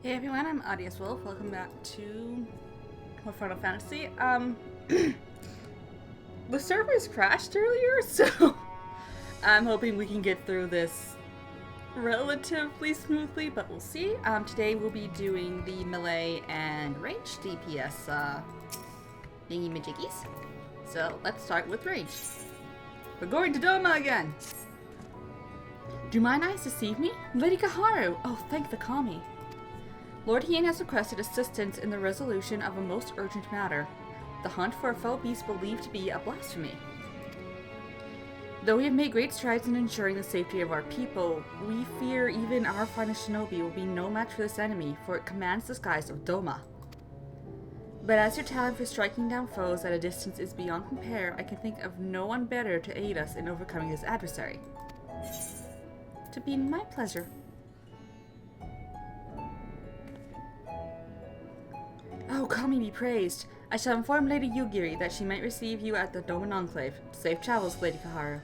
Hey everyone, I'm Audius Wolf. Welcome back to more Final Fantasy. The servers crashed earlier, so I'm hoping we can get through this relatively smoothly, but we'll see. Today we'll be doing the melee and ranged DPS thingy-majiggies. So let's start with ranged. We're going to Doma again! Do mine eyes deceive me? Lady Kaharu! Oh, thank the Kami. Lord Hien has requested assistance in the resolution of a most urgent matter, the hunt for a foul beast believed to be a blasphemy. Though we have made great strides in ensuring the safety of our people, we fear even our finest shinobi will be no match for this enemy, for it commands the skies of Doma. But as your talent for striking down foes at a distance is beyond compare, I can think of no one better to aid us in overcoming this adversary. To be my pleasure. Oh, Kami be praised. I shall inform Lady Yugiri that she might receive you at the Doman Enclave. Safe travels, Lady Kaharu.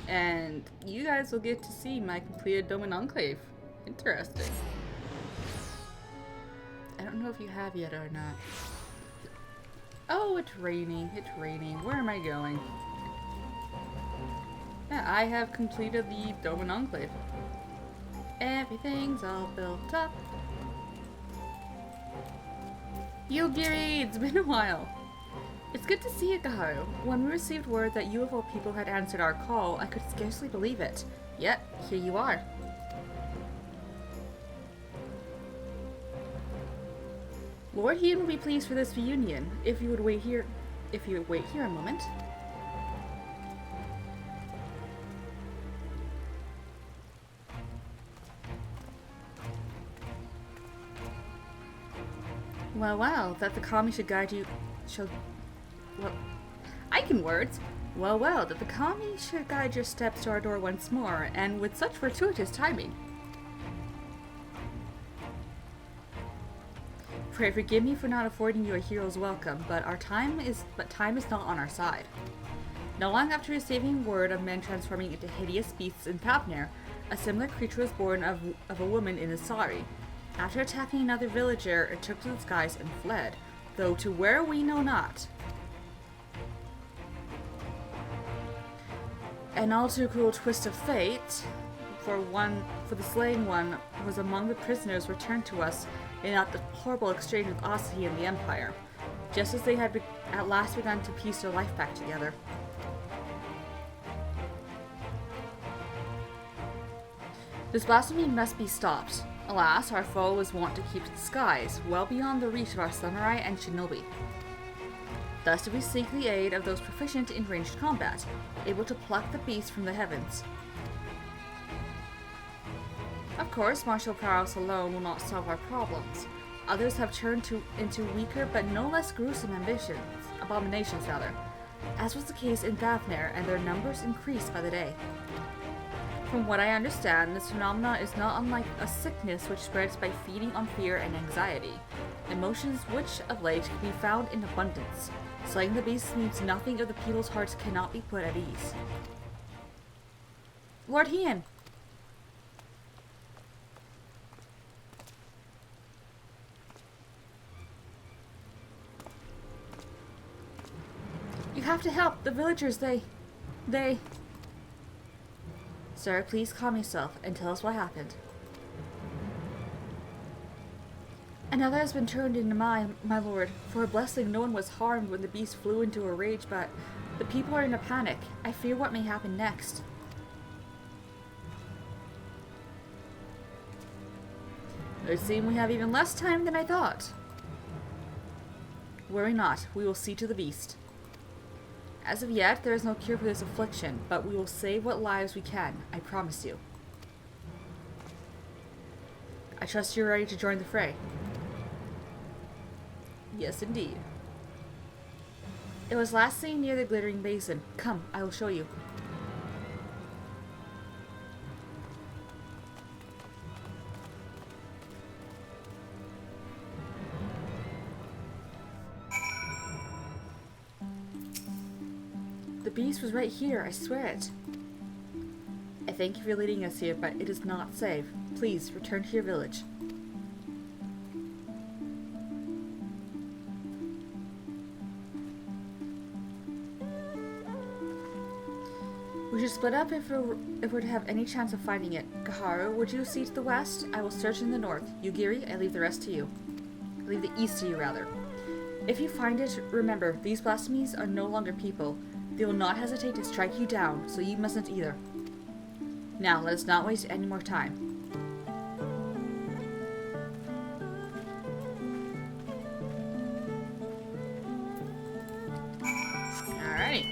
And you guys will get to see my completed Doman Enclave. Interesting. I don't know if you have yet or not. Oh, it's raining. It's raining. Where am I going? Yeah, I have completed the Doman Enclave. Everything's all built up. Yugiri, it's been a while. It's good to see you, Kaharu. When we received word that you of all people had answered our call, I could scarcely believe it. Yet, here you are. Lord Hien will be pleased for this reunion. If you would wait here a moment. Well, that the Kami should guide you... I can words! Well, that the Kami should guide your steps to our door once more, and with such fortuitous timing. Pray forgive me for not affording you a hero's welcome, but time is not on our side. Not long after receiving word of men transforming into hideous beasts in Fafnir, a similar creature was born of a woman in Asari. After attacking another villager, it took to the skies and fled, though to where we know not. An all too cruel twist of fate, for the slain one was among the prisoners returned to us in that horrible exchange with Asahi and the Empire, just as they had at last begun to piece their life back together. This blasphemy must be stopped. Alas, our foe was wont to keep to the skies, well beyond the reach of our samurai and shinobi. Thus did we seek the aid of those proficient in ranged combat, able to pluck the beast from the heavens. Of course, martial prowess alone will not solve our problems. Others have turned into weaker but no less gruesome abominations, as was the case in Fafnir, and their numbers increased by the day. From what I understand, this phenomenon is not unlike a sickness which spreads by feeding on fear and anxiety, emotions which, of late, can be found in abundance. Slaying the beasts means nothing if the people's hearts cannot be put at ease. Lord Hien! You have to help! The villagers, they... Sir, please calm yourself and tell us what happened. Another has been turned into mine, my lord. For a blessing, no one was harmed when the beast flew into a rage, but the people are in a panic. I fear what may happen next. It seems we have even less time than I thought. Worry not, we will see to the beast. As of yet, there is no cure for this affliction, but we will save what lives we can, I promise you. I trust you're ready to join the fray. Yes, indeed. It was last seen near the glittering basin. Come, I will show you. The beast was right here, I swear it. thank you for leading us here, but it is not safe. Please, return to your village. We should split up if we're to have any chance of finding it. Kaharu, would you see to the west? I will search in the north. Yugiri, I leave the rest to you. I leave the east to you, rather. If you find it, remember, these blasphemies are no longer people. They will not hesitate to strike you down, so you mustn't either. Now, let us not waste any more time. Alrighty.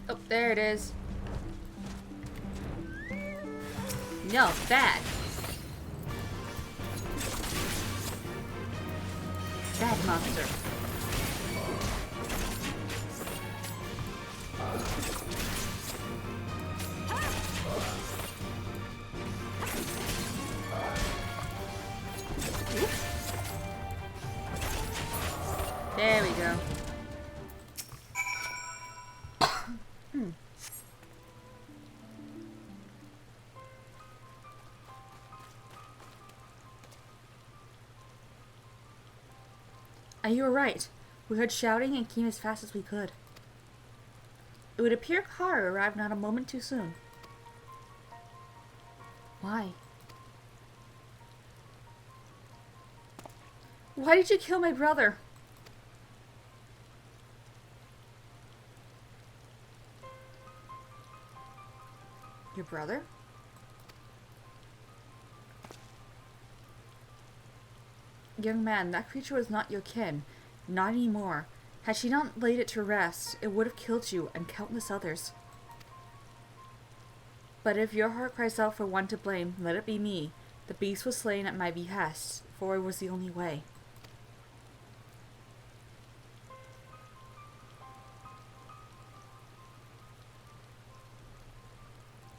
Oh, there it is. No, bad. Bad monster. There we go. You were right. We heard shouting and came as fast as we could. It would appear Kaharu arrived not a moment too soon. Why? Why did you kill my brother? Your brother? Young man, that creature was not your kin. Not anymore. Had she not laid it to rest, it would have killed you and countless others. But if your heart cries out for one to blame, let it be me. The beast was slain at my behest, for it was the only way.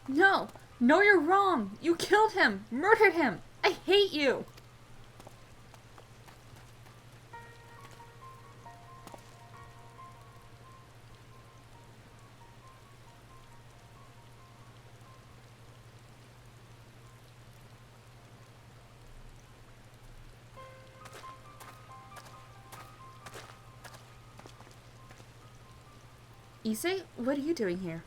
No! No, you're wrong! You killed him! Murdered him! I hate you! Issei, what are you doing here?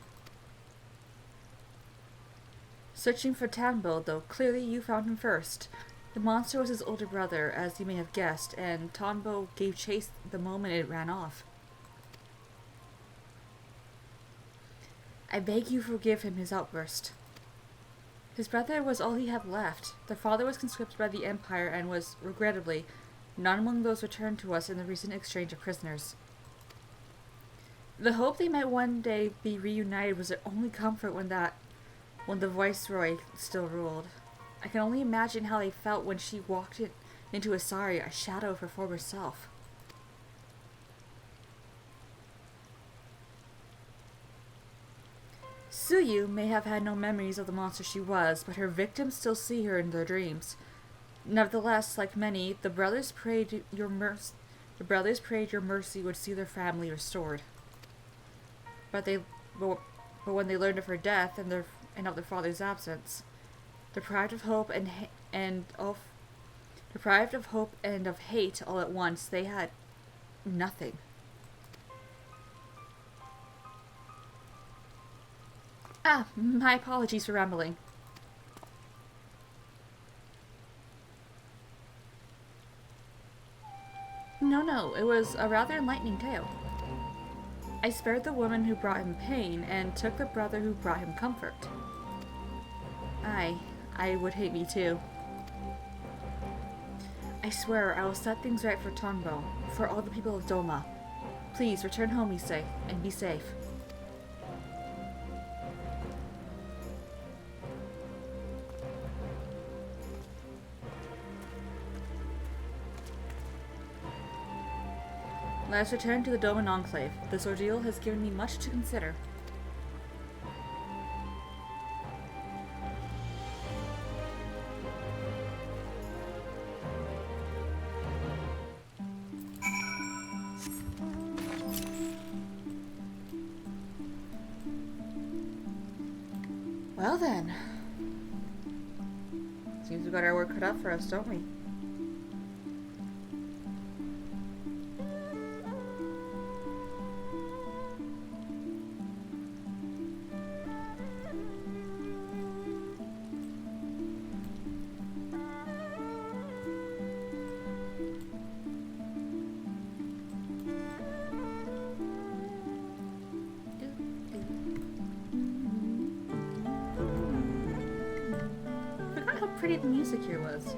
Searching for Tanbo, though clearly you found him first. The monster was his older brother, as you may have guessed, and Tanbo gave chase the moment it ran off. I beg you forgive him his outburst. His brother was all he had left. The father was conscripted by the Empire and was, regrettably, not among those returned to us in the recent exchange of prisoners. The hope they might one day be reunited was their only comfort when the Viceroy still ruled. I can only imagine how they felt when she walked into Asari, a shadow of her former self. Tsuyu may have had no memories of the monster she was, but her victims still see her in their dreams. Nevertheless, like many, the brothers prayed your mercy would see their family restored. But when they learned of her death and of their father's absence, deprived of hope and of hate all at once, they had nothing. My apologies for rambling. No, it was a rather enlightening tale. I spared the woman who brought him pain, and took the brother who brought him comfort. I would hate me too. I swear I will set things right for Tanbo, for all the people of Doma. Please return home, Issei, and be safe. Let us return to the Doman Enclave. This ordeal has given me much to consider. Well then. Seems we got our work cut out for us, don't we? Pretty the music here was.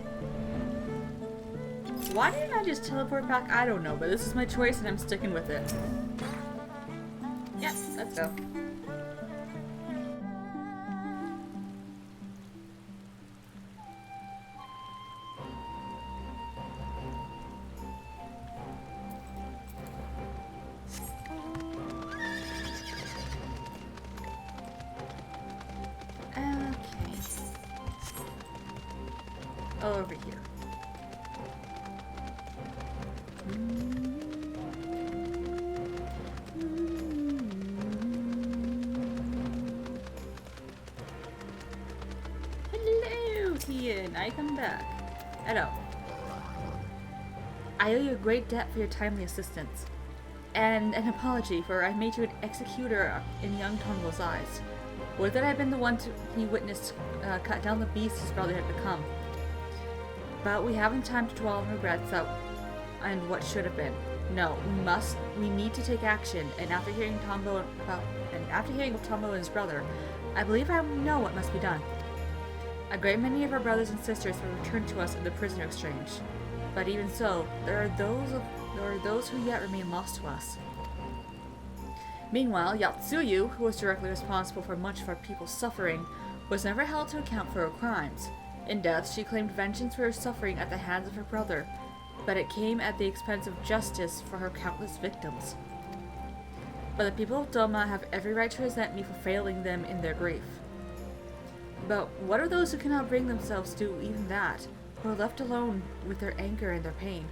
Why didn't I just teleport back? I don't know, but this is my choice and I'm sticking with it. Yep, let's go. Over here. Hello, Ian. I come back. Hello. I owe you a great debt for your timely assistance, and an apology for I made you an executor in young Tongo's eyes. Would that I had been the one he witnessed cut down the beast his brother had become. But we haven't time to dwell on regrets and what should have been. No, we need to take action, and after hearing of Tombo and his brother, I believe I know what must be done. A great many of our brothers and sisters were returned to us in the prisoner exchange. But even so, there are those who yet remain lost to us. Meanwhile, Yatsuyu, who was directly responsible for much of our people's suffering, was never held to account for her crimes. In death, she claimed vengeance for her suffering at the hands of her brother, but it came at the expense of justice for her countless victims. But the people of Doma have every right to resent me for failing them in their grief. But what are those who cannot bring themselves to do even that, who are left alone with their anger and their pain?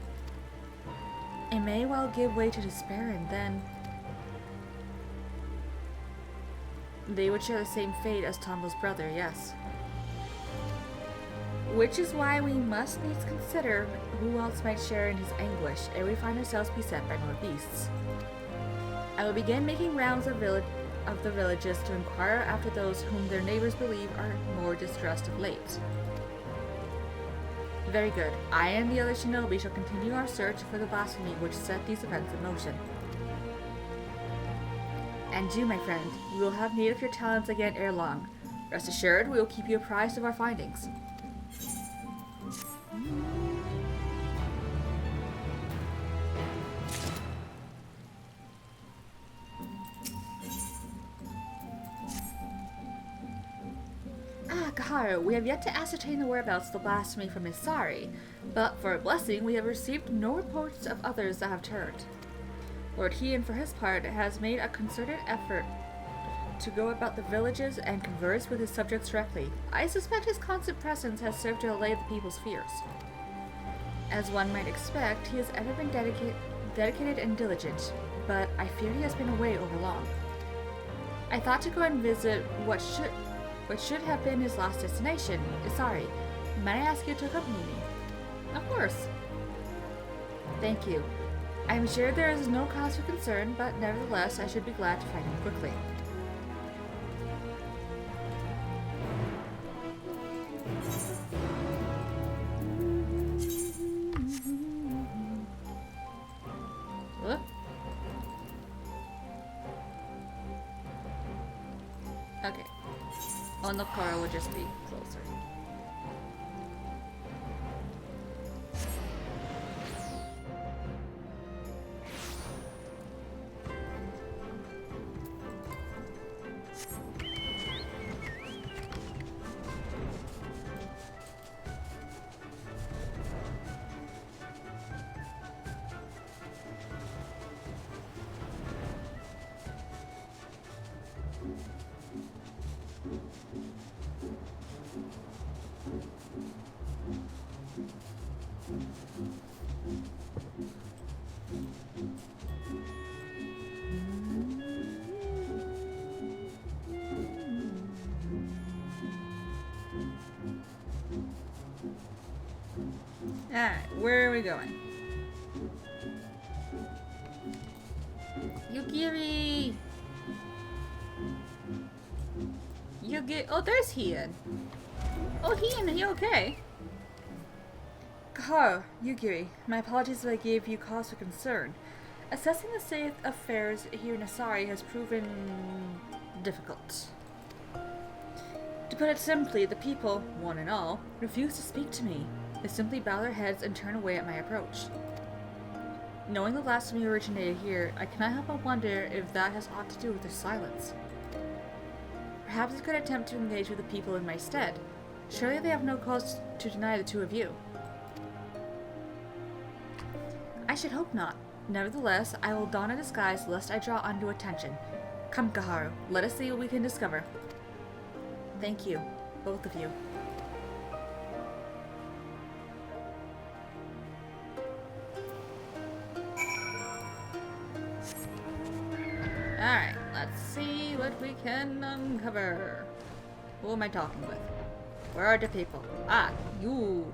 It may well give way to despair, and then they would share the same fate as Tombo's brother, yes. Which is why we must needs consider who else might share in his anguish ere we find ourselves beset by more beasts. I will begin making rounds of the villages to inquire after those whom their neighbors believe are more distressed of late. Very good. I and the other shinobi shall continue our search for the blasphemy which set these events in motion. And you, my friend, we will have need of your talents again ere long. Rest assured, we will keep you apprised of our findings. Kaharu, we have yet to ascertain the whereabouts of the blasphemy from Isari, but for a blessing we have received no reports of others that have turned. Lord Heian, for his part, has made a concerted effort to go about the villages and converse with his subjects directly. I suspect his constant presence has served to allay the people's fears. As one might expect, he has ever been dedicated and diligent, but I fear he has been away overlong. I thought to go and visit what should have been his last destination, Isari. Might I ask you to accompany me? Of course. Thank you. I am sure there is no cause for concern, but nevertheless I should be glad to find him quickly. Whoop. Okay. On the car will just be closer. Alright, where are we going? Yugiri! Oh, there's Hien. Oh, Hien, are you okay? Kaharu, Yugiri, my apologies if I gave you cause for concern. Assessing the state of affairs here in Asari has proven difficult. To put it simply, the people, one and all, refuse to speak to me. They simply bow their heads and turn away at my approach. Knowing the blasphemy originated here, I cannot help but wonder if that has aught to do with their silence. Perhaps I could attempt to engage with the people in my stead. Surely they have no cause to deny the two of you. I should hope not. Nevertheless, I will don a disguise lest I draw undue attention. Come, Kaharu, let us see what we can discover. Thank you, both of you. Alright, let's see what we can uncover. Who am I talking with? Where are the people? Ah, you!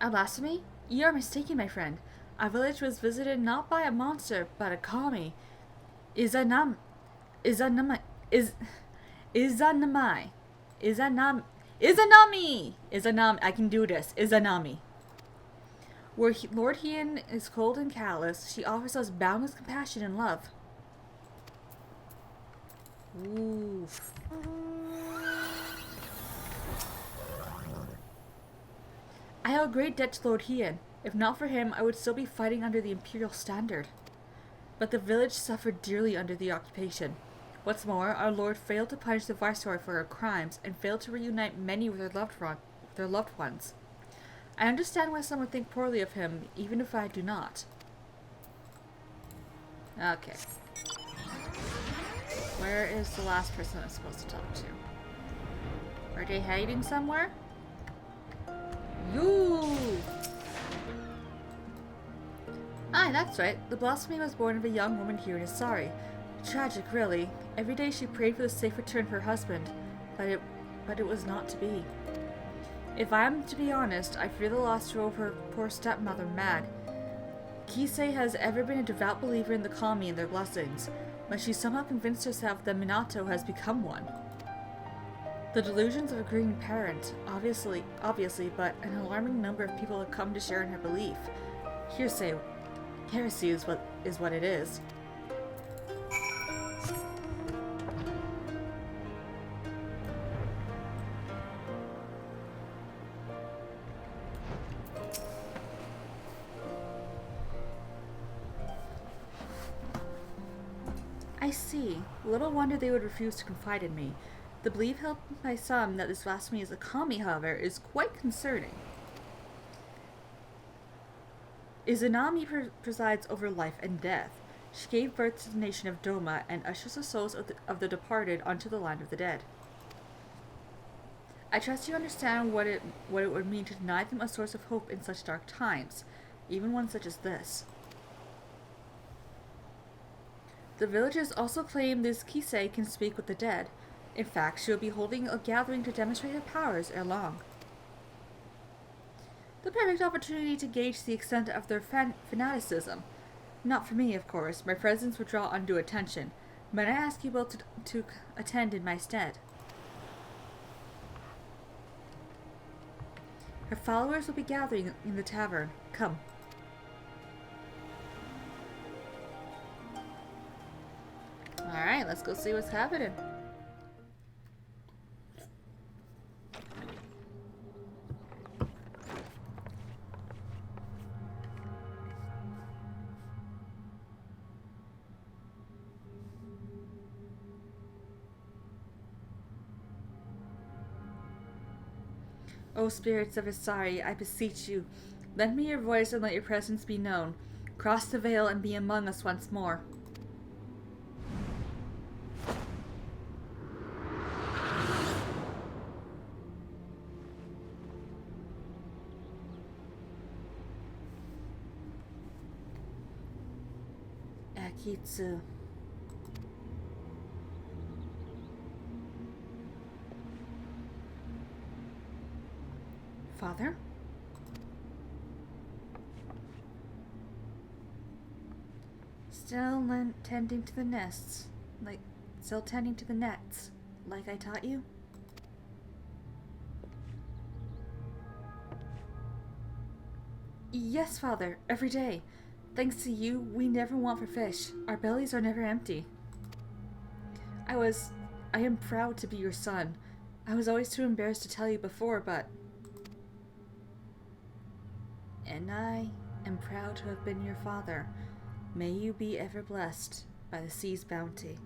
A blasphemy? You are mistaken, my friend. Our village was visited not by a monster, but a kami. Izanami. I can do this. Izanami. Where Lord Hien is cold and callous, she offers us boundless compassion and love. Ooh. I owe a great debt to Lord Hien. If not for him, I would still be fighting under the imperial standard. But the village suffered dearly under the occupation. What's more, our lord failed to punish the viceroy for her crimes and failed to reunite many with their loved ones. I understand why some would think poorly of him, even if I do not. Okay. Where is the last person I'm supposed to talk to? Are they hiding somewhere? You! Aye, that's right. The Blasphemy was born of a young woman here in Asari. Tragic, really. Every day she prayed for the safe return of her husband, but it was not to be. If I am to be honest, I fear the loss drove her poor stepmother mad. Kisei has ever been a devout believer in the kami and their blessings, but she somehow convinced herself that Minato has become one. The delusions of a grieving parent, obviously, but an alarming number of people have come to share in her belief. Heresy is what it is. I see. Little wonder they would refuse to confide in me. The belief held by some that this blasphemy is a kami, however, is quite concerning. Izanami presides over life and death. She gave birth to the nation of Doma and ushers the souls of the departed onto the land of the dead. I trust you understand what it would mean to deny them a source of hope in such dark times, even one such as this. The villagers also claim this Kisei can speak with the dead. In fact, she will be holding a gathering to demonstrate her powers ere long. The perfect opportunity to gauge the extent of their fanaticism. Not for me, of course. My presence would draw undue attention. But I ask you both to attend in my stead. Her followers will be gathering in the tavern. Come. Alright, let's go see what's happening. O spirits of Asari, I beseech you, lend me your voice and let your presence be known. Cross the veil and be among us once more. Akitsu. Father? Still tending to the nests. Still tending to the nets. Like I taught you? Yes, Father. Every day. Thanks to you, we never want for fish. Our bellies are never empty. I am proud to be your son. I was always too embarrassed to tell you before, but... And I am proud to have been your father. May you be ever blessed by the sea's bounty.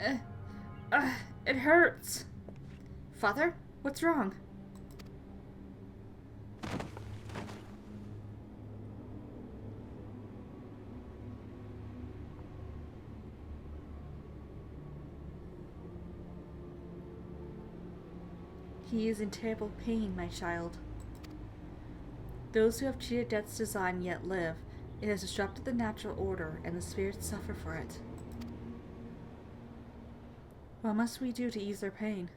It hurts. Father, what's wrong? He is in terrible pain, my child. Those who have cheated death's design yet live. It has disrupted the natural order, and the spirits suffer for it. What must we do to ease their pain?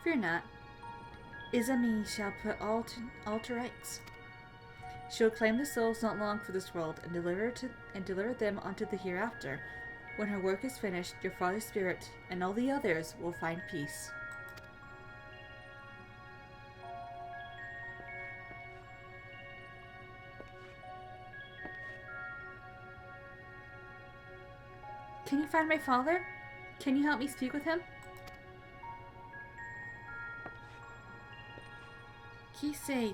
Fear not. Izami shall put all to rights. She will claim the souls not long for this world and deliver them unto the hereafter. When her work is finished, your father's spirit and all the others will find peace. Can you find my father? Can you help me speak with him? Kisei,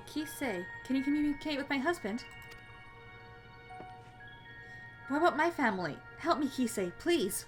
can you communicate with my husband? What about my family? Help me, Kisei, please.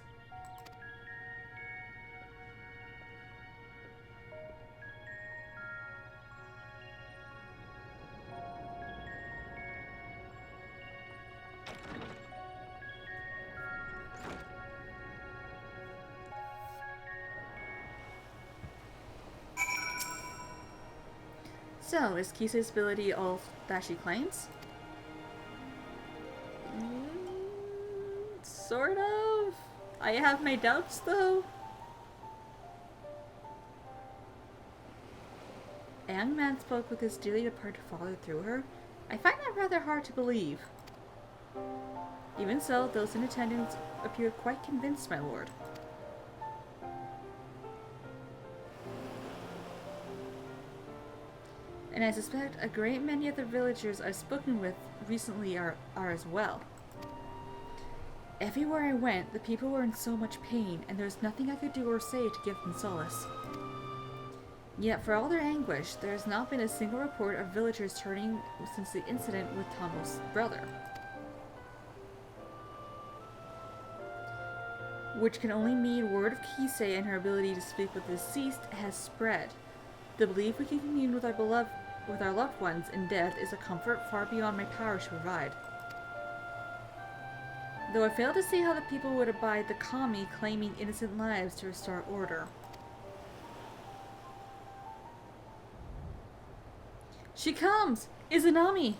So, is Kisei's ability all that she claims? Sort of. I have my doubts, though. A young man spoke with his dearly departed father through her. I find that rather hard to believe. Even so, those in attendance appeared quite convinced, my lord. And I suspect a great many of the villagers I've spoken with recently are as well. Everywhere I went, the people were in so much pain, and there was nothing I could do or say to give them solace. Yet, for all their anguish, there has not been a single report of villagers turning since the incident with Tomo's brother. Which can only mean word of Kisei and her ability to speak with the deceased has spread. The belief we can commune with our loved ones in death is a comfort far beyond my power to provide. Though I fail to see how the people would abide the kami claiming innocent lives to restore order. She comes! Izanami!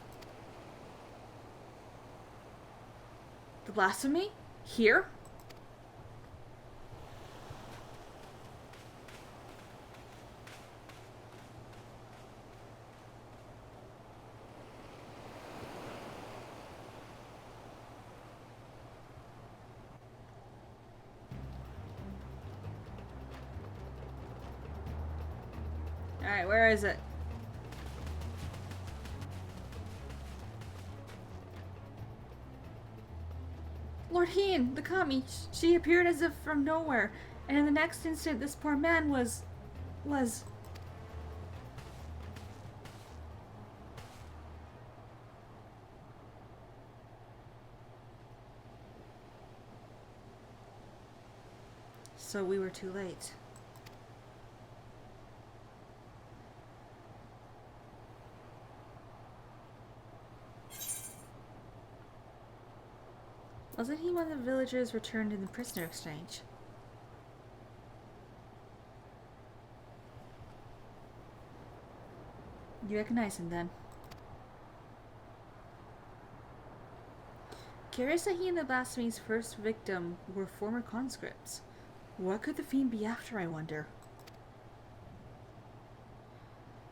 The Blasphemy? Here? Alright, where is it? Lord Hien, the kami, she appeared as if from nowhere, and in the next instant this poor man was... So we were too late. Wasn't he one of the villagers returned in the prisoner exchange? You recognize him then? Curious that he and the Blasphemy's first victim were former conscripts. What could the fiend be after, I wonder?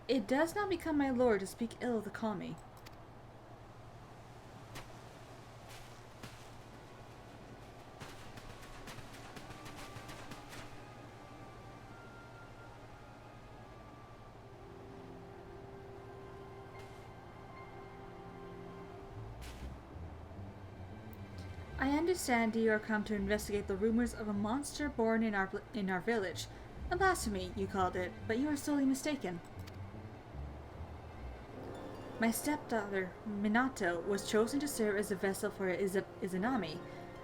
It does not become my lord to speak ill of the kami. I understand you are come to investigate the rumors of a monster born in our village. A blasphemy, you called it, but you are sorely mistaken. My stepdaughter, Minato, was chosen to serve as a vessel for Izanami.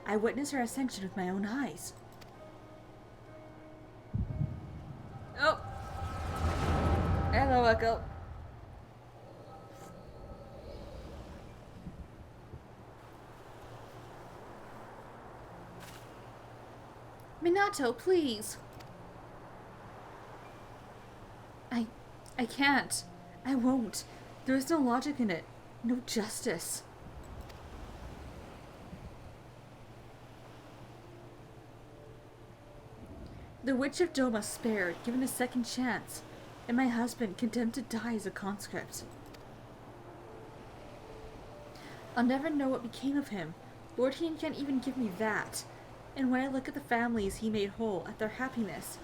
I witnessed her ascension with my own eyes. Oh! Hello, Echo. Minato, please! I can't. I won't. There is no logic in it. No justice. The Witch of Doma spared, given a second chance, and my husband condemned to die as a conscript. I'll never know what became of him. Lord Hien can't even give me that. And when I look at the families he made whole, at their happiness,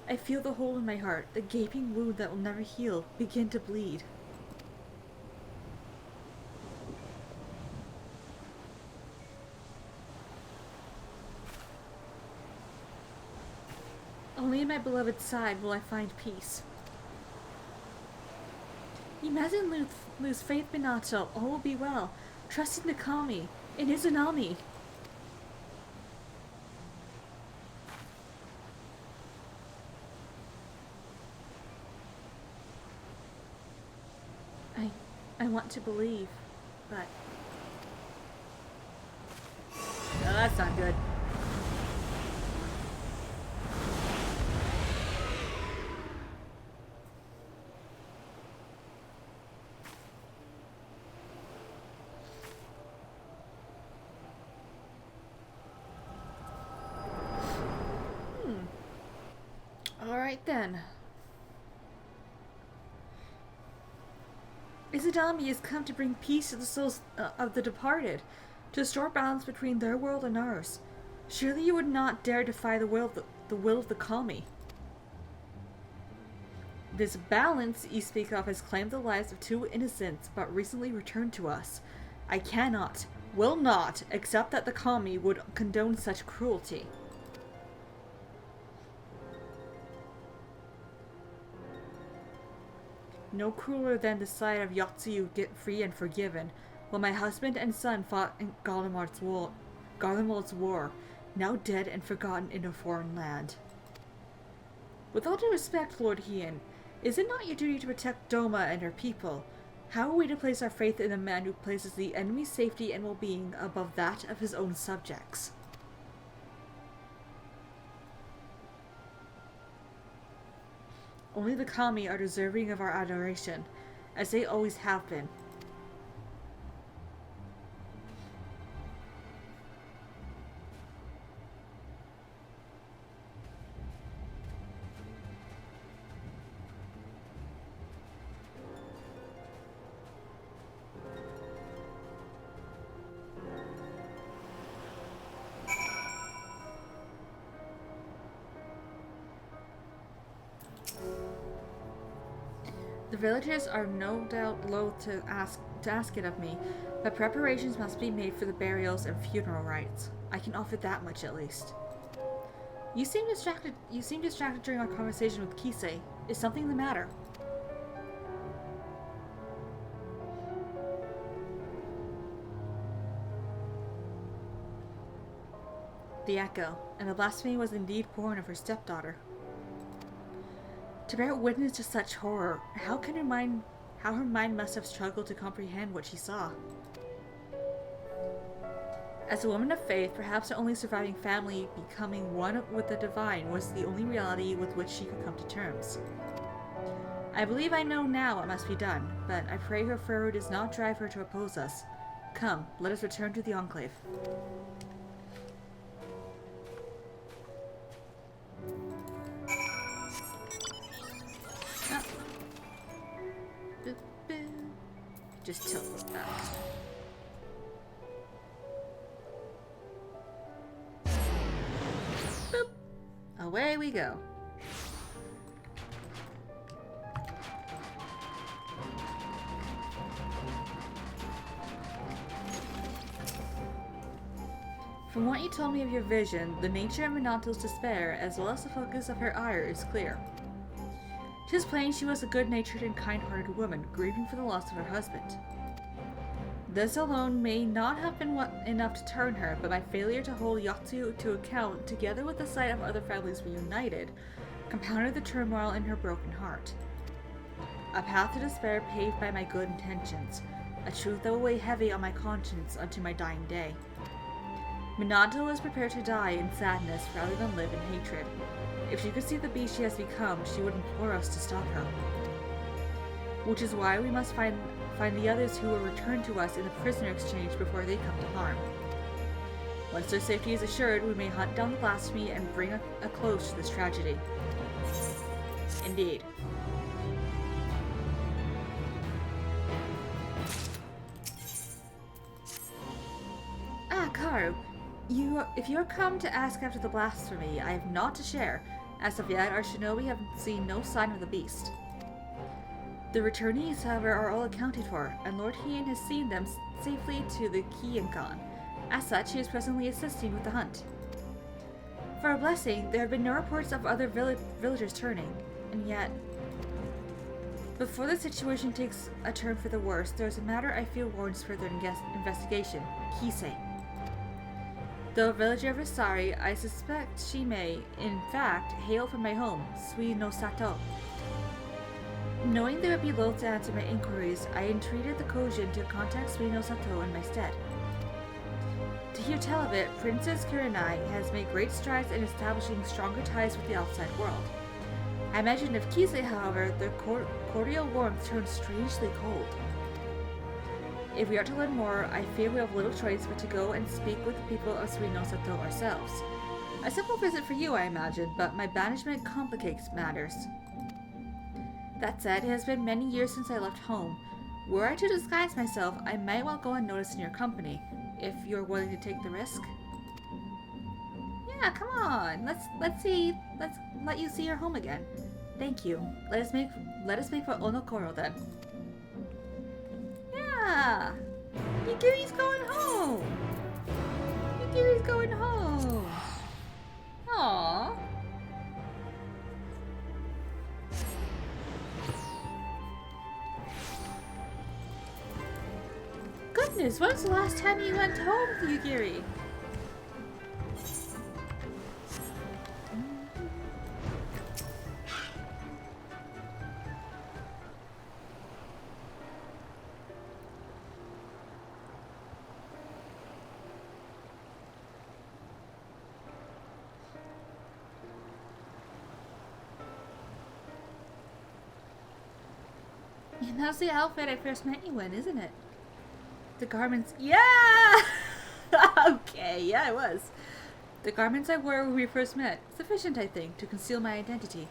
I feel the hole in my heart, the gaping wound that will never heal, begin to bleed. Only in my beloved's side will I find peace. You mustn't lose faith, Minato. All will be well. Trust in the kami. In Izanami. I want to believe, but... No, that's not good. Alright then. Izanami has come to bring peace to the souls of the departed, to restore balance between their world and ours. Surely you would not dare defy the will of the kami. This balance you speak of has claimed the lives of two innocents, but recently returned to us. I cannot, will not, accept that the kami would condone such cruelty. No crueler than the sight of Yotsuyu get free and forgiven, while my husband and son fought in Garlemald's war, now dead and forgotten in a foreign land. With all due respect, Lord Hien, is it not your duty to protect Doma and her people? How are we to place our faith in a man who places the enemy's safety and well-being above that of his own subjects? Only the kami are deserving of our adoration, as they always have been. The villagers are no doubt loath to ask it of me, but preparations must be made for the burials and funeral rites. I can offer that much at least. You seem distracted during our conversation with Kisei. Is something the matter? The echo, and the blasphemy was indeed born of her stepdaughter. To bear witness to such horror, how her mind must have struggled to comprehend what she saw. As a woman of faith, perhaps her only surviving family becoming one with the divine was the only reality with which she could come to terms. I believe I know now what must be done, but I pray her fervor does not drive her to oppose us. Come, let us return to the Enclave. Ah. Boop, boop. Just teleport back. Boop. Away we go. From what you told me of your vision, the nature of Minato's despair, as well as the focus of her ire, is clear. 'Tis plain she was a good-natured and kind-hearted woman, grieving for the loss of her husband. This alone may not have been enough to turn her, but my failure to hold Yatsu to account, together with the sight of other families reunited, compounded the turmoil in her broken heart. A path to despair paved by my good intentions, a truth that will weigh heavy on my conscience unto my dying day. Minato was prepared to die in sadness rather than live in hatred. If she could see the beast she has become, she would implore us to stop her. Which is why we must find the others who will return to us in the prisoner exchange before they come to harm. Once their safety is assured, we may hunt down the Blasphemy and bring a close to this tragedy. Indeed. Ah, Karu. If you are come to ask after the Blasphemy, I have naught to share. As of yet, our shinobi have seen no sign of the beast. The returnees, however, are all accounted for, and Lord Hien has seen them safely to the Kienkan. As such, he is presently assisting with the hunt. For a blessing, there have been no reports of other villagers turning, and yet... Before the situation takes a turn for the worse, there is a matter I feel warrants further investigation. Kisei. Though a villager of Asari, I suspect she may, in fact, hail from my home, Sui no Sato. Knowing they would be loath to answer my inquiries, I entreated the Kojin to contact Sui no Sato in my stead. To hear tell of it, Princess Kurenai has made great strides in establishing stronger ties with the outside world. I imagine if Kisei, however, their cordial warmth turns strangely cold. If we are to learn more, I fear we have little choice but to go and speak with the people of Sui no Sato ourselves. A simple visit for you, I imagine, but my banishment complicates matters. That said, it has been many years since I left home. Were I to disguise myself, I might well go unnoticed in your company, if you're willing to take the risk. Yeah, come on. Let's let you see your home again. Thank you. Let us make for Onokoro then. Yeah! Yugiri's going home! Yugiri's going home! Aww. Goodness, when was the last time you went home, Yugiri? And that's the outfit I first met you in, isn't it? The garments... Yeah! Okay, yeah, it was. The garments I wore when we first met. Sufficient, I think, to conceal my identity.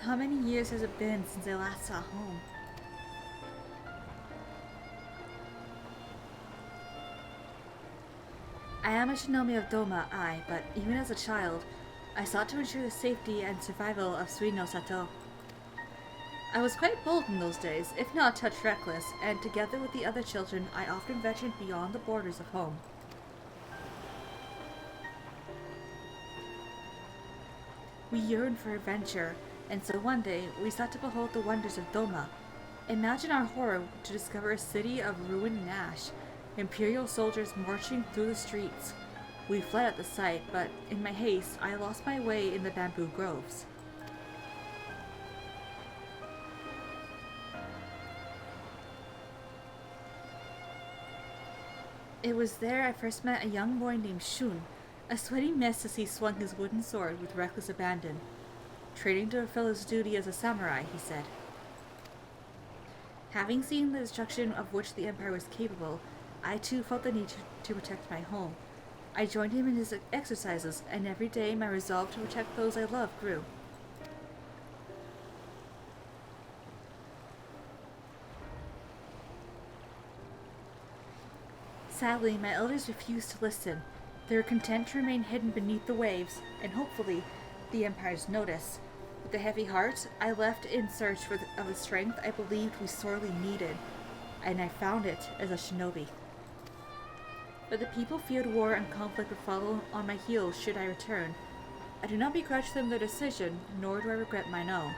How many years has it been since I last saw home? I am a shinobi of Doma, aye, but even as a child, I sought to ensure the safety and survival of Sui no Sato. I was quite bold in those days, if not a touch reckless, and together with the other children, I often ventured beyond the borders of home. We yearned for adventure, and so one day, we sought to behold the wonders of Doma. Imagine our horror to discover a city of ruin and ash, Imperial soldiers marching through the streets. We fled at the sight, but in my haste, I lost my way in the bamboo groves. It was there I first met a young boy named Shun, a sweaty mess as he swung his wooden sword with reckless abandon. training to fulfill his duty as a samurai, he said. Having seen the destruction of which the Empire was capable, I too felt the need to protect my home. I joined him in his exercises, and every day my resolve to protect those I love grew. Sadly, my elders refused to listen. They were content to remain hidden beneath the waves, and hopefully the Empire's notice. With a heavy heart, I left in search of the strength I believed we sorely needed, and I found it as a shinobi. But the people feared war and conflict would follow on my heels should I return. I do not begrudge them their decision, nor do I regret mine own.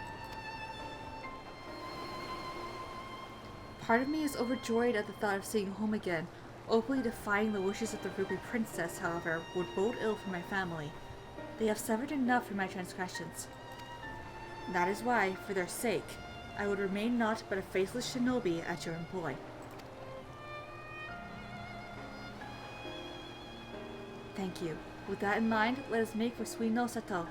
Part of me is overjoyed at the thought of seeing home again. Openly defying the wishes of the Ruby Princess, however, would bode ill for my family. They have suffered enough for my transgressions. That is why, for their sake, I would remain naught but a faceless shinobi at your employ. Thank you. With that in mind, let us make for Suino Sato.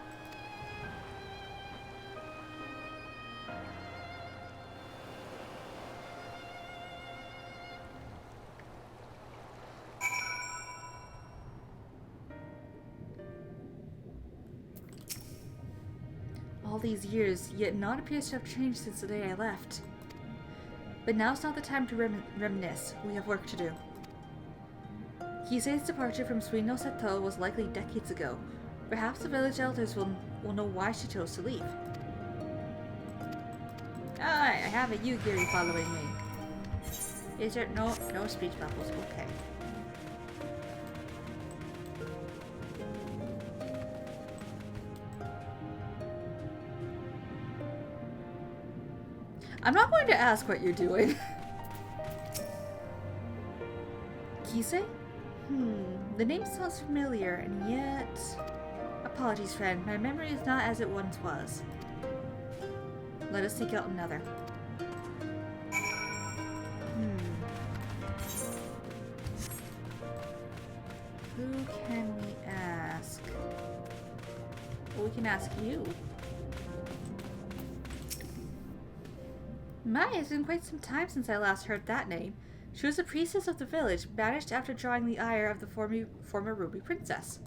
All these years, yet naught appears to have changed since the day I left. But now's not the time to reminisce. We have work to do. Kisei's departure from Suino Sato was likely decades ago. Perhaps the village elders will know why she chose to leave. I have a Yugiri following me. Is there no speech bubbles? Okay. I'm not going to ask what you're doing. Kisei? The name sounds familiar, and yet... Apologies, friend. My memory is not as it once was. Let us seek out another. Who can we ask? Well, we can ask you. My, it's been quite some time since I last heard that name. She was a priestess of the village, banished after drawing the ire of the former Ruby Princess.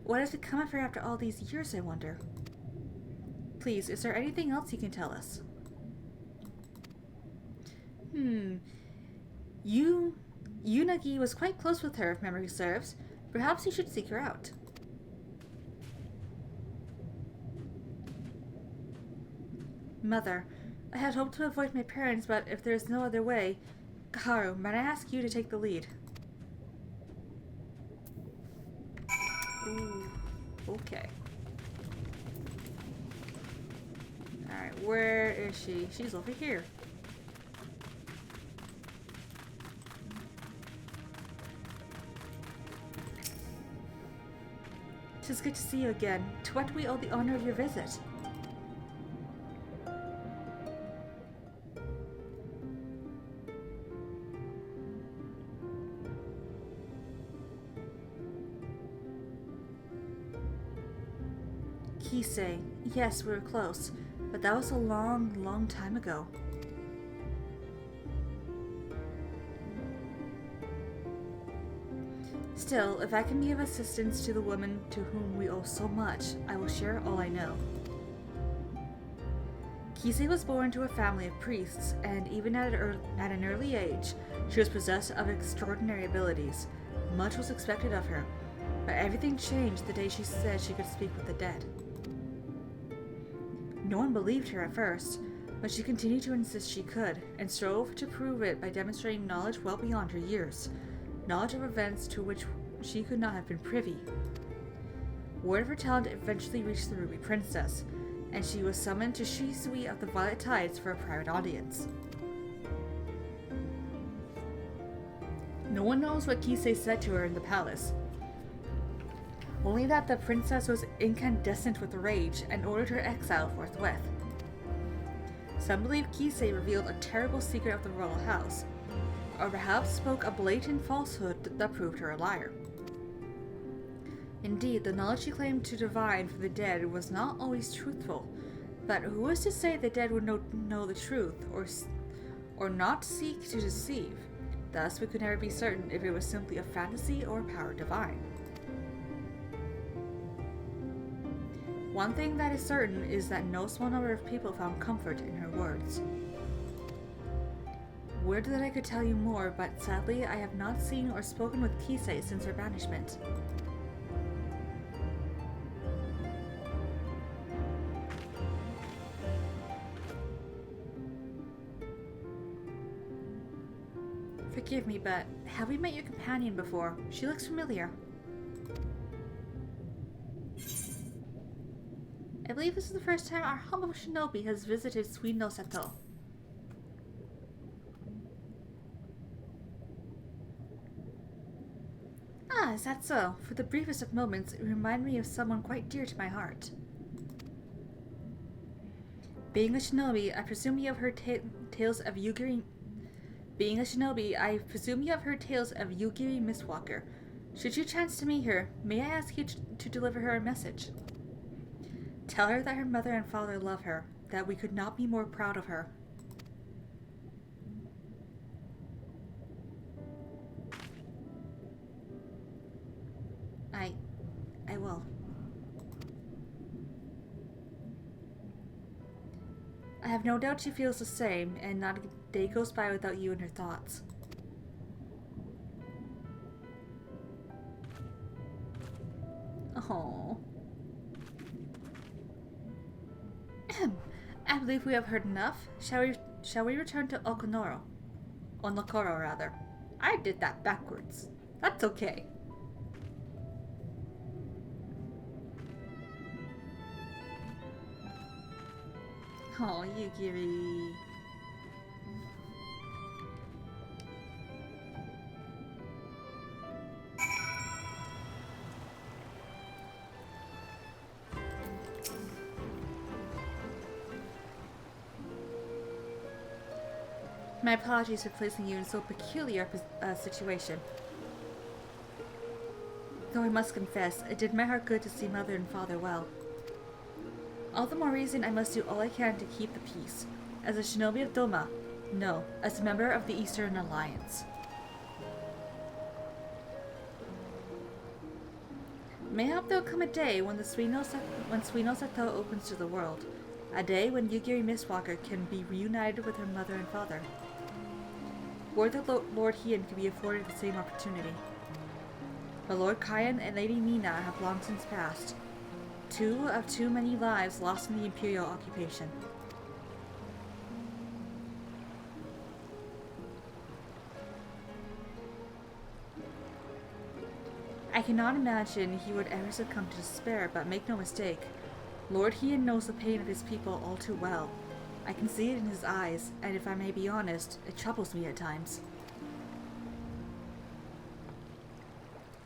What has become of her after all these years, I wonder? Please, is there anything else you can tell us? Yunagi was quite close with her, if memory serves. Perhaps you should seek her out. Mother, I had hoped to avoid my parents, but if there is no other way... Kaharu, might I ask you to take the lead? Ooh, okay. Alright, where is she? She's over here. Tis good to see you again. To what do we owe the honor of your visit? Kisei, yes, we were close, but that was a long, long time ago. Still, if I can be of assistance to the woman to whom we owe so much, I will share all I know. Kisei was born to a family of priests, and even at an early age, she was possessed of extraordinary abilities. Much was expected of her, but everything changed the day she said she could speak with the dead. No one believed her at first, but she continued to insist she could, and strove to prove it by demonstrating knowledge well beyond her years, knowledge of events to which she could not have been privy. Word of her talent eventually reached the Ruby Princess, and she was summoned to Shisui of the Violet Tides for a private audience. No one knows what Kisei said to her in the palace, only that the princess was incandescent with rage and ordered her exile forthwith. Some believe Kisei revealed a terrible secret of the royal house, or perhaps spoke a blatant falsehood that proved her a liar. Indeed, the knowledge she claimed to divine from the dead was not always truthful, but who was to say the dead would know the truth, or not seek to deceive? Thus, we could never be certain if it was simply a fantasy or a power divine. One thing that is certain is that no small number of people found comfort in her words. Would that I could tell you more, but sadly I have not seen or spoken with Kisei since her banishment. Forgive me, but have we met your companion before? She looks familiar. I believe this is the first time our humble shinobi has visited Suino Seto. Ah, is that so? For the briefest of moments, it reminded me of someone quite dear to my heart. Being a shinobi, I presume you have heard tales of Yugiri... Being a shinobi, I presume you have heard tales of Yugiri Mistwalker. Should you chance to meet her, may I ask you to deliver her a message? Tell her that her mother and father love her, that we could not be more proud of her. I will. I have no doubt she feels the same, and not a day goes by without you in her thoughts. Oh. I believe we have heard enough. Shall we return to Onokoro, rather. I did that backwards. That's okay. Oh, Yugiri. My apologies for placing you in so peculiar a situation. Though I must confess, it did my heart good to see mother and father well. All the more reason I must do all I can to keep the peace. As a shinobi of Doma, no, as a member of the Eastern Alliance. Mayhap there will come a day when Suino Seto opens to the world. A day when Yugiri Mistwalker can be reunited with her mother and father. Or that Lord Hien can be afforded the same opportunity. But Lord Kyan and Lady Mina have long since passed. Two of too many lives lost in the Imperial occupation. I cannot imagine he would ever succumb to despair, but make no mistake, Lord Hien knows the pain of his people all too well. I can see it in his eyes, and if I may be honest, it troubles me at times.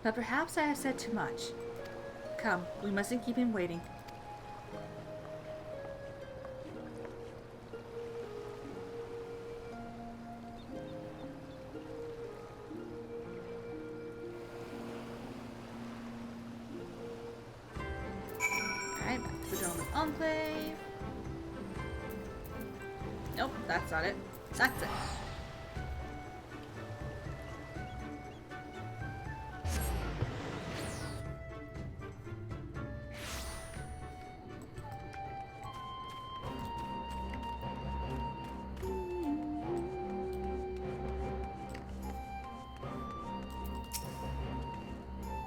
But perhaps I have said too much. Come, we mustn't keep him waiting. Alright, back to the Dome Enclave. Nope, that's not it. That's it.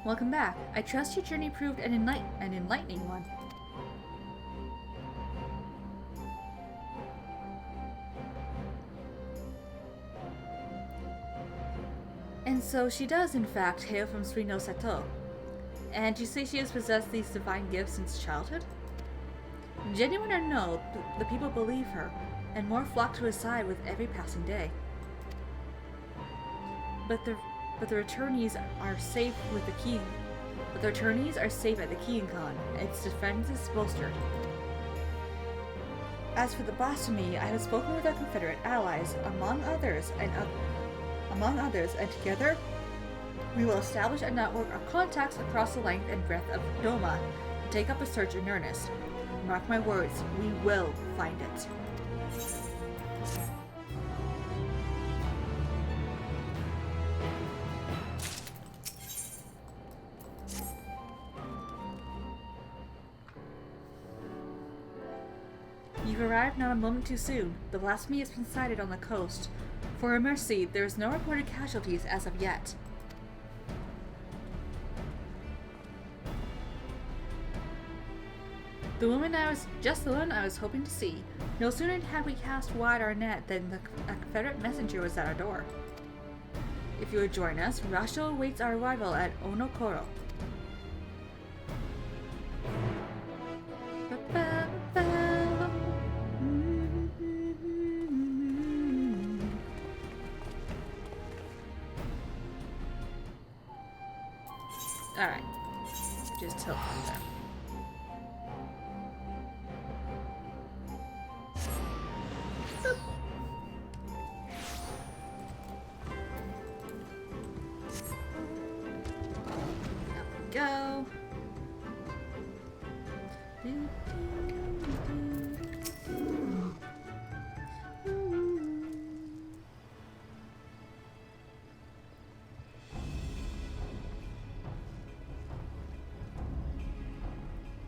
Welcome back. I trust your journey proved an enlightening one. And so she does, in fact, hail from Suino Seto. And you say she has possessed these divine gifts since childhood? Genuine or no, the people believe her, and more flock to her side with every passing day. But the returnees are safe with the king. But the returnees are safe at the Kiinkan, and its defense is bolstered. As for the Blasphemy, I have spoken with our Confederate allies, among others, and together We will establish a network of contacts across the length and breadth of Doma and take up a search in earnest. Mark my words, we will find it. You've arrived not a moment too soon. The Blasphemy has been sighted on the coast. For a mercy, there is no reported casualties as of yet. The woman I was hoping to see. No sooner had we cast wide our net than a Confederate messenger was at our door. If you would join us, Rasho awaits our arrival at Onokoro. Alright. Just tilt from there. Go.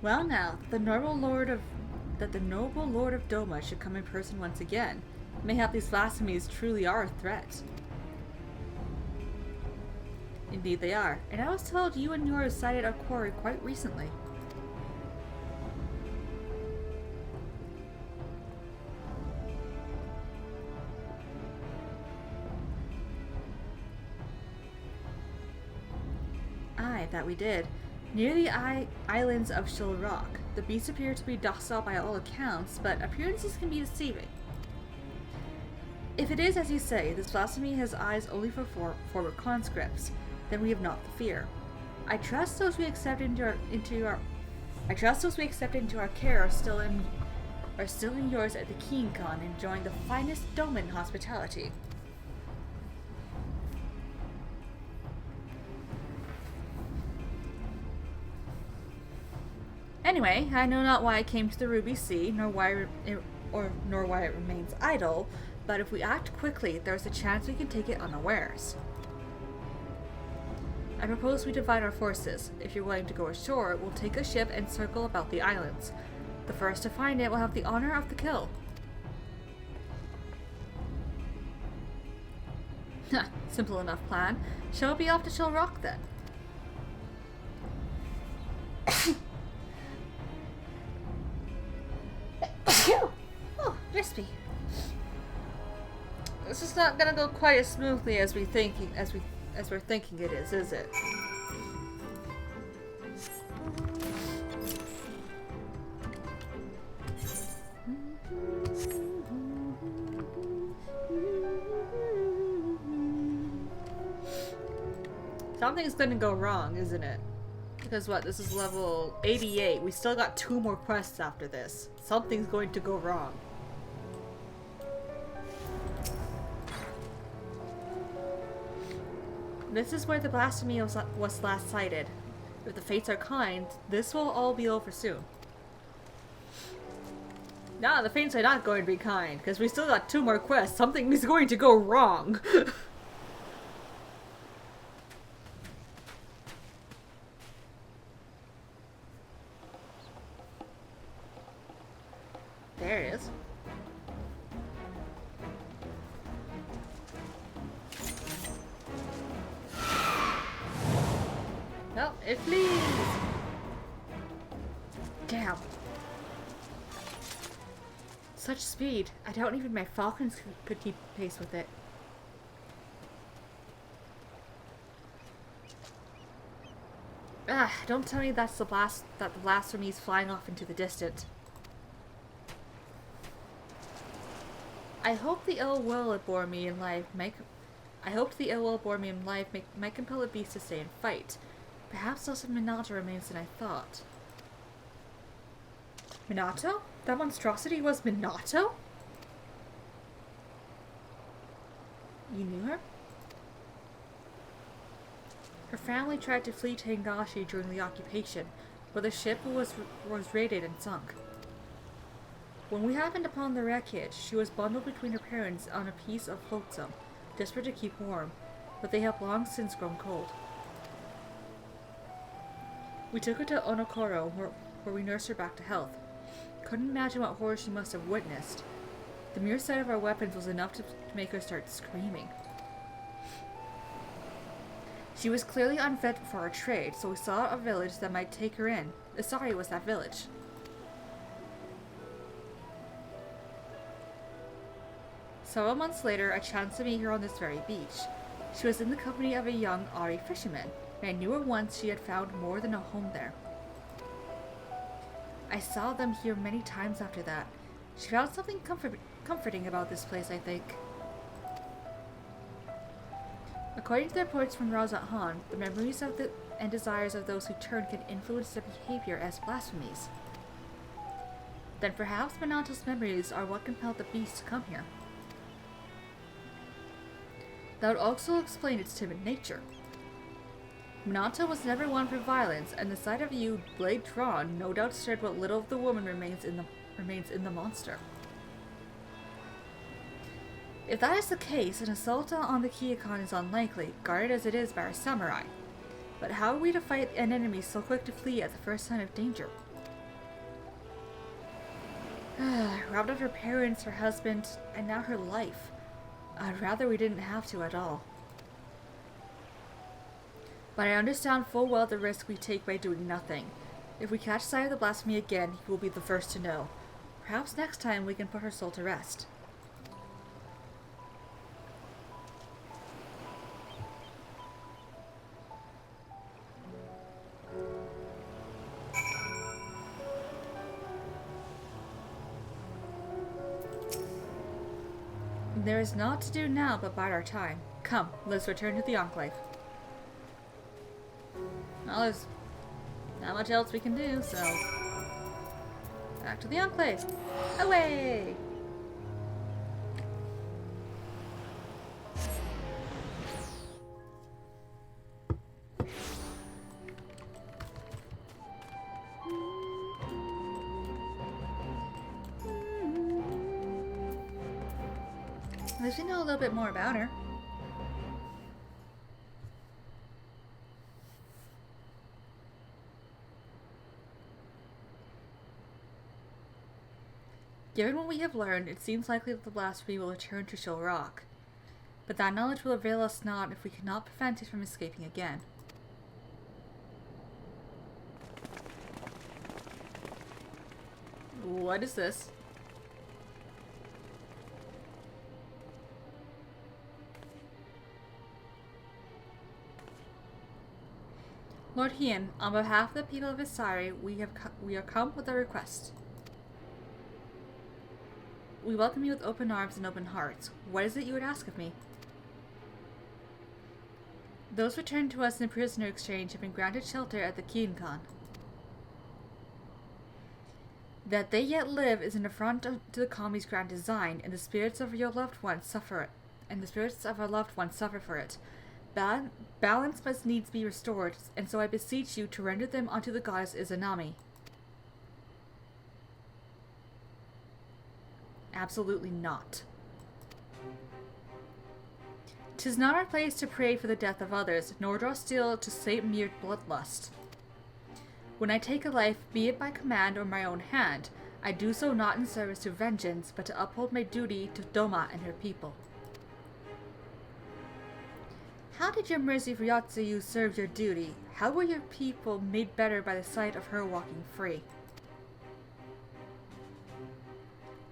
Well now, the noble lord of Doma should come in person once again. Mayhap these blasphemies truly are a threat. Indeed they are, and I was told you and yours sighted our quarry quite recently. Aye, that we did. Near the islands of Shul Rock. The beasts appear to be docile by all accounts, but appearances can be deceiving. If it is as you say, this blasphemy has eyes only for former conscripts, then we have naught to fear. I trust those we accept into our care are still in yours at the Keen-Con, enjoying the finest Doman hospitality. Anyway, I know not why I came to the Ruby Sea, nor why it remains idle, but if we act quickly, there's a chance we can take it unawares. I propose we divide our forces. If you're willing to go ashore, we'll take a ship and circle about the islands. The first to find it will have the honor of the kill. Simple enough plan. Shall we be off to Shell Rock then? Oh, crispy. This is not gonna go quite as smoothly as we're thinking it is it? Something's gonna go wrong, isn't it? Because what, this is level 88. We still got 2 more quests after this. Something's going to go wrong. This is where the Blasphemy was last sighted. If the fates are kind, this will all be over soon. Nah, the fates are not going to be kind, because we still got 2 more quests. Something is going to go wrong. There it is. Oh, it flees! Damn. Such speed. I doubt even my falcons could keep pace with it. Ah, don't tell me that's the Blasphemy's flying off into the distance. I hope the ill will it bore me in life might compel a beast to stay and fight. Perhaps also Minato remains than I thought. Minato? That monstrosity was Minato? You knew her? Her family tried to flee Tangashi during the occupation, but the ship was raided and sunk. When we happened upon the wreckage, she was bundled between her parents on a piece of flotsam, desperate to keep warm, but they have long since grown cold. We took her to Onokoro, where we nursed her back to health. Couldn't imagine what horror she must have witnessed. The mere sight of our weapons was enough to make her start screaming. She was clearly unfit for our trade, so we sought a village that might take her in. Sorry, it was that village. Several months later, I chanced to meet her on this very beach. She was in the company of a young Ari fisherman, and I knew her once she had found more than a home there. I saw them here many times after that. She found something comforting about this place, I think. According to the reports from Razat Han, the memories of and desires of those who turn can influence their behavior as blasphemies. Then perhaps Minato's memories are what compelled the beast to come here. That would also explain its timid nature. Minato was never one for violence, and the sight of you, blade drawn, no doubt stirred what little of the woman remains in the monster. If that is the case, an assault on the Kyokan is unlikely, guarded as it is by our samurai. But how are we to fight an enemy so quick to flee at the first sign of danger? Robbed of her parents, her husband, and now her life. I'd rather we didn't have to at all. But I understand full well the risk we take by doing nothing. If we catch sight of the blasphemy again, he will be the first to know. Perhaps next time we can put her soul to rest. There is naught to do now but bide our time. Come, let's return to the Enclave. Well, there's not much else we can do, so... back to the Enclave! Away! At least we know a little bit more about her. Given what we have learned, it seems likely that the blasphemy will return to Shul Rock. But that knowledge will avail us not if we cannot prevent it from escaping again. What is this? Lord Hien, on behalf of the people of Isari, we are come with a request. We welcome you with open arms and open hearts. What is it you would ask of me? Those returned to us in the prisoner exchange have been granted shelter at the Kyokan. That they yet live is an affront to the Kami's grand design, and the spirits of your loved ones suffer it. And the spirits of our loved ones suffer for it. Balance must needs be restored, and so I beseech you to render them unto the goddess Izanami. Absolutely not. 'Tis not our place to pray for the death of others, nor draw steel to sate mere bloodlust. When I take a life, be it by command or my own hand, I do so not in service to vengeance, but to uphold my duty to Doma and her people. How did your mercy for Yotsuyu serve your duty? How were your people made better by the sight of her walking free?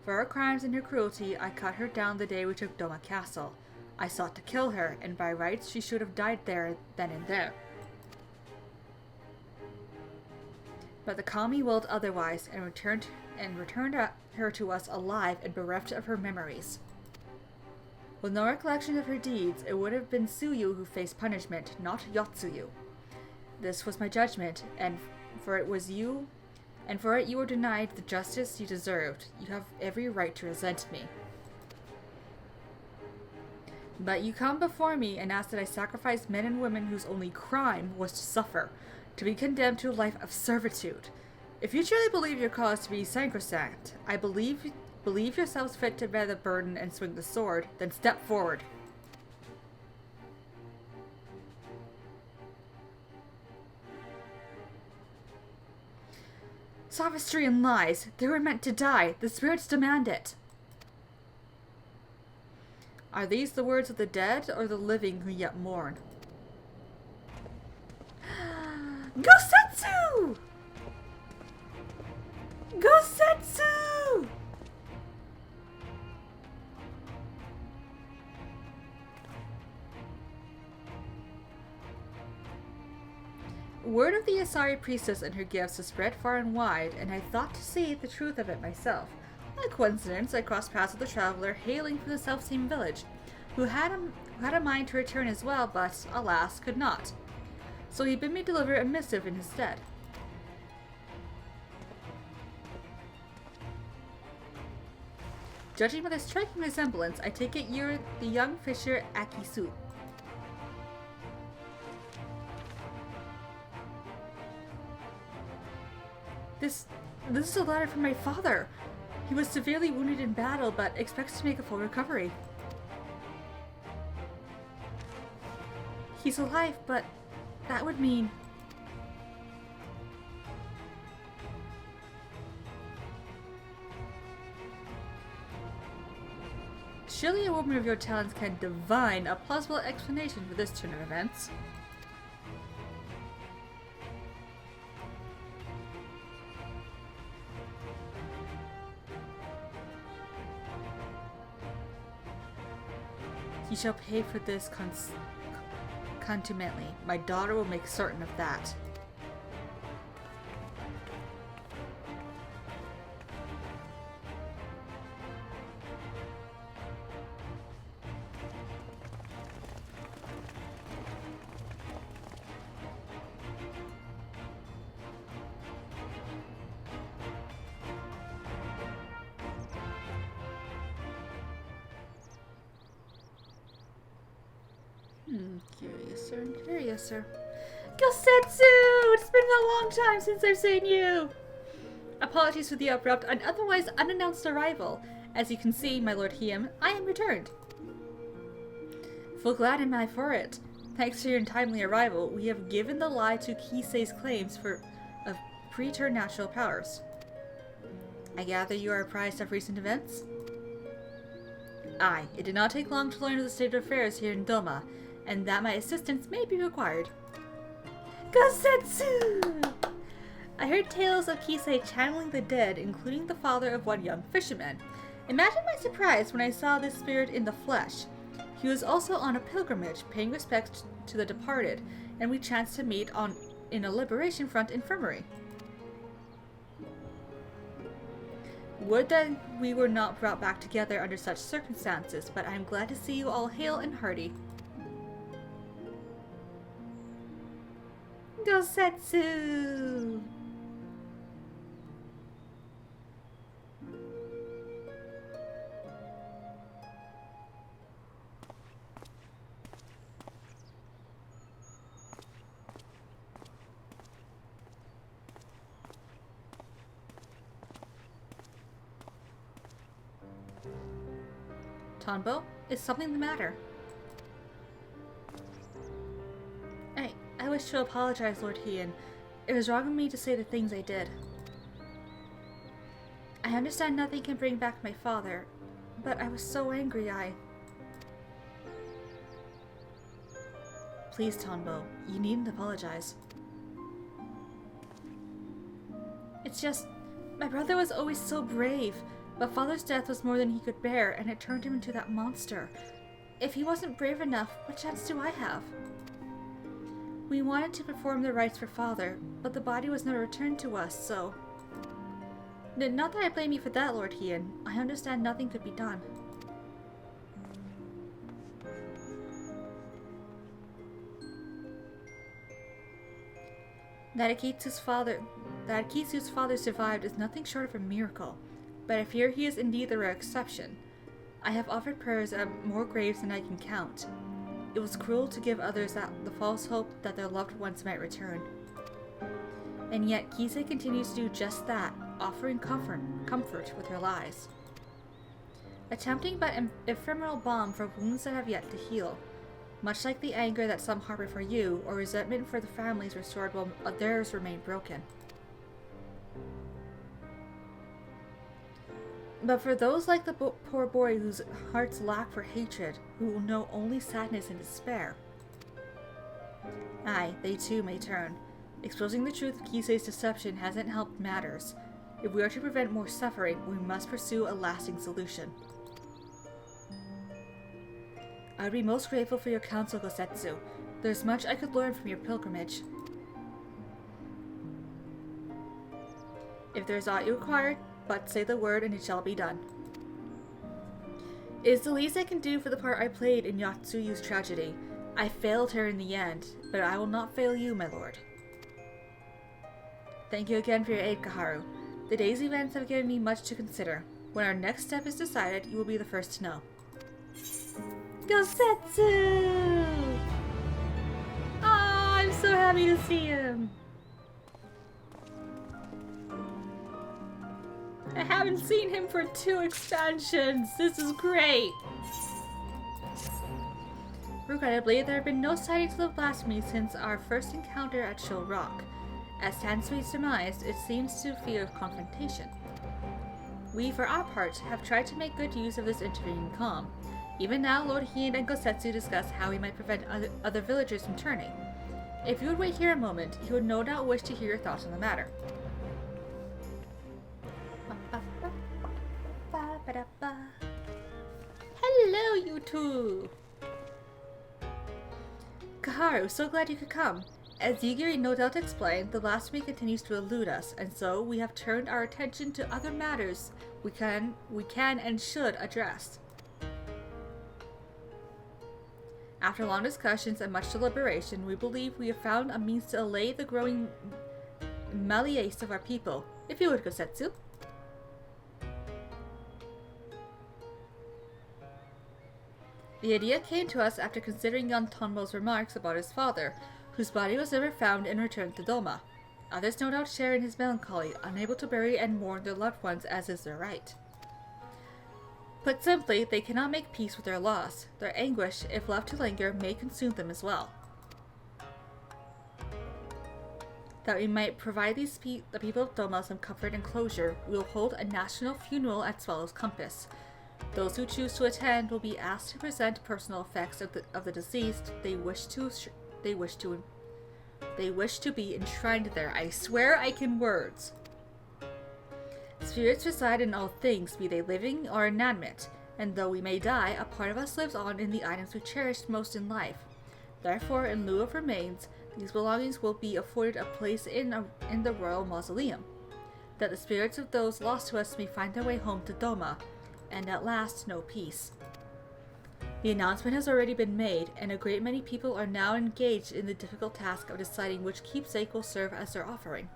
For her crimes and her cruelty, I cut her down the day we took Doma Castle. I sought to kill her, and by rights she should have died there, then and there. But the Kami willed otherwise, and returned her to us alive and bereft of her memories. With no recollection of her deeds, it would have been Tsuyu who faced punishment, not Yotsuyu. This was my judgment, and for it you were denied the justice you deserved. You have every right to resent me. But you come before me and ask that I sacrifice men and women whose only crime was to suffer, to be condemned to a life of servitude. If you truly believe your cause to be sacrosanct, I believe yourselves fit to bear the burden and swing the sword, then step forward. Sophistry and lies. They were meant to die. The spirits demand it. Are these the words of the dead or the living who yet mourn? Gosetsu! Gosetsu! Word of the Asari priestess and her gifts has spread far and wide, and I thought to see the truth of it myself. By coincidence, I crossed paths with a traveler hailing from the self-same village, who had a mind to return as well, but, alas, could not. So he bid me deliver a missive in his stead. Judging by the striking resemblance, I take it you're the young fisher Akisu. This is a letter from my father. He was severely wounded in battle, but expects to make a full recovery. He's alive, but that would mean... Surely a woman of your talents can divine a plausible explanation for this turn of events. He shall pay for this contumely. My daughter will make certain of that. Curiouser. Gosetsu! It's been a long time since I've seen you! Apologies for the abrupt and otherwise unannounced arrival. As you can see, my Lord Hiem, I am returned. Full glad am I for it. Thanks to your timely arrival, we have given the lie to Kisei's claims of preternatural powers. I gather you are apprised of recent events? Aye, it did not take long to learn of the state of affairs here in Doma, and that my assistance may be required. Gosetsu! I heard tales of Kisei channeling the dead, including the father of one young fisherman. Imagine my surprise when I saw this spirit in the flesh. He was also on a pilgrimage, paying respects to the departed, and we chanced to meet in a Liberation Front infirmary. Would that we were not brought back together under such circumstances, but I am glad to see you all hale and hearty. Gosetsu! Tonbo, is something the matter? I wish to apologize, Lord Hien. It was wrong of me to say the things I did. I understand nothing can bring back my father, but I was so angry Please, Tonbo, you needn't apologize. It's just, my brother was always so brave, but father's death was more than he could bear, and it turned him into that monster. If he wasn't brave enough, what chance do I have? We wanted to perform the rites for father, but the body was never returned to us, so... Not that I blame you for that, Lord Hien. I understand nothing could be done. That Akitsu's father survived is nothing short of a miracle, but I fear he is indeed the rare exception. I have offered prayers at more graves than I can count. It was cruel to give others the false hope that their loved ones might return. And yet Kisei continues to do just that, offering comfort with her lies. A tempting but ephemeral balm for wounds that have yet to heal. Much like the anger that some harbor for you, or resentment for the families restored while theirs remain broken. But for those like the poor boy whose hearts lack for hatred, who will know only sadness and despair. Aye, they too may turn. Exposing the truth of Kisei's deception hasn't helped matters. If we are to prevent more suffering, we must pursue a lasting solution. I would be most grateful for your counsel, Gosetsu. There's much I could learn from your pilgrimage. If there is aught you require, but say the word and it shall be done. It is the least I can do for the part I played in Yatsuyu's tragedy. I failed her in the end, but I will not fail you, my lord. Thank you again for your aid, Kaharu. The day's events have given me much to consider. When our next step is decided, you will be the first to know. Gosetsu! Ah, I'm so happy to see him! I haven't seen him for 2 expansions! This is great! Regrettably, there have been no sightings of Blasphemy since our first encounter at Show Rock. As Tansui surmised, it seems to fear confrontation. We, for our part, have tried to make good use of this intervening calm. Even now, Lord Hien and Gosetsu discuss how we might prevent other villagers from turning. If you would wait here a moment, he would no doubt wish to hear your thoughts on the matter. Hello, you two! Kaharu, so glad you could come. As Yigiri no doubt explained, the blasphemy continues to elude us, and so we have turned our attention to other matters we can and should address. After long discussions and much deliberation, we believe we have found a means to allay the growing malaise of our people. If you would, Gosetsu. The idea came to us after considering Yon Tonmo's remarks about his father, whose body was never found and returned to Doma. Others no doubt share in his melancholy, unable to bury and mourn their loved ones as is their right. Put simply, they cannot make peace with their loss. Their anguish, if left to linger, may consume them as well. That we might provide the people of Doma some comfort and closure, we will hold a national funeral at Swallow's Compass. Those who choose to attend will be asked to present personal effects of the deceased they wish to be enshrined there. I swear I can words. Spirits reside in all things, be they living or inanimate, and though we may die, a part of us lives on in the items we cherished most in life. Therefore, in lieu of remains, these belongings will be afforded a place in the royal mausoleum, that the spirits of those lost to us may find their way home to Doma, and at last know peace. The announcement has already been made, and a great many people are now engaged in the difficult task of deciding which keepsake will serve as their offering.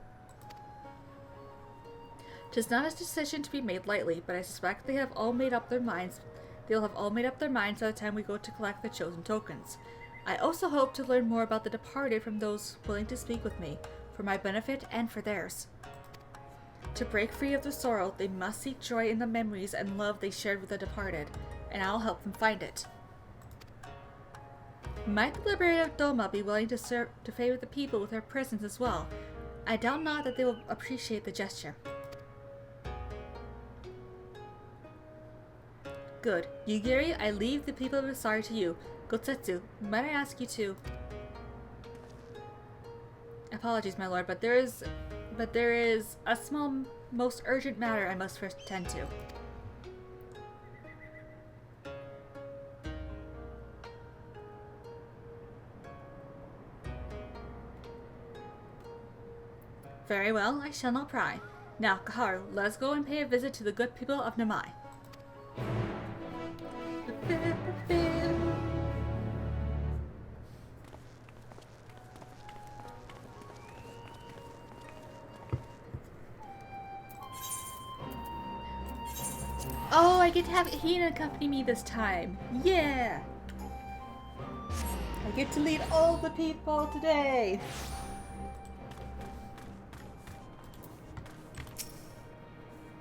'Tis not a decision to be made lightly, but I suspect they have all made up their minds. They'll have all made up their minds by the time we go to collect the chosen tokens. I also hope to learn more about the departed from those willing to speak with me, for my benefit and for theirs. To break free of their sorrow, they must seek joy in the memories and love they shared with the departed, and I'll help them find it. Might the liberator of Doma be willing to favor the people with their presence as well? I doubt not that they will appreciate the gesture. Good. Yugiri, I leave the people of Asari to you. Gosetsu, might I ask you to... Apologies, my lord, but there is a small, most urgent matter I must first attend to. Very well, I shall not pry. Now, Kaharu, let us go and pay a visit to the good people of Namai. Oh, I get to have Hina accompany me this time. Yeah! I get to lead all the people today.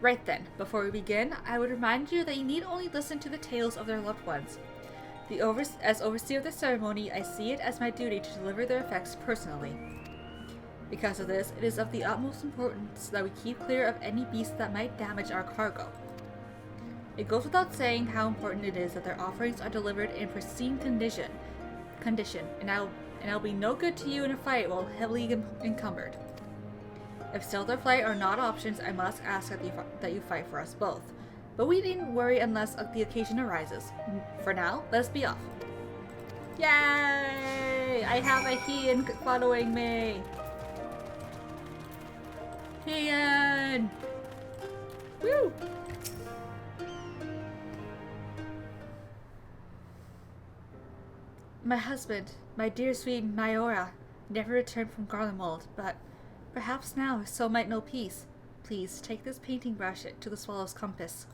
Right then, before we begin, I would remind you that you need only listen to the tales of their loved ones. As overseer of the ceremony, I see it as my duty to deliver their effects personally. Because of this, it is of the utmost importance that we keep clear of any beasts that might damage our cargo. It goes without saying how important it is that their offerings are delivered in pristine condition, and I'll be no good to you in a fight while heavily encumbered. If stealth or flight are not options, I must ask that you fight for us both. But we needn't worry unless the occasion arises. For now, let's be off. Yay! I have a Heian following me! Heian! Woo! My husband, my dear sweet Mayora, never returned from Garlemald, but perhaps now his soul might know peace. Please, take this painting brush to the Swallow's compass.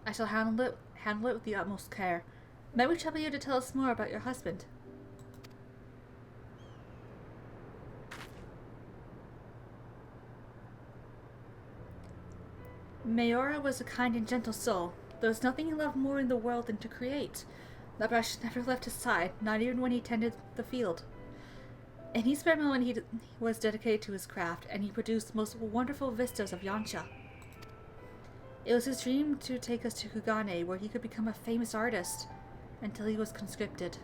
I shall handle it with the utmost care. May we trouble you to tell us more about your husband? Mayora was a kind and gentle soul. There was nothing he loved more in the world than to create. That brush never left his side, not even when he tended the field. Any spare moment he was dedicated to his craft, and he produced the most wonderful vistas of Yancha. It was his dream to take us to Kugane, where he could become a famous artist, until he was conscripted.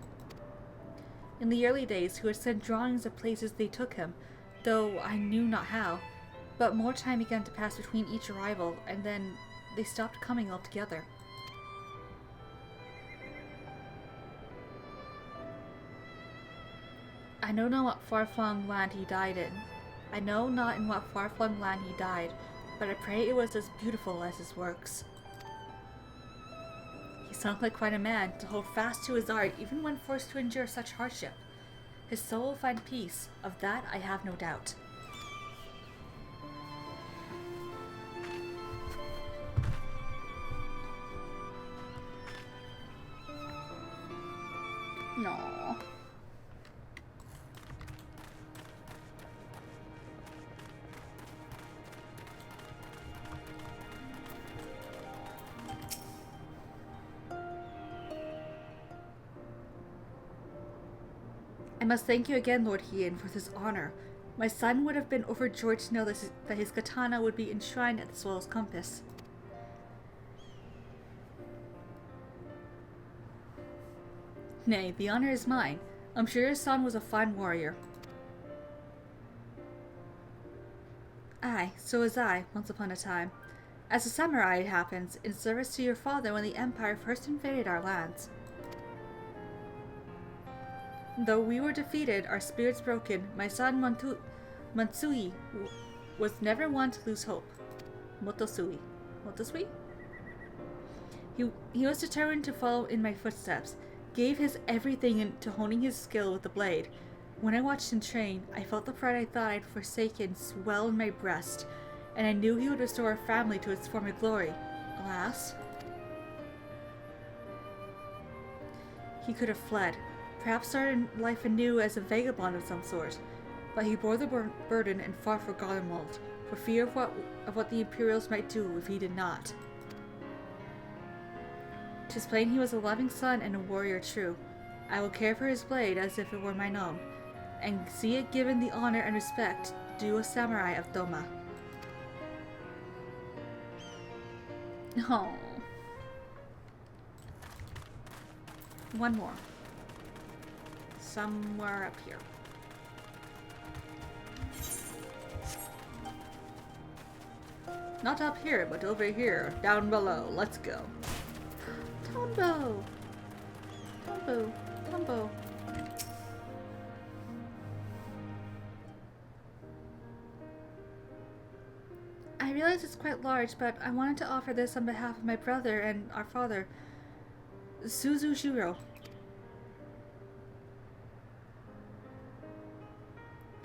In the early days, he would send drawings of places they took him, though I knew not how, but more time began to pass between each arrival, and then they stopped coming altogether. I know not what far-flung land he died in. I know not in what far-flung land he died, but I pray it was as beautiful as his works. He sunk like quite a man, to hold fast to his art even when forced to endure such hardship. His soul will find peace, of that I have no doubt. No. I must thank you again, Lord Heian, for this honor. My son would have been overjoyed to know that his katana would be enshrined at the Swallow's compass. Nay, the honor is mine. I'm sure your son was a fine warrior. Aye, so was I, once upon a time. As a samurai, it happens, in service to your father when the Empire first invaded our lands. Though we were defeated, our spirits broken, my son Matsui was never one to lose hope. Motosui. Motosui? He was determined to follow in my footsteps, gave his everything into honing his skill with the blade. When I watched him train, I felt the pride I thought I'd forsaken swell in my breast, and I knew he would restore our family to its former glory. Alas, he could have fled, perhaps started life anew as a vagabond of some sort, but he bore the burden and fought for Garlemald, for fear of what the Imperials might do if he did not. 'Tis plain he was a loving son and a warrior true. I will care for his blade as if it were mine own, and see it given the honor and respect due a samurai of Doma. Oh. One more. Somewhere up here. Not up here, but over here, down below. Let's go. Tombo! Tombo! Tombo! I realize it's quite large, but I wanted to offer this on behalf of my brother and our father, Suzushiro.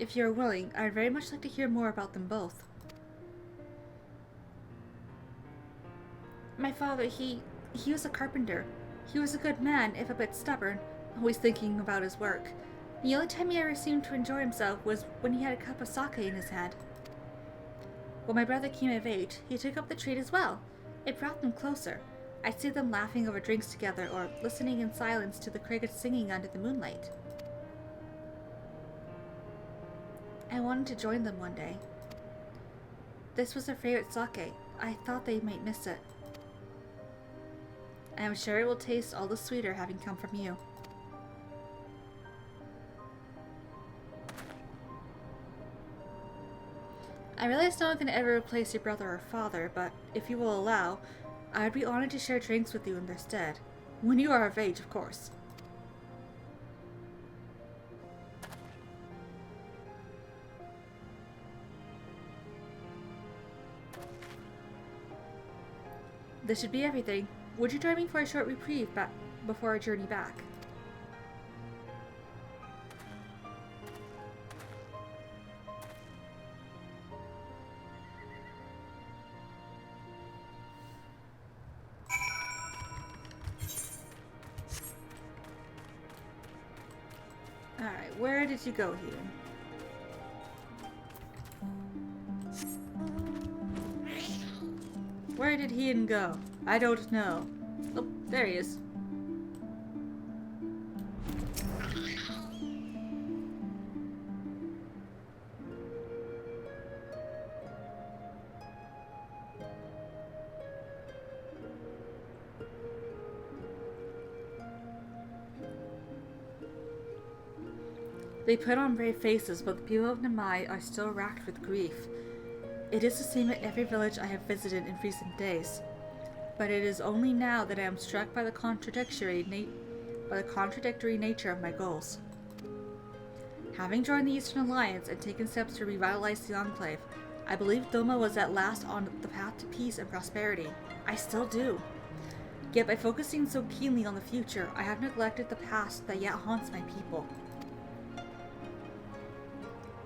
If you're willing, I'd very much like to hear more about them both. My father, he was a carpenter. He was a good man, if a bit stubborn, always thinking about his work. The only time he ever seemed to enjoy himself was when he had a cup of sake in his hand. When my brother came of age, he took up the trade as well. It brought them closer. I'd see them laughing over drinks together or listening in silence to the crickets singing under the moonlight. I wanted to join them one day. This was their favorite sake. I thought they might miss it. I am sure it will taste all the sweeter having come from you. I realize no one can ever replace your brother or father, but if you will allow, I would be honored to share drinks with you in their stead. When you are of age, of course. This should be everything. Would you join me for a short reprieve before our journey back? Alright, where did you go here? Where did Ian go? I don't know. Oh, there he is. They put on brave faces, but the people of Namai are still racked with grief. It is the same at every village I have visited in recent days, but it is only now that I am struck by the contradictory nature of my goals. Having joined the Eastern Alliance and taken steps to revitalize the Enclave, I believe Doma was at last on the path to peace and prosperity. I still do. Yet by focusing so keenly on the future, I have neglected the past that yet haunts my people.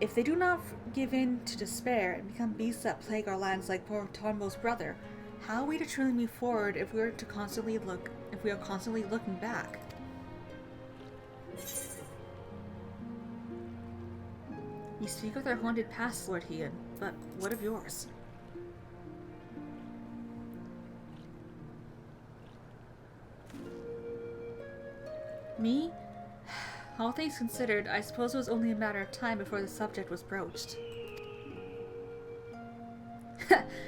If they do not give in to despair and become beasts that plague our lands like poor Tonbo's brother, how are we to truly move forward if we are constantly looking back? You speak of their haunted past, Lord Ian, but what of yours? Me? All things considered, I suppose it was only a matter of time before the subject was broached.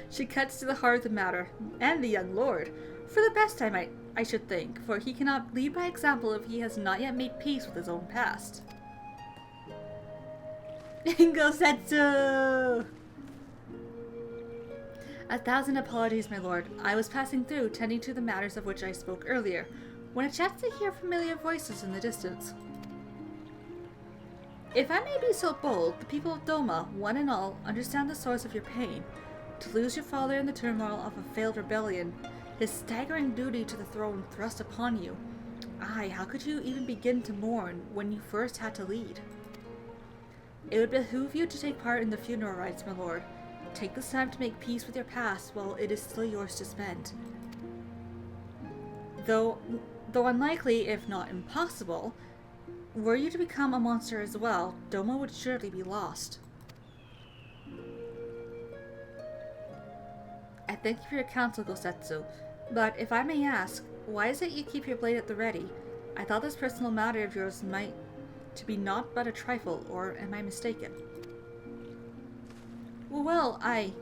She cuts to the heart of the matter, and the young lord. For the best, I should think, for he cannot lead by example if he has not yet made peace with his own past. Ingosetsu! 1,000 apologies, my lord. I was passing through, tending to the matters of which I spoke earlier, when I chanced to hear familiar voices in the distance. If I may be so bold, the people of Doma, one and all, understand the source of your pain. To lose your father in the turmoil of a failed rebellion, his staggering duty to the throne thrust upon you. Aye, how could you even begin to mourn when you first had to lead? It would behoove you to take part in the funeral rites, my lord. Take this time to make peace with your past while it is still yours to spend. Though unlikely, if not impossible, were you to become a monster as well, Doma would surely be lost. I thank you for your counsel, Gosetsu, but if I may ask, why is it you keep your blade at the ready? I thought this personal matter of yours might to be naught but a trifle, or am I mistaken? Well, I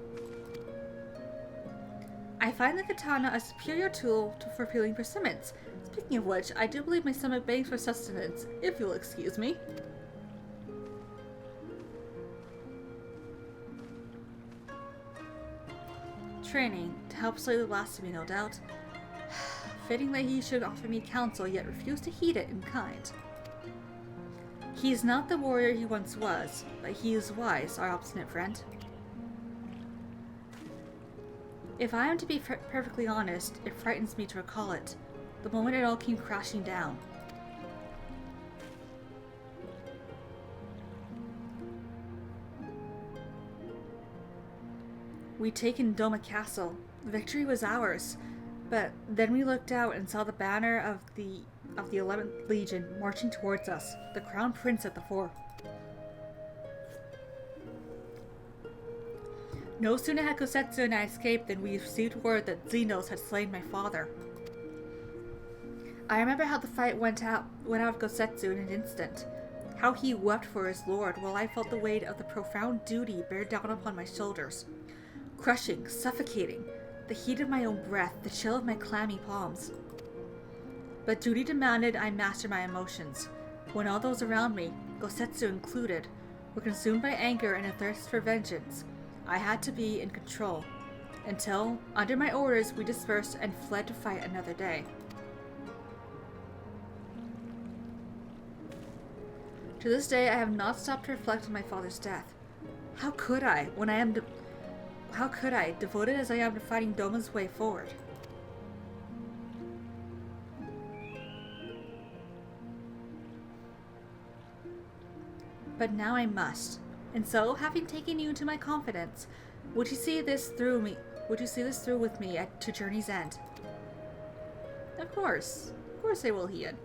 find the katana a superior tool for peeling persimmons. Speaking of which, I do believe my stomach begs for sustenance, if you'll excuse me. Training, to help slay the Blasphemy, no doubt. Fitting that he should offer me counsel, yet refuse to heed it in kind. He is not the warrior he once was, but he is wise, our obstinate friend. If I am to be perfectly honest, it frightens me to recall it, the moment it all came crashing down. We'd taken Doma Castle. Victory was ours. But then we looked out and saw the banner of the 11th Legion marching towards us, the Crown Prince at the fore. No sooner had Kosetsu and I escaped than we received word that Xenos had slain my father. I remember how the fight went out of Kosetsu in an instant. How he wept for his lord while I felt the weight of the profound duty bear down upon my shoulders. Crushing, suffocating, the heat of my own breath, the chill of my clammy palms. But duty demanded I master my emotions. When all those around me, Kosetsu included, were consumed by anger and a thirst for vengeance, I had to be in control, until, under my orders, we dispersed and fled to fight another day. To this day, I have not stopped to reflect on my father's death. How could I, devoted as I am to fighting Doma's way forward? But now I must. And so, having taken you into my confidence, would you see this through with me to journey's end? Of course I will, Hian.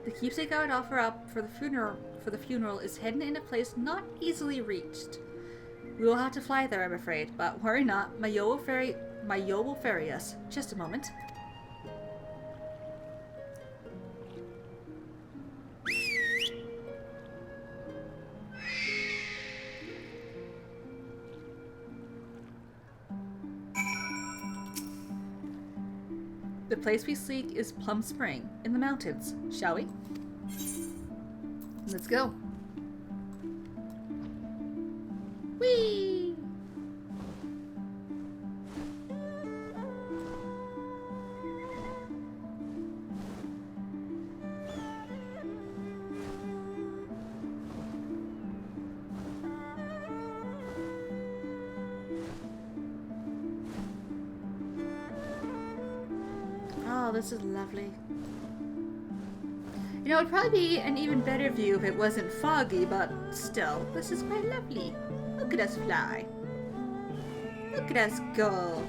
The keepsake I would offer up for the funeral is hidden in a place not easily reached. We will have to fly there, I'm afraid, but worry not, my yo will ferry us. Just a moment. The place we seek is Plum Spring, in the mountains, shall we? Let's go. Whee! Oh, this is lovely. You know, it'd probably be an even better view if it wasn't foggy, but still, this is quite lovely. Look at us fly. Look at us go.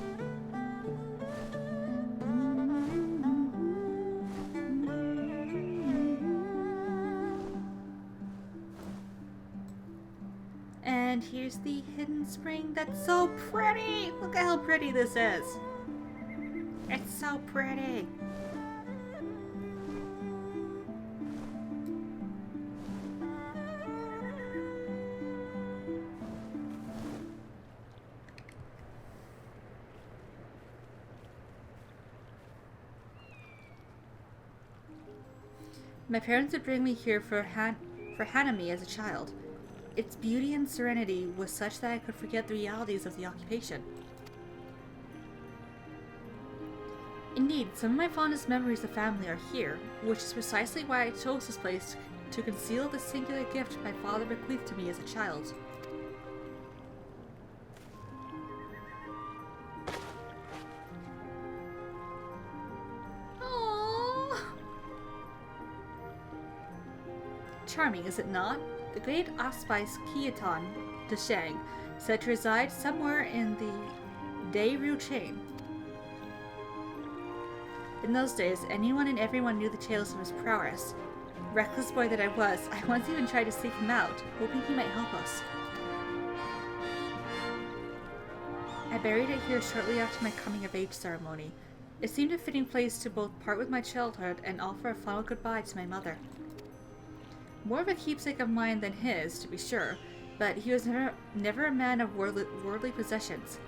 And here's the hidden spring that's so pretty. Look at how pretty this is. It's so pretty. My parents would bring me here for Hanami as a child. Its beauty and serenity was such that I could forget the realities of the occupation. Indeed, some of my fondest memories of family are here, which is precisely why I chose this place to conceal the singular gift my father bequeathed to me as a child. Aww. Charming, is it not? The great Auspice Kiaton de Shang said to reside somewhere in the Dairu chain. In those days, anyone and everyone knew the tales of his prowess. Reckless boy that I was, I once even tried to seek him out, hoping he might help us. I buried it here shortly after my coming-of-age ceremony. It seemed a fitting place to both part with my childhood and offer a final goodbye to my mother. More of a keepsake of mine than his, to be sure, but he was never a man of worldly possessions.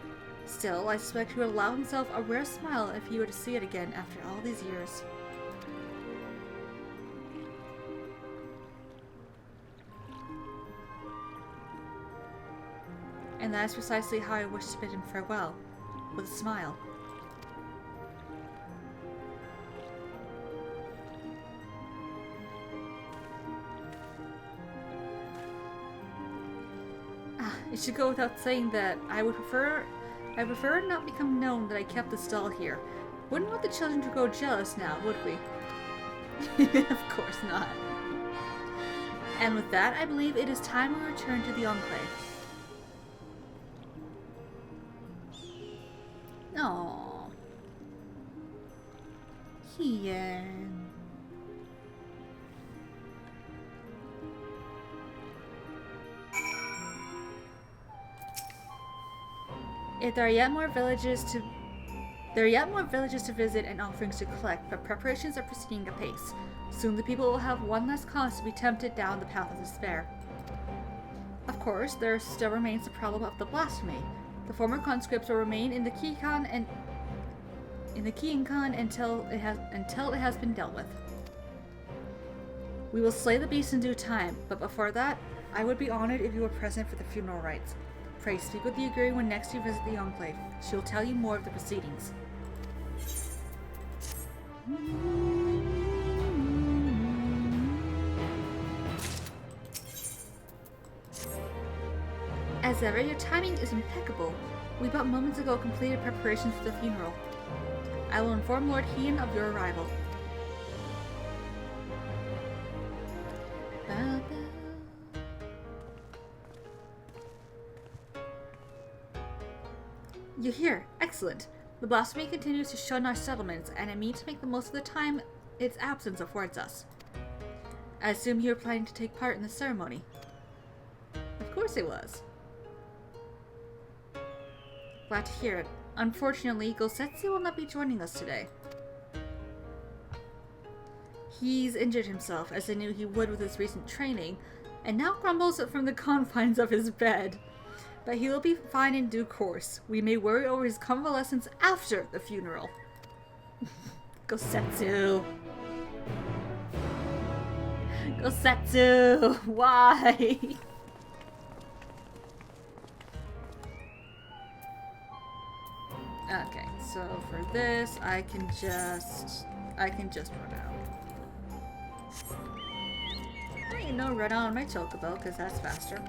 Still, I suspect he would allow himself a rare smile if he were to see it again after all these years. And that is precisely how I wish to bid him farewell, with a smile. It should go without saying that I prefer not become known that I kept the stall here. Wouldn't want the children to grow jealous now, would we? Of course not. And with that, I believe it is time we return to the Enclave. Hien. If there are yet more villages to visit and offerings to collect, but preparations are proceeding apace. Soon the people will have one less cause to be tempted down the path of despair. Of course, there still remains the problem of the blasphemy. The former conscripts will remain in the Kikan until it has been dealt with. We will slay the beast in due time, but before that, I would be honored if you were present for the funeral rites. Pray speak with the Aguri when next you visit the Enclave. She will tell you more of the proceedings. As ever, your timing is impeccable. We but moments ago completed preparations for the funeral. I will inform Lord Hien of your arrival. You hear? Excellent. The blasphemy continues to shun our settlements, and I mean to make the most of the time its absence affords us. I assume you were planning to take part in the ceremony. Of course it was. Glad to hear it. Unfortunately, Gosetsu will not be joining us today. He's injured himself, as I knew he would with his recent training, and now grumbles from the confines of his bed. But he will be fine in due course. We may worry over his convalescence after the funeral. Gosetsu! Gosetsu! Why? Okay, so for this, I can just run out. You know, run out on my chocobo, because that's faster.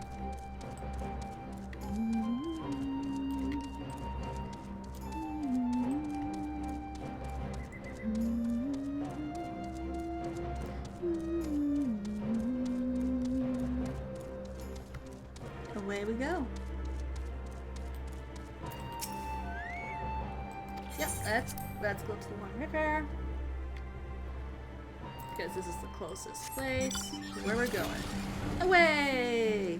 Away we go. Yep, let's go to the One River. Because this is the closest place to where we're going. Away!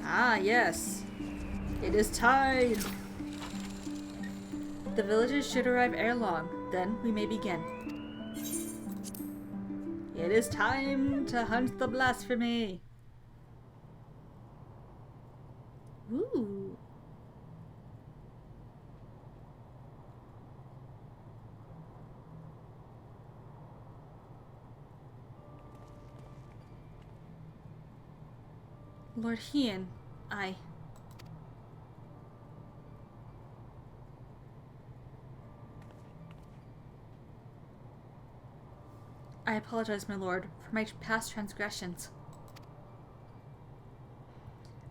Ah, yes. It is time. The villagers should arrive ere long. Then we may begin. It is time to hunt the blasphemy. Ooh. Lord Hien, I apologize, my lord, for my past transgressions.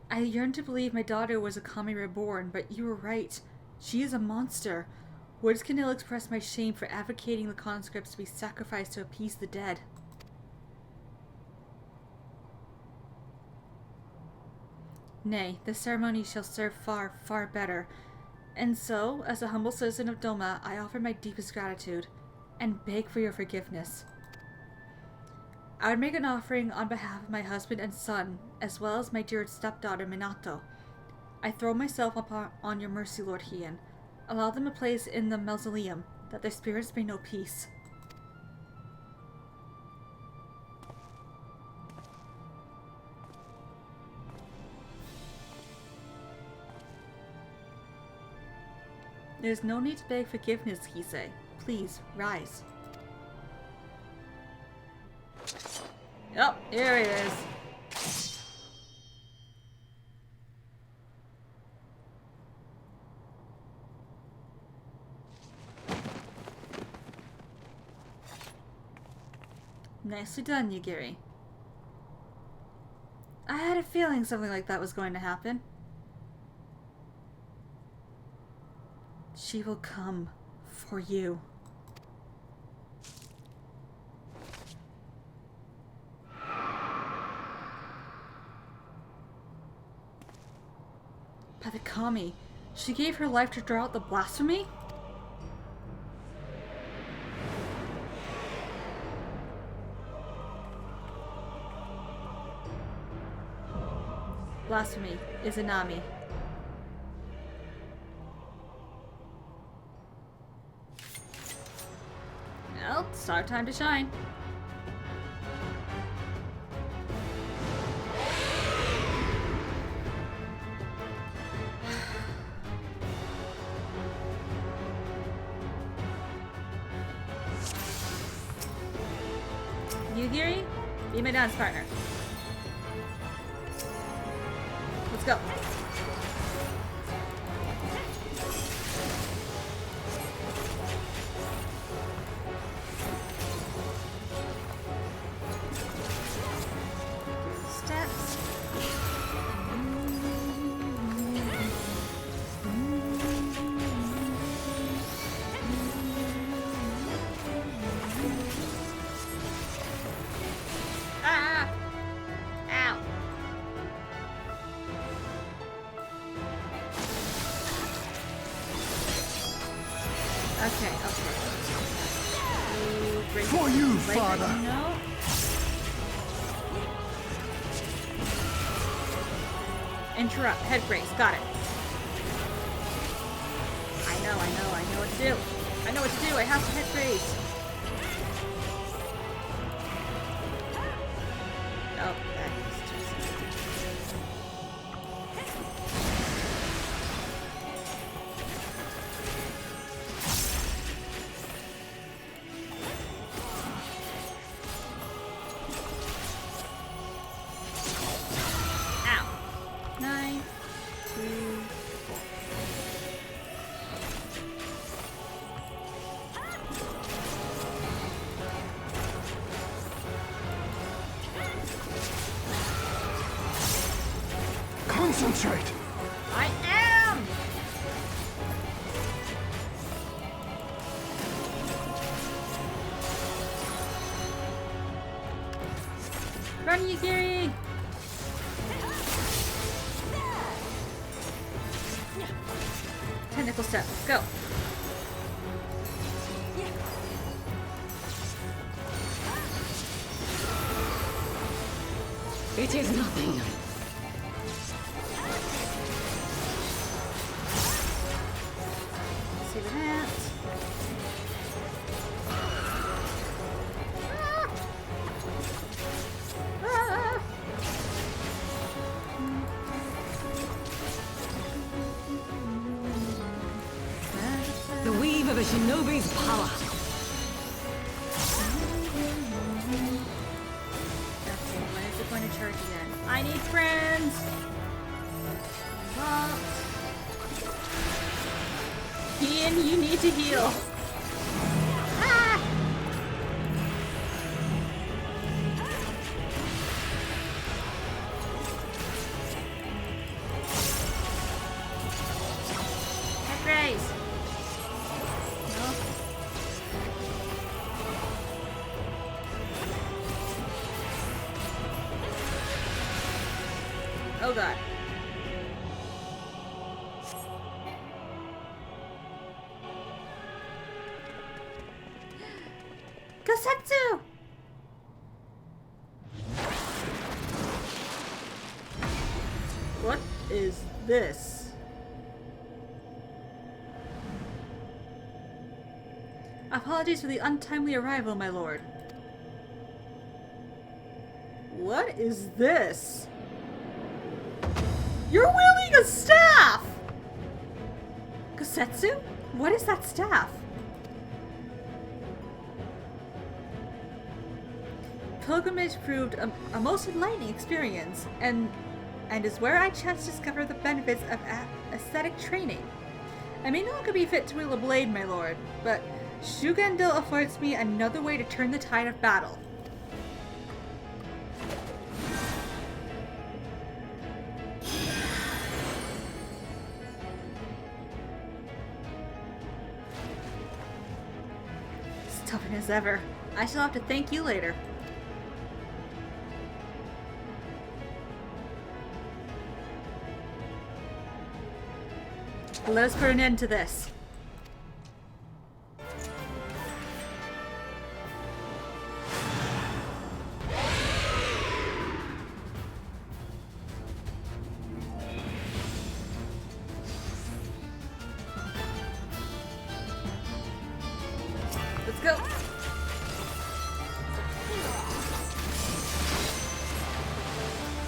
I yearn to believe my daughter was a kami reborn, but you were right. She is a monster. Words can ill express my shame for advocating the conscripts to be sacrificed to appease the dead. Nay, the ceremony shall serve far, far better. And so, as a humble citizen of Doma, I offer my deepest gratitude, and beg for your forgiveness. I would make an offering on behalf of my husband and son, as well as my dear stepdaughter Minato. I throw myself on your mercy, Lord Hien. Allow them a place in the mausoleum, that their spirits may know peace. There is no need to beg forgiveness, Kisei. Please, rise. Oh, here he is. Nicely done, Yugiri. I had a feeling something like that was going to happen. She will come for you. By the Kami, she gave her life to draw out the Blasphemy? Blasphemy is Inami. Well, it's our time to shine. Yugiri, be my dance partner. Let's go. Steps. Ah! Ow! Okay, okay. For you, Father! No. Interrupt. Head brace. Got it. I know what to do. I know what to do. I have to head brace. Oh, that is just... Ow. 9, 2, 4. Concentrate! I am! Run, Yugiri! Technical step. Go. It is nothing. See the hat. Ah! Ah! The weave of a shinobi's power. Okay, when is it going to charge again? I need friends! Locked. Ian, you need to heal. Ah! Head raise. No. Oh god. Gosetsu! What is this? Apologies for the untimely arrival, my lord. What is this? You're wielding a staff! Gosetsu? What is that staff? Pilgrimage proved a most enlightening experience, and is where I chanced to discover the benefits of aesthetic training. I may no longer be fit to wield a blade, my lord, but Shugendo affords me another way to turn the tide of battle. Stubborn as ever. I shall have to thank you later. Let us put an end to this. Let's go.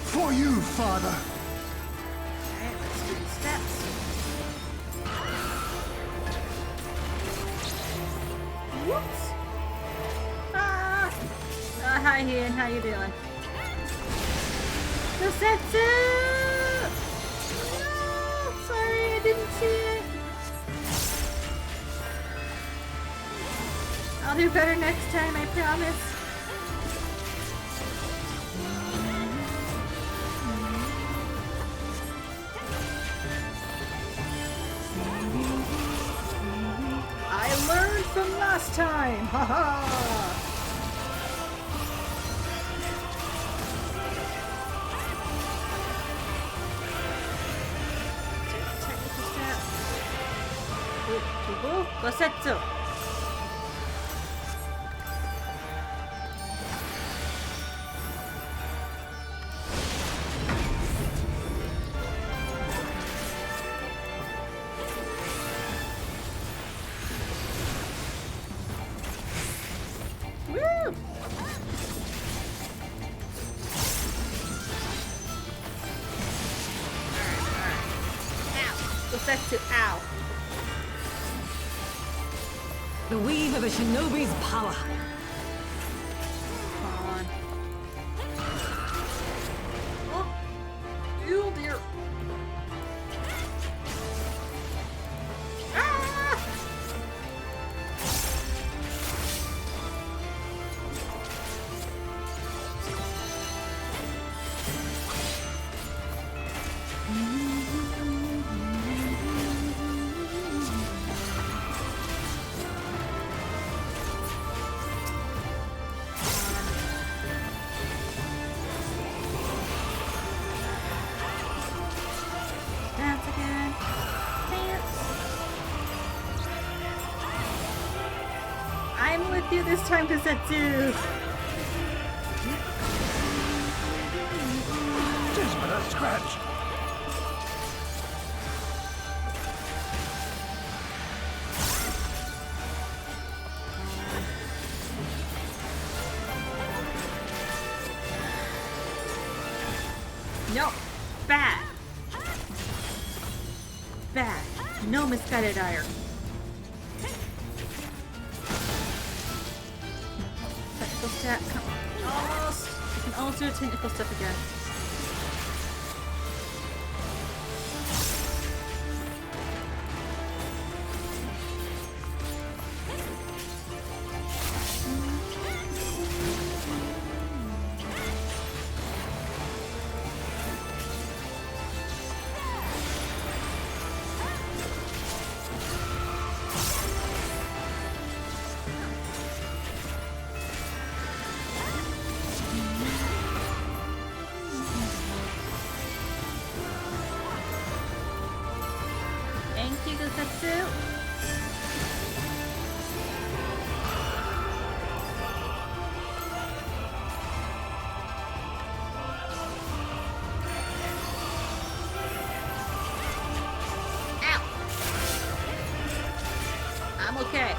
For you, Father. Alright, let's do the steps. Whoops. Ah! Hi Ian, how you doing? Dosetsu! No! Sorry, I didn't see it. I'll do better next time, I promise. I learned from last time! Haha! Technical step. Dosetsu! Woo! Dosetsu, ow. The weave of a shinobi's power. Come on. Oh! Ew, dear. Ah! Dance again. Dance. I'm with you this time, Dosetsu. Tis but a scratch. No. Bad. Bad. No misguided ire. Technical step. Come on. Almost. You can almost do a technical step again. Thank you, Dosetsu. Ow! I'm okay.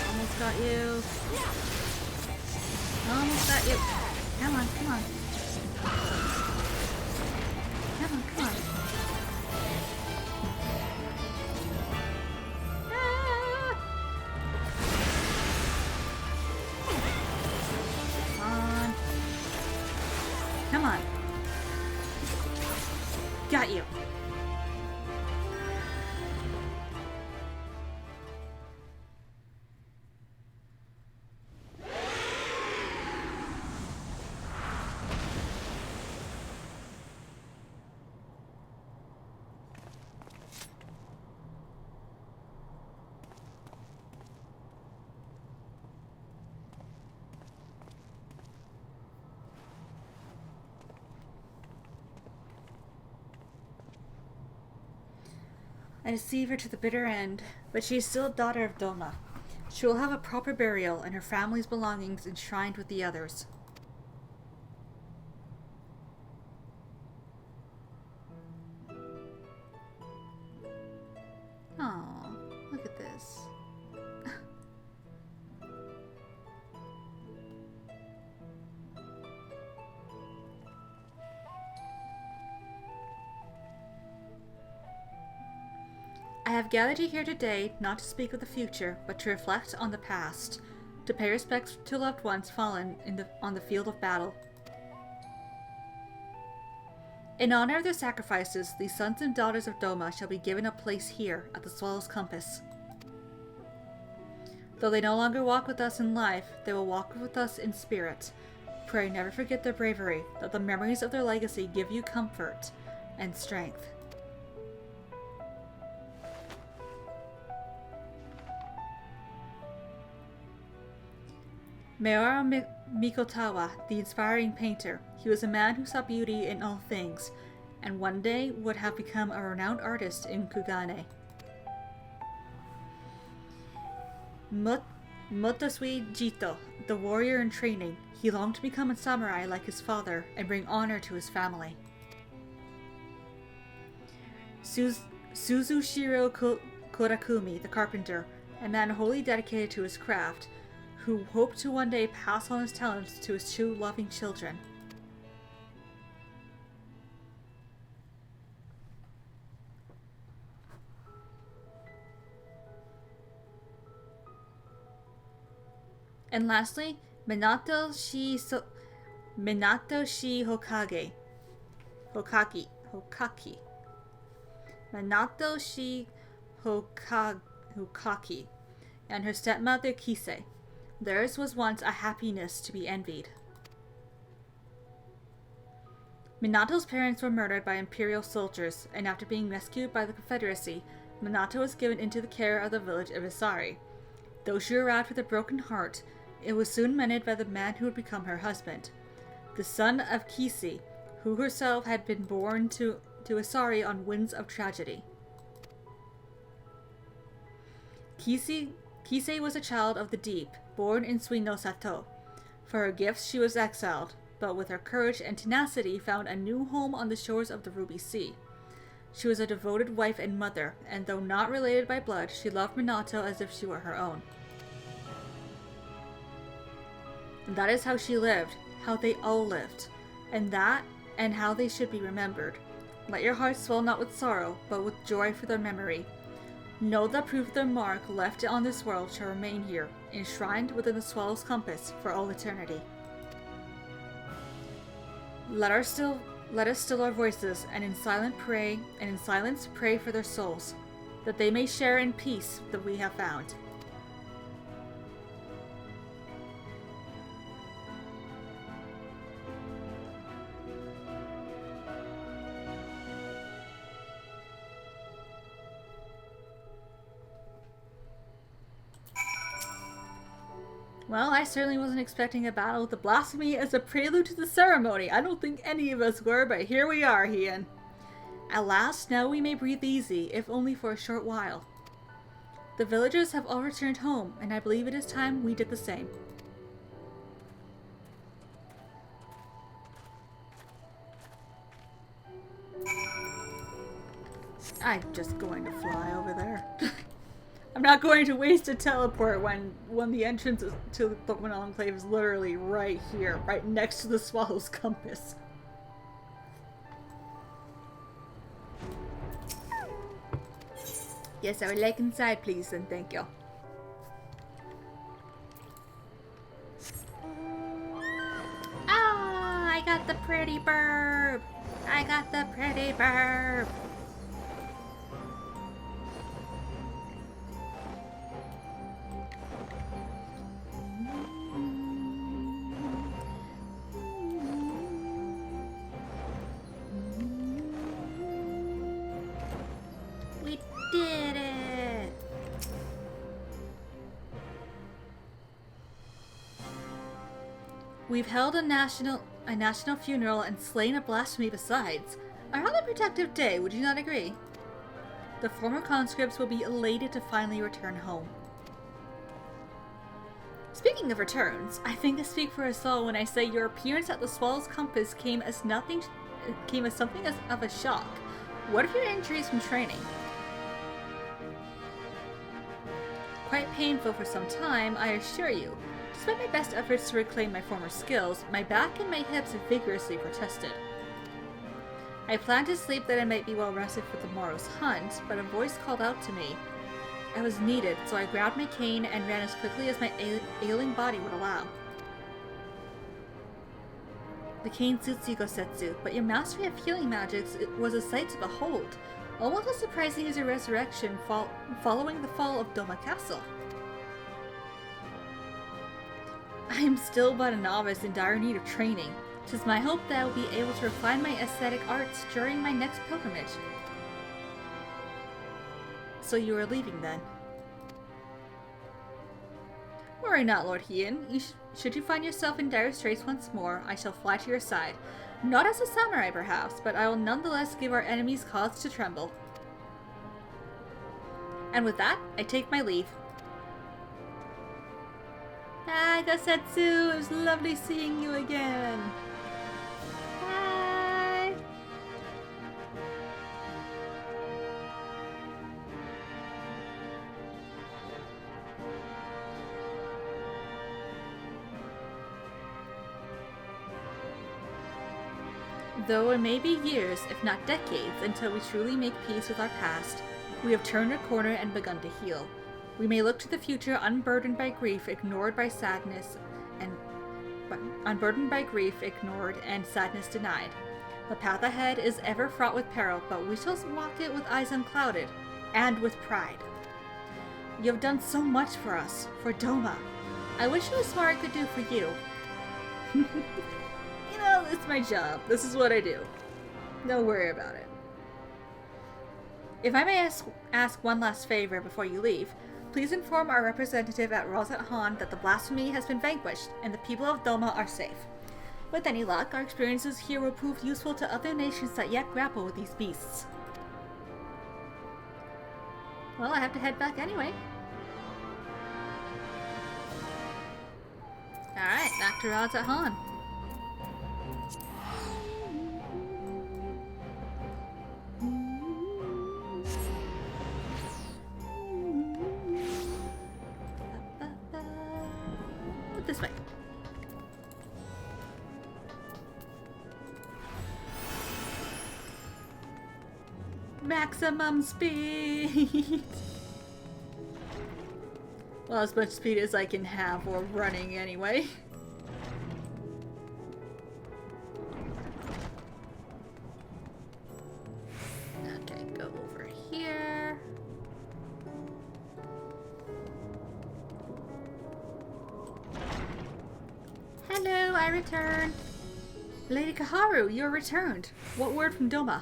Almost got you. Almost got you. Come on, come on. Come on, come on. Ah! Come on. Come on. Got you. I deceive her to the bitter end, but she is still a daughter of Doma. She will have a proper burial and her family's belongings enshrined with the others. Oh, look at this. I have gathered you here today not to speak of the future, but to reflect on the past, to pay respects to loved ones fallen on the field of battle. In honor of their sacrifices, the sons and daughters of Doma shall be given a place here at the Swallow's Compass. Though they no longer walk with us in life, they will walk with us in spirit. Pray never forget their bravery, that the memories of their legacy give you comfort and strength. Mayara Mikotawa, the inspiring painter. He was a man who saw beauty in all things, and one day would have become a renowned artist in Kugane. Motosui Jito, the warrior in training. He longed to become a samurai like his father and bring honor to his family. Suzushiro Korakumi, the carpenter, a man wholly dedicated to his craft, who hoped to one day pass on his talents to his two loving children. And lastly, Minato Shi Hokage. Hokaki. Minato Shi Hokaki, and her stepmother Kisei. Theirs was once a happiness to be envied. Minato's parents were murdered by Imperial soldiers, and after being rescued by the Confederacy, Minato was given into the care of the village of Isari. Though she arrived with a broken heart, it was soon mended by the man who would become her husband, the son of Kisei, who herself had been born to Isari on winds of tragedy. Kisei was a child of the deep, born in Suino Sato. For her gifts she was exiled, but with her courage and tenacity found a new home on the shores of the Ruby Sea. She was a devoted wife and mother, and though not related by blood, she loved Minato as if she were her own. And that is how she lived, how they all lived, and how they should be remembered. Let your hearts swell not with sorrow, but with joy for their memory. Know that proof of their mark left on this world shall remain here, enshrined within the Swallow's Compass for all eternity. Let us still our voices, and in silence pray for their souls, that they may share in peace that we have found. Well, I certainly wasn't expecting a battle with the Blasphemy as a prelude to the ceremony. I don't think any of us were, but here we are, Hien. At last, now we may breathe easy, if only for a short while. The villagers have all returned home, and I believe it is time we did the same. I'm just going to fly over there. I'm not going to waste a teleport when the entrance to the Pokemon Enclave is literally right here, right next to the Swallow's Compass. Yes, I would like inside, please, and thank you. Ah, I got the pretty burb! I got the pretty burb! We've held a national funeral and slain a blasphemy besides. A rather productive day, would you not agree? The former conscripts will be elated to finally return home. Speaking of returns, I think I speak for us all when I say your appearance at the Swallow's Compass came as something of a shock. What are your injuries from training? Quite painful for some time, I assure you. Despite my best efforts to reclaim my former skills, my back and my hips vigorously protested. I planned to sleep that I might be well rested for tomorrow's hunt, but a voice called out to me. I was needed, so I grabbed my cane and ran as quickly as my ailing body would allow. The cane suits you, Gosetsu, but your mastery of healing magics was a sight to behold, almost as surprising as your resurrection following the fall of Doma Castle. I am still but a novice in dire need of training. 'Tis my hope that I will be able to refine my aesthetic arts during my next pilgrimage. So you are leaving then? Worry not, Lord Hien. Should you find yourself in dire straits once more, I shall fly to your side. Not as a samurai perhaps, but I will nonetheless give our enemies cause to tremble. And with that, I take my leave. Hi, Gosetsu! It was lovely seeing you again! Hi! Though it may be years, if not decades, until we truly make peace with our past, we have turned a corner and begun to heal. We may look to the future unburdened by grief, ignored and sadness denied. The path ahead is ever fraught with peril, but we shall walk it with eyes unclouded, and with pride. You have done so much for us, for Doma. I wish it was more I could do for you. You know, it's my job. This is what I do. Don't worry about it. If I may ask one last favor before you leave, please inform our representative at Rosette Han that the Blasphemy has been vanquished and the people of Doma are safe. With any luck, our experiences here will prove useful to other nations that yet grapple with these beasts. Well, I have to head back anyway. Alright, back to Rosette Han. This way. Maximum speed! Well, as much speed as I can have while running anyway. Okay, go over here. Hello, I returned. Lady Kaharu, you are returned. What word from Doma?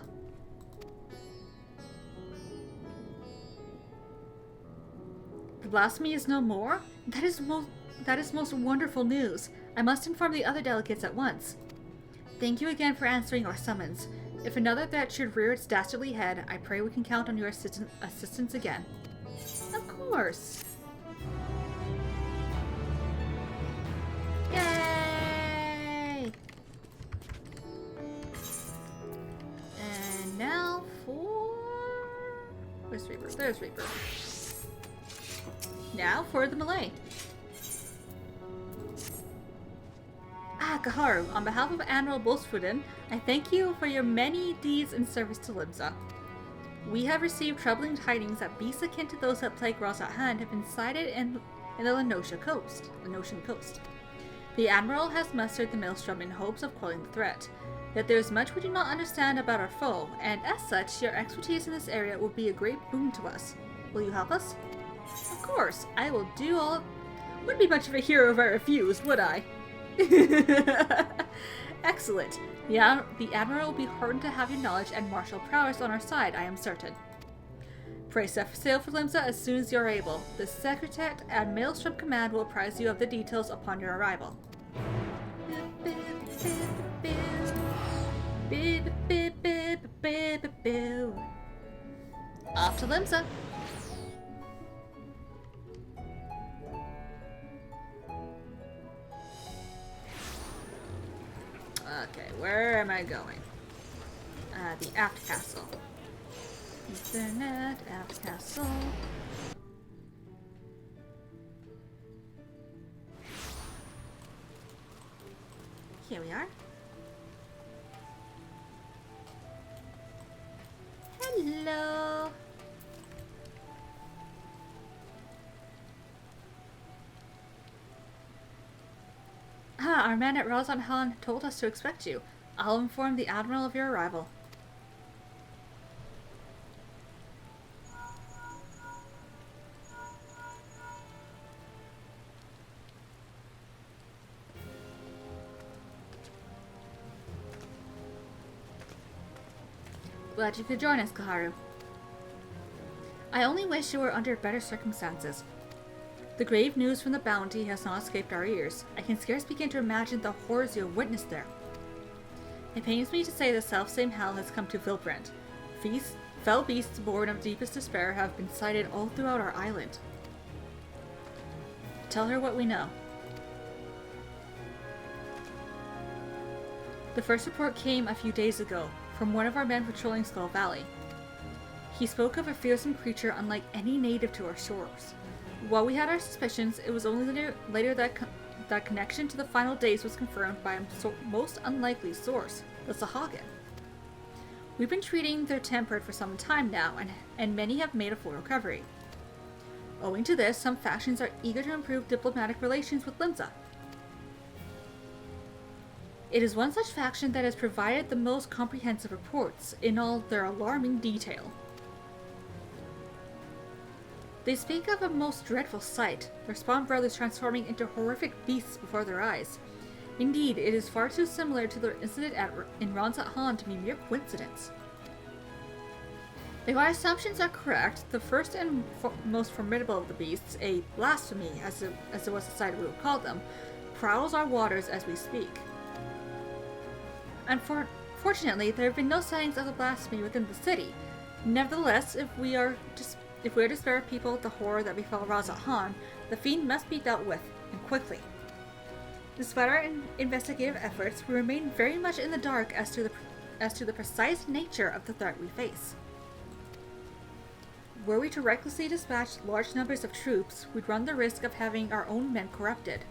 The Blasphemy is no more? That is most wonderful news. I must inform the other delegates at once. Thank you again for answering our summons. If another threat should rear its dastardly head, I pray we can count on your assistance again. Of course. Yay! And now for... Where's Reaper? There's Reaper. Now for the Melee. Kaharu, on behalf of Admiral Bolsfuden, I thank you for your many deeds in service to Limsa. We have received troubling tidings that beasts akin to those that plague Rosette Han have been sighted in the Lenoshan coast. The Admiral has mustered the Maelstrom in hopes of quelling the threat. Yet there is much we do not understand about our foe, and as such, your expertise in this area will be a great boon to us. Will you help us? Of course, I will do all... Wouldn't be much of a hero if I refused, would I? Excellent. The Admiral will be heartened to have your knowledge and martial prowess on our side, I am certain. Pray set sail for Limsa as soon as you are able. The Secretariat and Maelstrom Command will apprise you of the details upon your arrival. Off to Limsa. Okay, where am I going? The Aft Castle. Ethernet, Aft Castle. Here we are. Hello. Our men at Razan told us to expect you. I'll inform the Admiral of your arrival. Glad you could join us, Kaharu. I only wish you were under better circumstances. The grave news from the bounty has not escaped our ears. I can scarce begin to imagine the horrors you have witnessed there. It pains me to say the selfsame hell has come to Vilbrand. Fell beasts born of deepest despair have been sighted all throughout our island. Tell her what we know. The first report came a few days ago, from one of our men patrolling Skull Valley. He spoke of a fearsome creature unlike any native to our shores. While we had our suspicions, it was only later that connection to the final days was confirmed by a most unlikely source, the Sahagin. We've been treating their tempered for some time now, and many have made a full recovery. Owing to this, some factions are eager to improve diplomatic relations with Limsa. It is one such faction that has provided the most comprehensive reports, in all their alarming detail. They speak of a most dreadful sight, their spawn brothers transforming into horrific beasts before their eyes. Indeed, it is far too similar to the incident in Ranzat to be mere coincidence. If our assumptions are correct, the first and most formidable of the beasts, a Blasphemy, as it was decided we would call them, prowls our waters as we speak. Unfortunately, there have been no signs of the Blasphemy within the city. Nevertheless, if we are to spare people the horror that befell Razat, the fiend must be dealt with, and quickly. Despite our investigative efforts, we remain very much in the dark as to the precise nature of the threat we face. Were we to recklessly dispatch large numbers of troops, we'd run the risk of having our own men corrupted.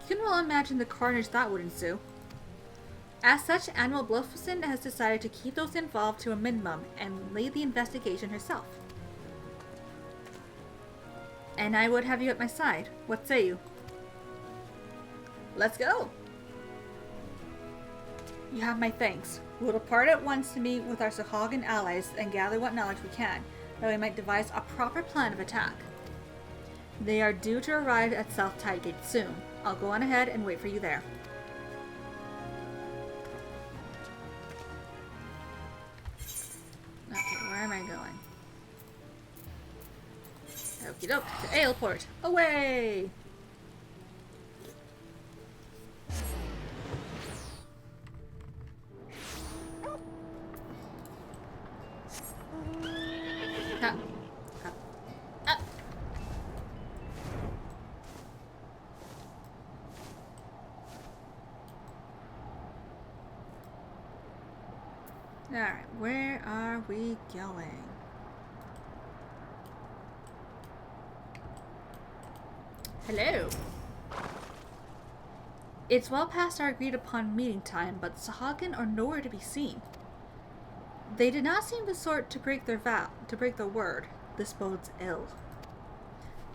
You can well imagine the carnage that would ensue. As such, Admiral Bluffson has decided to keep those involved to a minimum and lead the investigation herself. And I would have you at my side. What say you? Let's go! You have my thanks. We will depart at once to meet with our Sahagin allies and gather what knowledge we can, that we might devise a proper plan of attack. They are due to arrive at South Tidegate soon. I'll go on ahead and wait for you there. Okay, where am I going? Okie doke, to Aleport. Away! Up. Up. Up. Alright, where are we going? Hello. It's well past our agreed upon meeting time, but the Sahagin are nowhere to be seen. They did not seem the sort to break their word. This bodes ill.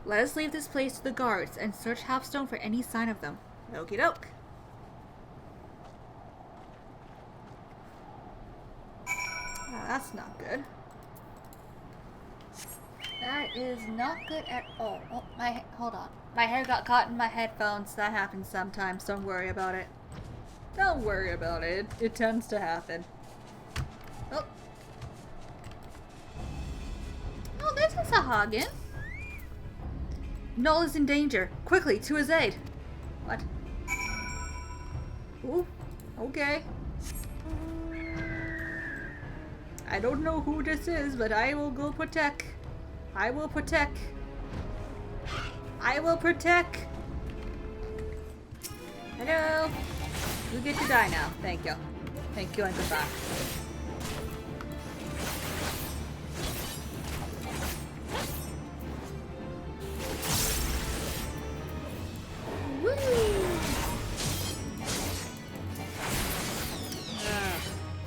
Let us leave this place to the guards and search Halfstone for any sign of them. Okie doke. Oh, that's not good. That is not good at all. Oh, hold on. My hair got caught in my headphones. That happens sometimes. Don't worry about it. Don't worry about it. It tends to happen. Oh. Oh, there's a Sahagin. Null is in danger. Quickly, to his aid. What? Ooh. Okay. I don't know who this is, but I will go protect I will protect. I will protect. Hello. You get to die now. Thank you. Thank you and goodbye. Woo!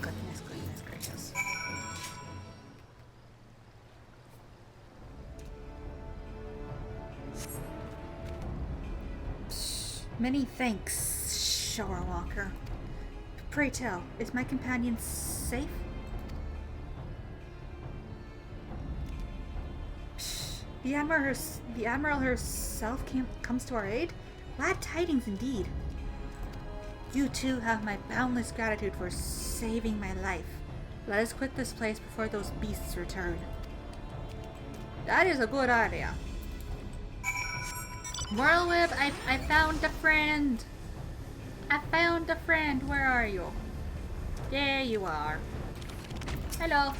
Goodness gracious. Many thanks, Endwalker. Pray tell, is my companion safe? The Admiral herself comes to our aid? Glad tidings indeed. You too have my boundless gratitude for saving my life. Let us quit this place before those beasts return. That is a good idea. Whirlwhip, I found a friend. I found a friend. Where are you? There you are. Hello.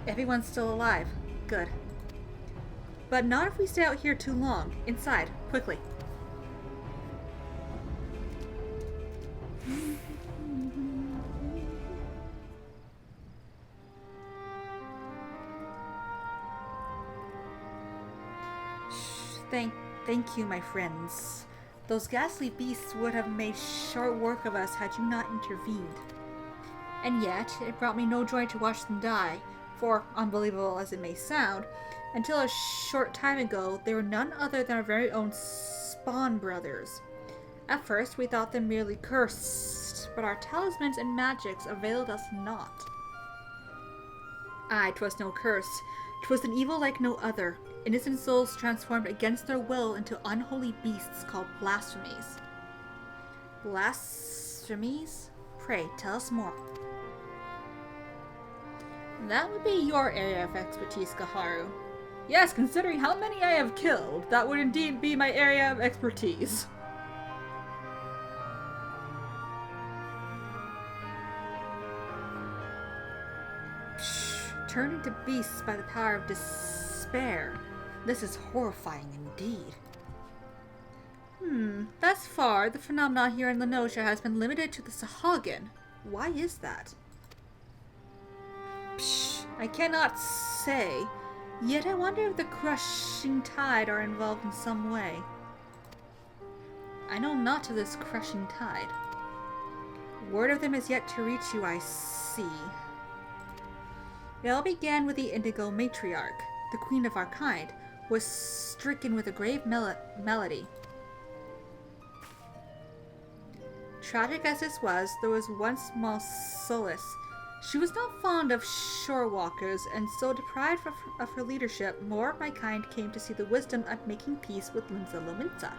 Everyone's still alive. Good. But not if we stay out here too long. Inside, quickly. Thank you, my friends. Those ghastly beasts would have made short work of us had you not intervened. And yet, it brought me no joy to watch them die, for, unbelievable as it may sound, until a short time ago, they were none other than our very own Spawn brothers. At first, we thought them merely cursed, but our talismans and magics availed us not. Aye, 'twas no curse. 'Twas an evil like no other. Innocent souls transformed against their will into unholy beasts called blasphemies. Blasphemies? Pray, tell us more. That would be your area of expertise, Kaharu. Yes, considering how many I have killed, that would indeed be my area of expertise. Turned into beasts by the power of despair. This is horrifying indeed. Thus far, the phenomenon here in Lenosha has been limited to the Sahagin. Why is that? I cannot say, yet I wonder if the crushing tide are involved in some way. I know not of this crushing tide. Word of them is yet to reach you, I see. It all began with the Indigo Matriarch, the queen of our kind, was stricken with a grave malady. Tragic as this was, there was one small solace. She was not fond of shore walkers, and so deprived of her leadership, more of my kind came to see the wisdom of making peace with Linza Lominza.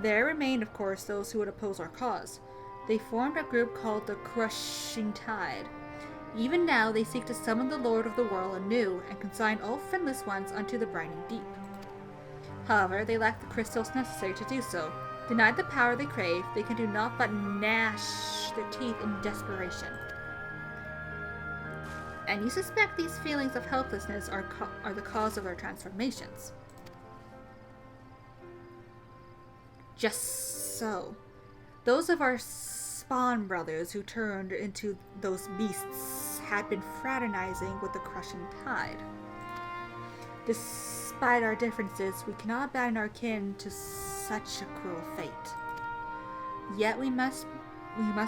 There remained, of course, those who would oppose our cause. They formed a group called the Crushing Tide. Even now, they seek to summon the Lord of the World anew and consign all friendless ones unto the briny deep. However, they lack the crystals necessary to do so. Denied the power they crave, they can do naught but gnash their teeth in desperation. And you suspect these feelings of helplessness are the cause of their transformations. Just so. Those of our Spawn brothers who turned into those beasts had been fraternizing with the Crushing Tide. Despite our differences, we cannot abandon our kin to such a cruel fate. Yet we must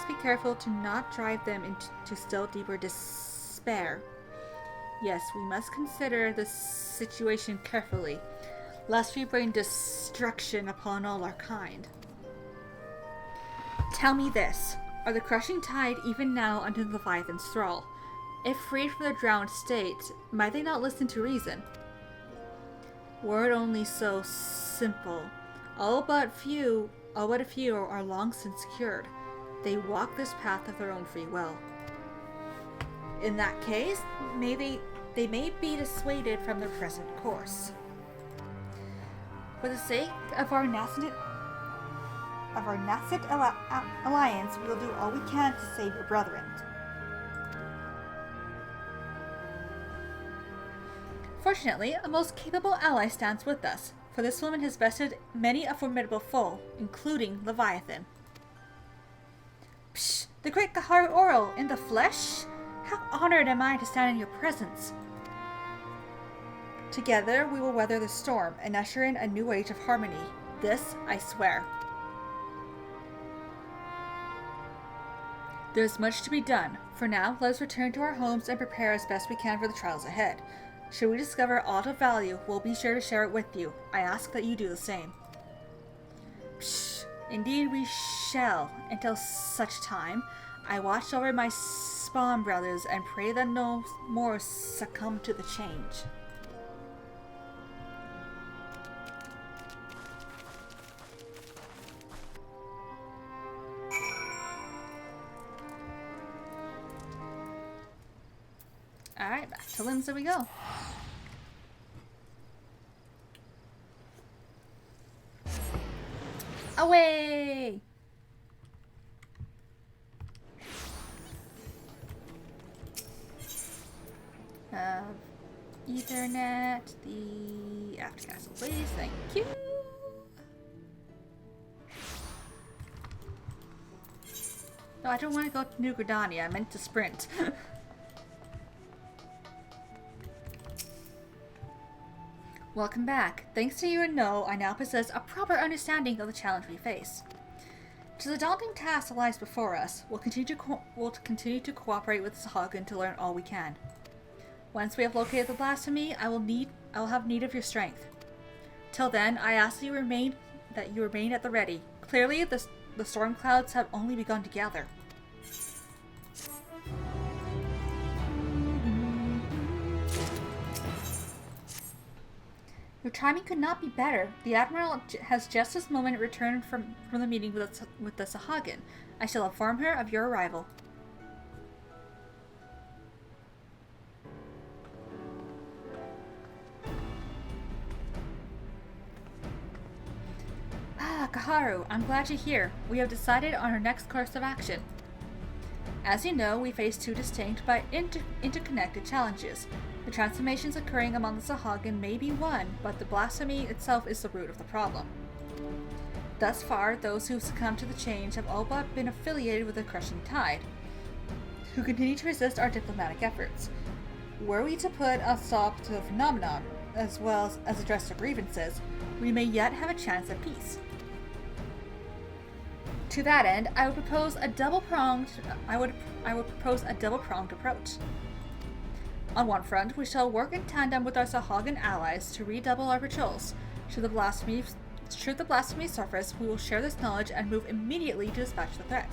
be careful to not drive them into still deeper despair. Yes, we must consider the situation carefully, lest we bring destruction upon all our kind. Tell me this, are the Crushing Tide even now under the Leviathan's thrall? If freed from their drowned state, might they not listen to reason? Were it only so simple. All but a few are long since cured. They walk this path of their own free will. In that case, they may be dissuaded from their present course. For the sake of our nascent alliance, we will do all we can to save your brethren. Fortunately, a most capable ally stands with us, for this woman has bested many a formidable foe, including Leviathan. Psh! The great Gaharu Oral in the flesh? How honored am I to stand in your presence. Together, we will weather the storm and usher in a new age of harmony. This, I swear. There's much to be done. For now, let us return to our homes and prepare as best we can for the trials ahead. Should we discover aught of value, we'll be sure to share it with you. I ask that you do the same. Psh, indeed we shall. Until such time, I watch over my spawn brothers and pray that no more succumb to the change. Alright, back to Limsa we go. Away! Ethernet, the after castle, please, thank you. No, I don't want to go to New Gridania, I meant to sprint. Welcome back. Thanks to you and No, I now possess a proper understanding of the challenge we face. To the daunting task that lies before us, we'll continue to cooperate with Sahagin to learn all we can. Once we have located the Blasphemy, I will have need of your strength. Till then, I ask that you remain at the ready. Clearly, the storm clouds have only begun to gather. Your timing could not be better. The Admiral has just this moment returned from the meeting with the Sahagin. I shall inform her of your arrival. Ah, Gaharu, I'm glad you're here. We have decided on our next course of action. As you know, we face two distinct but interconnected challenges. The transformations occurring among the Sahagin may be one, but the Blasphemy itself is the root of the problem. Thus far, those who've succumbed to the change have all but been affiliated with the Crushing Tide, who continue to resist our diplomatic efforts. Were we to put a stop to the phenomenon, as well as address their grievances, we may yet have a chance at peace. To that end, I would propose a double-pronged approach. On one front, we shall work in tandem with our Sahagin allies to redouble our patrols. Should the Blasphemy surface, we will share this knowledge and move immediately to dispatch the threat.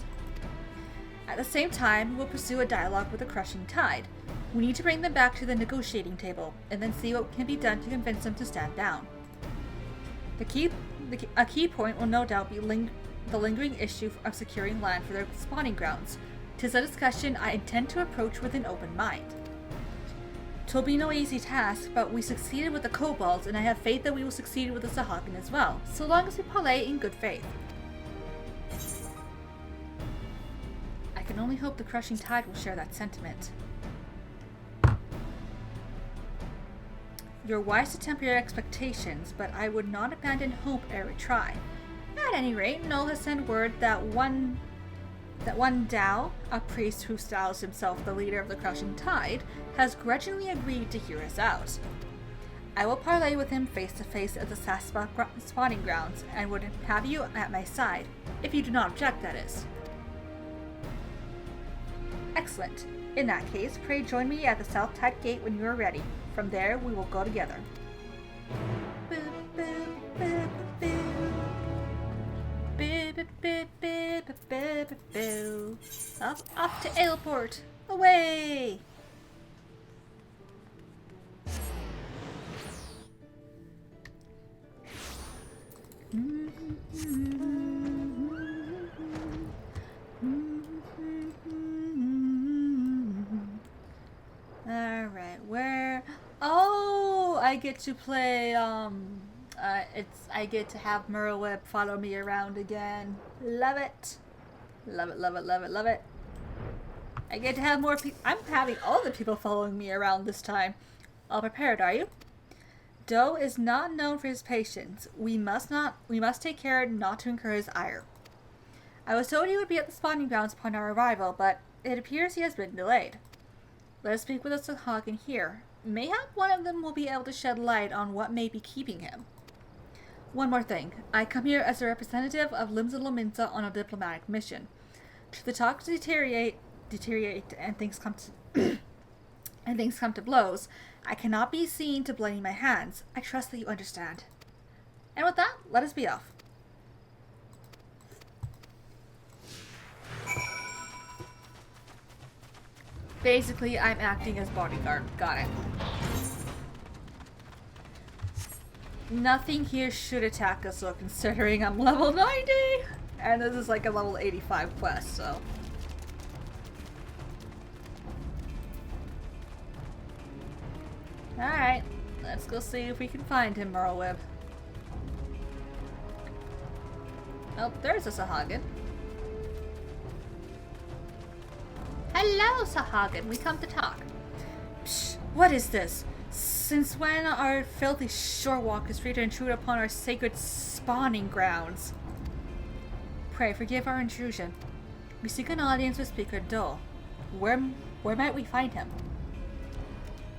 At the same time, we will pursue a dialogue with the Crushing Tide. We need to bring them back to the negotiating table, and then see what can be done to convince them to stand down. A key point will no doubt be the lingering issue of securing land for their spawning grounds. 'Tis a discussion I intend to approach with an open mind. 'Twill be no easy task, but we succeeded with the kobolds, and I have faith that we will succeed with the Sahagin as well, so long as we parley in good faith. I can only hope the Crushing Tide will share that sentiment. You're wise to temper your expectations, but I would not abandon hope ere we try. At any rate, Noel has sent word that one Dao, a priest who styles himself the leader of the Crushing Tide, has grudgingly agreed to hear us out. I will parley with him face to face at the Saspa spawning grounds, and would have you at my side, if you do not object, that is. Excellent. In that case, pray join me at the South Tide Gate when you are ready. From there, we will go together. Off to Ailport! Away! Alright, where... Oh! I get to play, I get to have Merleweb follow me around again. Love it. Love it, love it, love it, love it. I get to have more people. I'm having all the people following me around this time. All prepared, are you? Doe is not known for his patience. We must take care not to incur his ire. I was told he would be at the spawning grounds upon our arrival, but it appears he has been delayed. Let us speak with us with Hagen here. Mayhap one of them will be able to shed light on what may be keeping him. One more thing. I come here as a representative of Limsa on a diplomatic mission. Should the talks deteriorate and things come to and things come to blows, I cannot be seen to bloody my hands. I trust that you understand. And with that, let us be off. Basically, I'm acting as bodyguard. Got it. Nothing here should attack us, though, considering I'm level 90! And this is like a level 85 quest, so... Alright, let's go see if we can find him, Merlewib. Oh, there's a Sahagin. Hello, Sahagin. We come to talk. Psh, what is this? Since when are filthy shorewalkers free to intrude upon our sacred spawning grounds? Pray forgive our intrusion. We seek an audience with Speaker Dole. Where might we find him?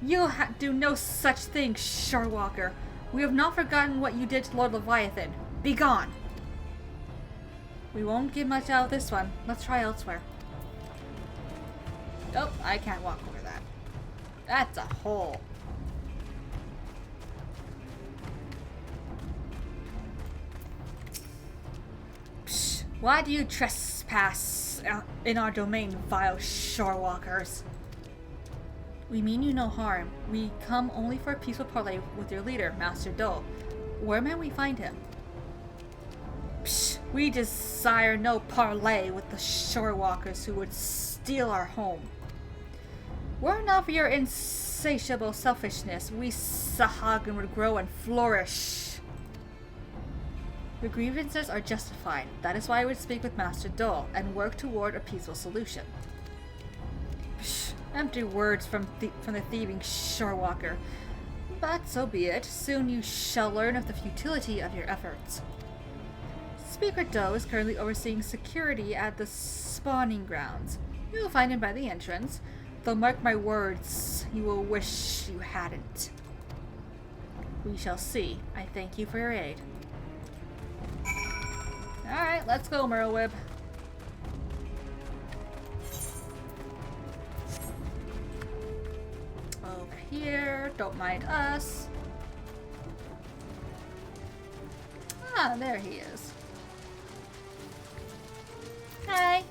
You do no such thing, shorewalker. We have not forgotten what you did to Lord Leviathan. Be gone. We won't get much out of this one. Let's try elsewhere. Oh, I can't walk over that. That's a hole. Psh, why do you trespass in our domain, vile shorewalkers? We mean you no harm. We come only for a peaceful parley with your leader, Master Dole. Where may we find him? Psh, we desire no parley with the shorewalkers who would steal our home. Were it not for your insatiable selfishness, we Sahagin would grow and flourish. Your grievances are justified. That is why I would speak with Master Dole and work toward a peaceful solution. Psh, empty words from the thieving shorewalker. But so be it. Soon you shall learn of the futility of your efforts. Speaker Doe is currently overseeing security at the spawning grounds. You will find him by the entrance. Though mark my words, you will wish you hadn't. We shall see. I thank you for your aid. Alright, let's go, Merlewib. Over here, don't mind us. Ah, there he is. Hi.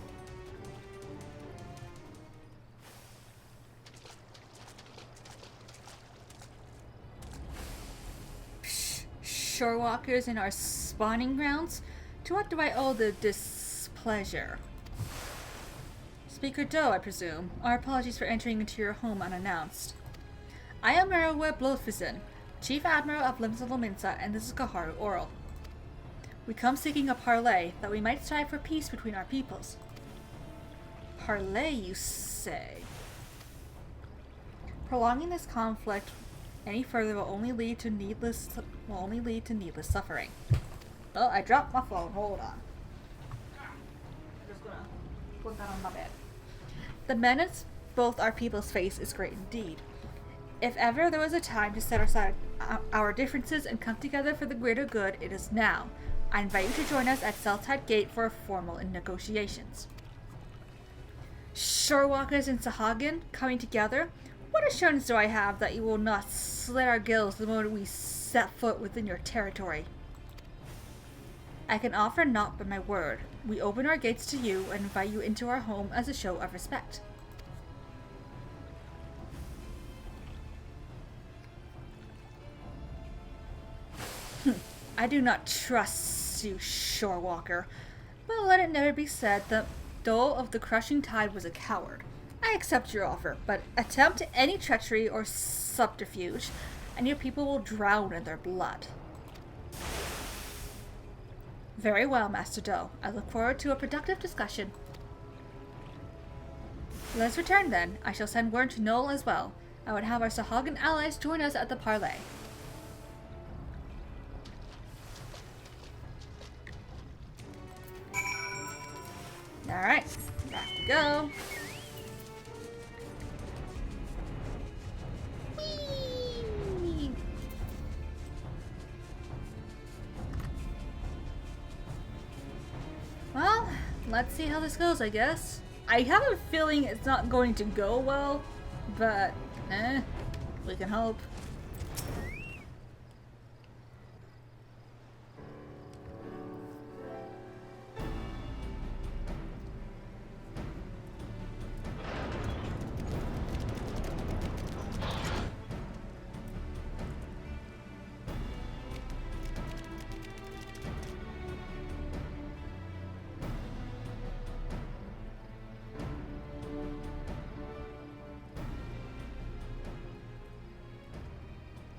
Shorewalkers in our spawning grounds? To what do I owe the displeasure? Speaker Doe, I presume. Our apologies for entering into your home unannounced. I am Merlewib Blofizin, Chief Admiral of Limsa, and this is Kaharu Oral. We come seeking a parley, that we might strive for peace between our peoples. Parley, you say? Prolonging this conflict any further will only lead to needless suffering. Oh, I dropped my phone. Hold on. I'm just gonna put that on my bed. The menace both our peoples face is great indeed. If ever there was a time to set aside our differences and come together for the greater good, it is now. I invite you to join us at Seltide Gate for formal negotiations. Shorewalkers and Sahagin coming together? What assurance do I have that you will not slit our gills the moment we set foot within your territory? I can offer naught but my word. We open our gates to you and invite you into our home as a show of respect. I do not trust you, Shorewalker, but let it never be said that Dole of the Crushing Tide was a coward. I accept your offer, but attempt any treachery or subterfuge, and your people will drown in their blood. Very well, Master Doe. I look forward to a productive discussion. Let's return then. I shall send word to Noel as well. I would have our Sahagin allies join us at the parley. Alright, back we go. Whee! Well, let's see how this goes, I guess. I have a feeling it's not going to go well, but we can hope.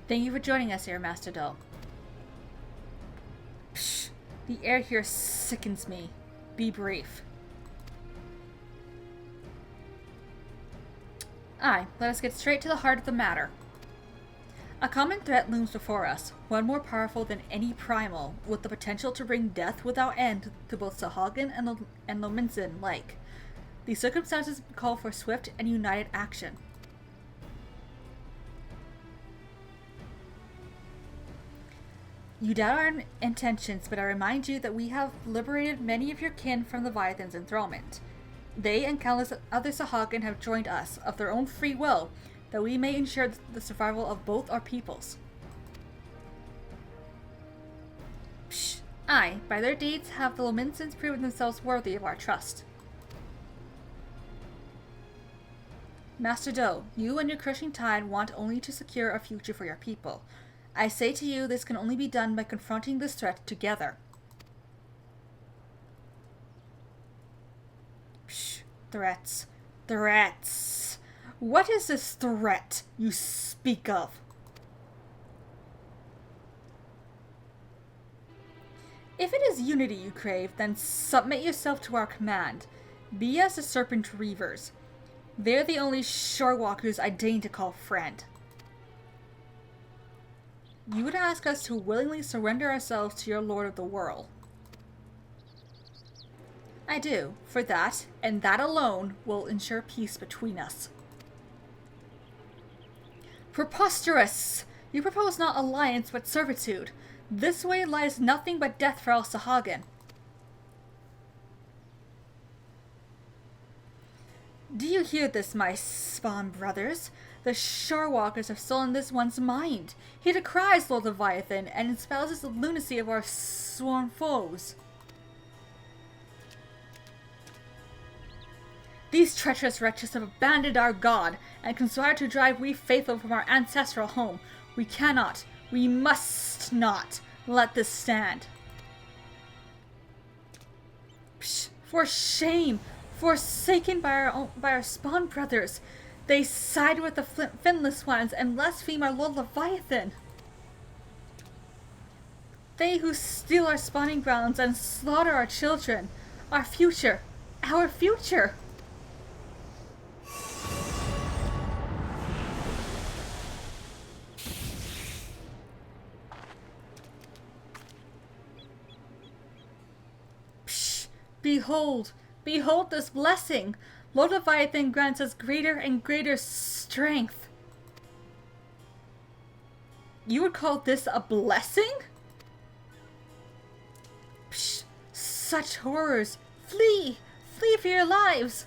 Thank you for joining us here, Master Doe. Psh, the air here sickens me. Be brief. Aye, let us get straight to the heart of the matter. A common threat looms before us, one more powerful than any primal, with the potential to bring death without end to both Sahagin and Lominson alike. The circumstances call for swift and united action. You doubt our intentions, but I remind you that we have liberated many of your kin from the Leviathan's enthrallment. They and countless other Sahagin have joined us, of their own free will, that we may ensure the survival of both our peoples. Psh, aye, by their deeds have the Lominsons proven themselves worthy of our trust. Master Doe, you and your crushing tide want only to secure a future for your people. I say to you, this can only be done by confronting this threat together. Psh, threats. Threats. What is this threat you speak of? If it is unity you crave, then submit yourself to our command. Be as the Serpent Reavers. They're the only shorewalkers I deign to call friend. You would ask us to willingly surrender ourselves to your Lord of the World. I do, for that, and that alone, will ensure peace between us. Preposterous! You propose not alliance but servitude. This way lies nothing but death for all Sahagin. Do you hear this, my spawn brothers? The Shorewalkers have stolen this one's mind. He decries Lord Leviathan and espouses the lunacy of our sworn foes. These treacherous wretches have abandoned our god and conspire to drive we faithful from our ancestral home. We cannot, we must not let this stand. Psh, for shame! Forsaken by our spawn brothers! They side with the finless ones and blaspheme our Lord Leviathan. They who steal our spawning grounds and slaughter our children. Our future. Our future. Psh, behold. Behold this blessing. Lord Leviathan grants us greater and greater strength. You would call this a blessing? Psh, such horrors. Flee! Flee for your lives!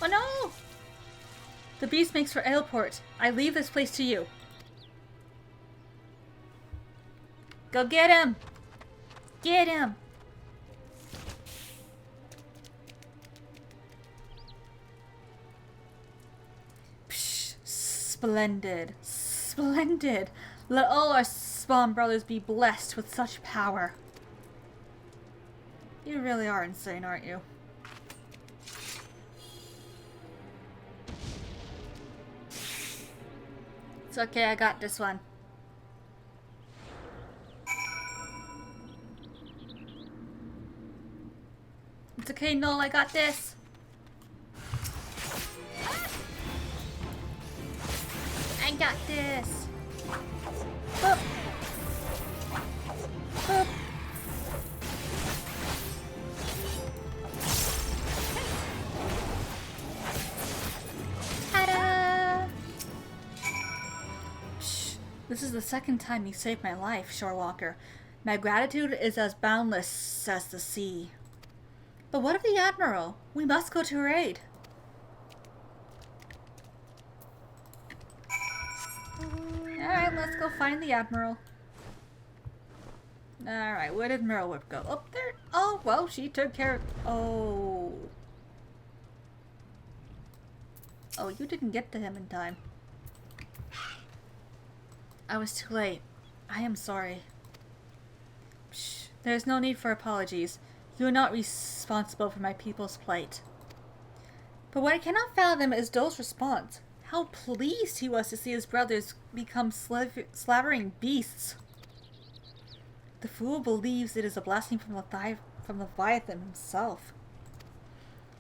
Oh no! The beast makes for Ailport. I leave this place to you. Go get him! Get him! Psh, splendid. Splendid. Let all our spawn brothers be blessed with such power. You really are insane, aren't you? It's okay, I got this one. It's okay, Noel, I got this. I got this. Oh. This is the second time you saved my life, Shorewalker. My gratitude is as boundless as the sea. But what of the Admiral? We must go to her aid. Alright, let's go find the Admiral. Alright, where did Merrill Whip go? Up there? Oh, well, she took care of... Oh. Oh, you didn't get to him in time. I was too late. I am sorry. Shh. There is no need for apologies. You are not responsible for my people's plight. But what I cannot fathom is Dole's response. How pleased he was to see his brothers become slavering beasts. The fool believes it is a blessing from Leviathan himself.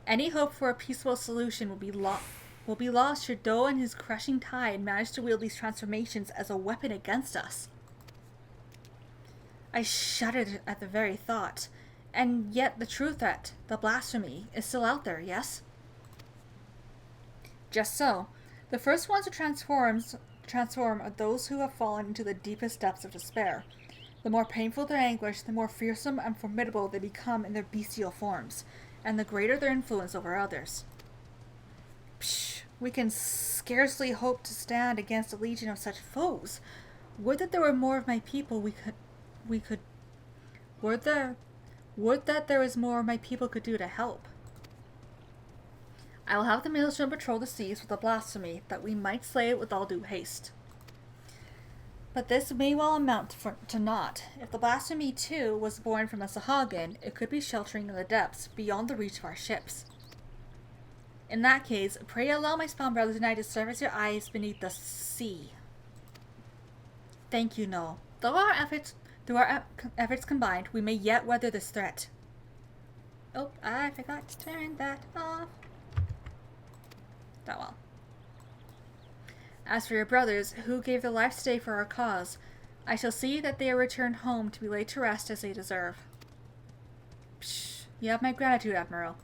Any hope for a peaceful solution will be lost should Dole and his crushing tide manage to wield these transformations as a weapon against us. I shuddered at the very thought, and yet the true threat, the blasphemy, is still out there, yes? Just so. The first ones to transform are those who have fallen into the deepest depths of despair. The more painful their anguish, the more fearsome and formidable they become in their bestial forms, and the greater their influence over others. Psh, we can scarcely hope to stand against a legion of such foes. Would that there were more of my people would that there was more my people could do to help. I will have the Maelstrom patrol the seas with a blasphemy, that we might slay it with all due haste. But this may well amount to naught. If the blasphemy, too, was born from a Sahagin, it could be sheltering in the depths, beyond the reach of our ships. In that case, pray allow my spawn brothers and I to serve as your eyes beneath the sea. Thank you, Noel. Through our efforts combined, we may yet weather this threat. Oh, I forgot to turn that off. That well. As for your brothers, who gave their lives today for our cause, I shall see that they are returned home to be laid to rest as they deserve. Psh, you have my gratitude, Admiral.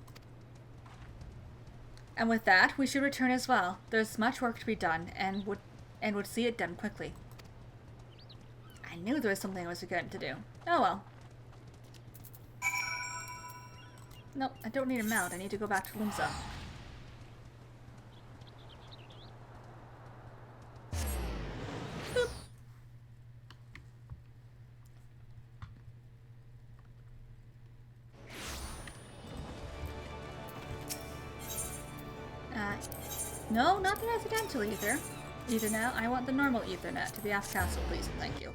And with that, we should return as well. There's much work to be done, and would see it done quickly. I knew there was something I was forgetting to do. Oh well. Nope, I don't need a mount. I need to go back to Lumsa. Boop. No, not the residential ether. Ethernet. I want the normal Ethernet to the Aft Castle, please, and thank you.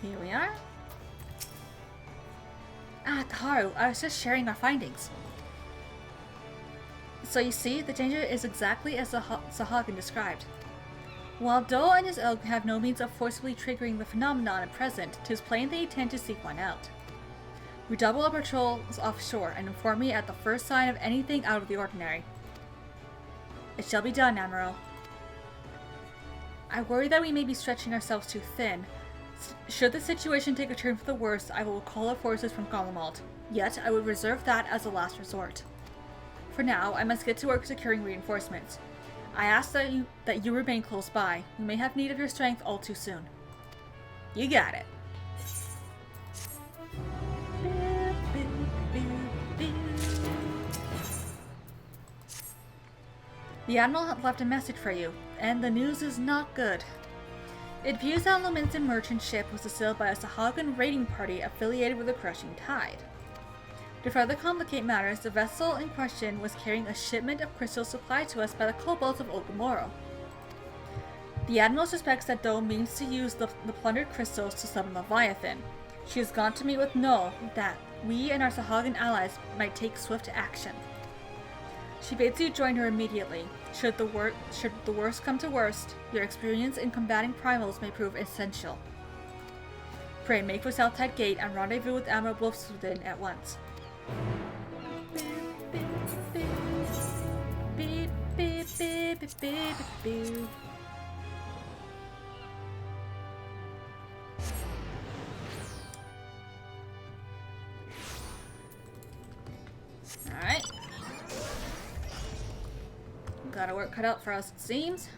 Here we are. Ah, Kaharu, I was just sharing our findings. So you see, the danger is exactly as the Sahagin described. While Dole and his ilk have no means of forcibly triggering the phenomenon at present, 'tis plain they intend to seek one out. Redouble our patrols offshore and inform me at the first sign of anything out of the ordinary. It shall be done, Admiral. I worry that we may be stretching ourselves too thin. Should the situation take a turn for the worse, I will call up forces from Golemald. Yet, I would reserve that as a last resort. For now, I must get to work securing reinforcements. I ask that you remain close by. We may have need of your strength all too soon. You got it. The Admiral had left a message for you, and the news is not good. It appears that Lumin's merchant ship was assailed by a Sahagin raiding party affiliated with the Crushing Tide. To further complicate matters, the vessel in question was carrying a shipment of crystals supplied to us by the kobolds of Ogamoro. The Admiral suspects that Dole means to use the plundered crystals to summon Leviathan. She has gone to meet with Null that we and our Sahagin allies might take swift action. She bids you join her immediately. Should the worst come to worst, your experience in combating primals may prove essential. Pray make for Southside Gate and rendezvous with Admiral Blasphemy at once. got our work cut out for us, it seems.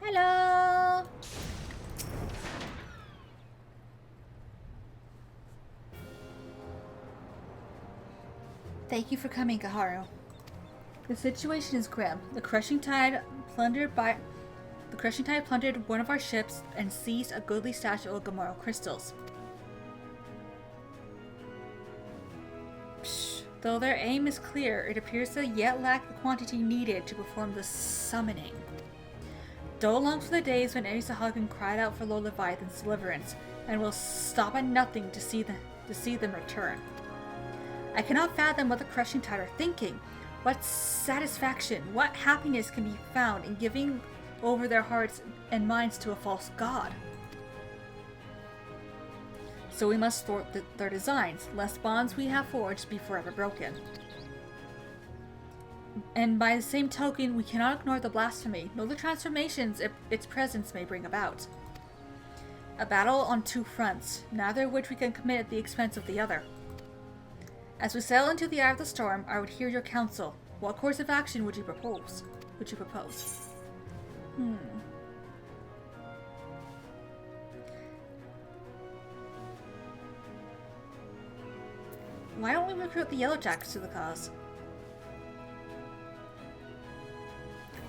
Hello! Thank you for coming, Kaharu. The situation is grim. The crushing tide plundered one of our ships and seized a goodly stash of Ogamoro crystals. Psh, though their aim is clear, it appears to yet lack the quantity needed to perform the summoning. Do longs for the days when Erisahagen cried out for Lord Leviathan's deliverance, and will stop at nothing to see them return. I cannot fathom what the crushing tide are thinking. What satisfaction, what happiness can be found in giving over their hearts and minds to a false god? So we must thwart their designs, lest bonds we have forged be forever broken. And by the same token, we cannot ignore the blasphemy, nor the transformations its presence may bring about. A battle on two fronts, neither of which we can commit at the expense of the other. As we sail into the eye of the storm, I would hear your counsel. What course of action would you propose? Why don't we recruit the Yellow Jackets to the cause?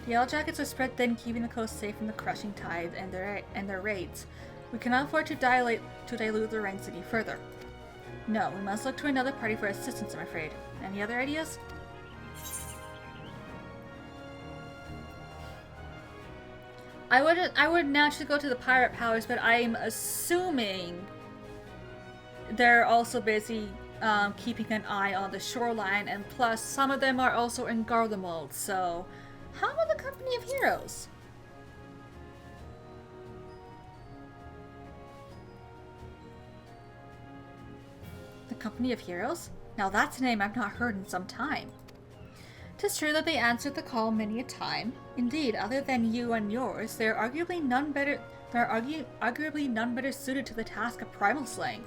The Yellow Jackets are spread thin, keeping the coast safe from the crushing tide and their raids. We cannot afford to dilute their ranks any further. No, we must look to another party for assistance, I'm afraid. Any other ideas? I would naturally go to the pirate powers, but I'm assuming they're also busy keeping an eye on the shoreline, and plus some of them are also in Garlemald, so how about the Company of Heroes? The Company of Heroes? Now that's a name I've not heard in some time. 'Tis true that they answered the call many a time. Indeed, other than you and yours, there are arguably none better suited to the task of primal slaying.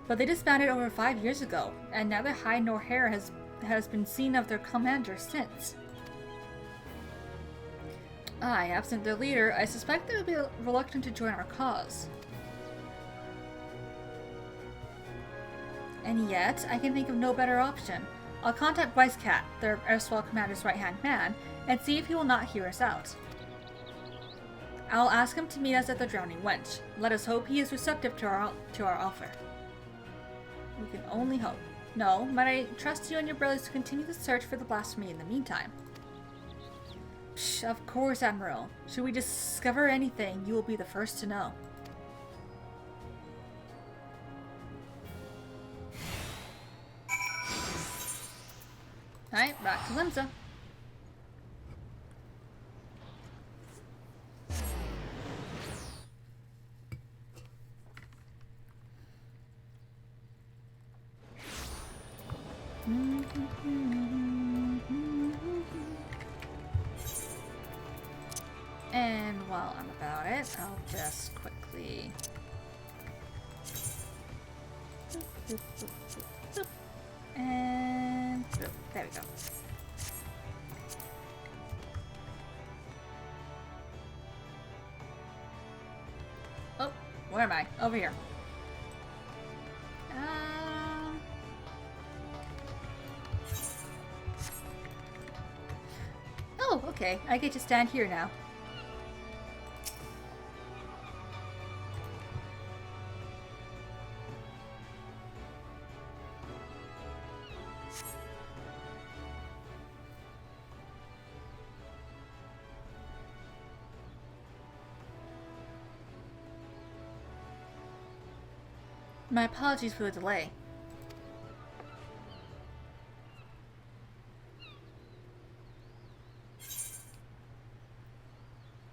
But they disbanded over 5 years ago, and neither hide nor hair has been seen of their commander since. Aye, absent their leader, I suspect they would be reluctant to join our cause. And yet, I can think of no better option. I'll contact Wisecat, their erstwhile commander's right-hand man, and see if he will not hear us out. I'll ask him to meet us at the Drowning Wench. Let us hope he is receptive to our offer. We can only hope. No, might I trust you and your brothers to continue the search for the blasphemy in the meantime? Psh, of course, Admiral. Should we discover anything, you will be the first to know. Alright, back to Limsa. And while I'm about it, I'll just quickly... And... there we go. Oh, where am I? Over here. Oh, okay. I get to stand here now. My apologies for the delay.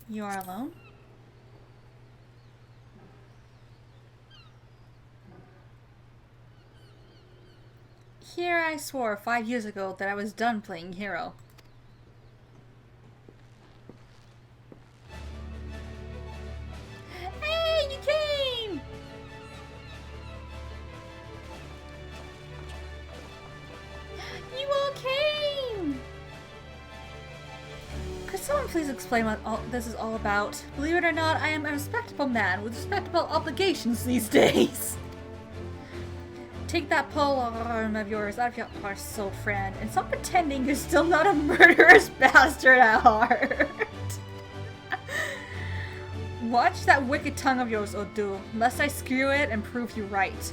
You are alone? Here I swore 5 years ago that I was done playing hero. someone please explain what all this is all about? Believe it or not, I am a respectable man with respectable obligations these days. Take that pole arm of yours out of your arse, friend, and stop pretending you're still not a murderous bastard at heart. Watch that wicked tongue of yours, Odu, lest I screw it and prove you right.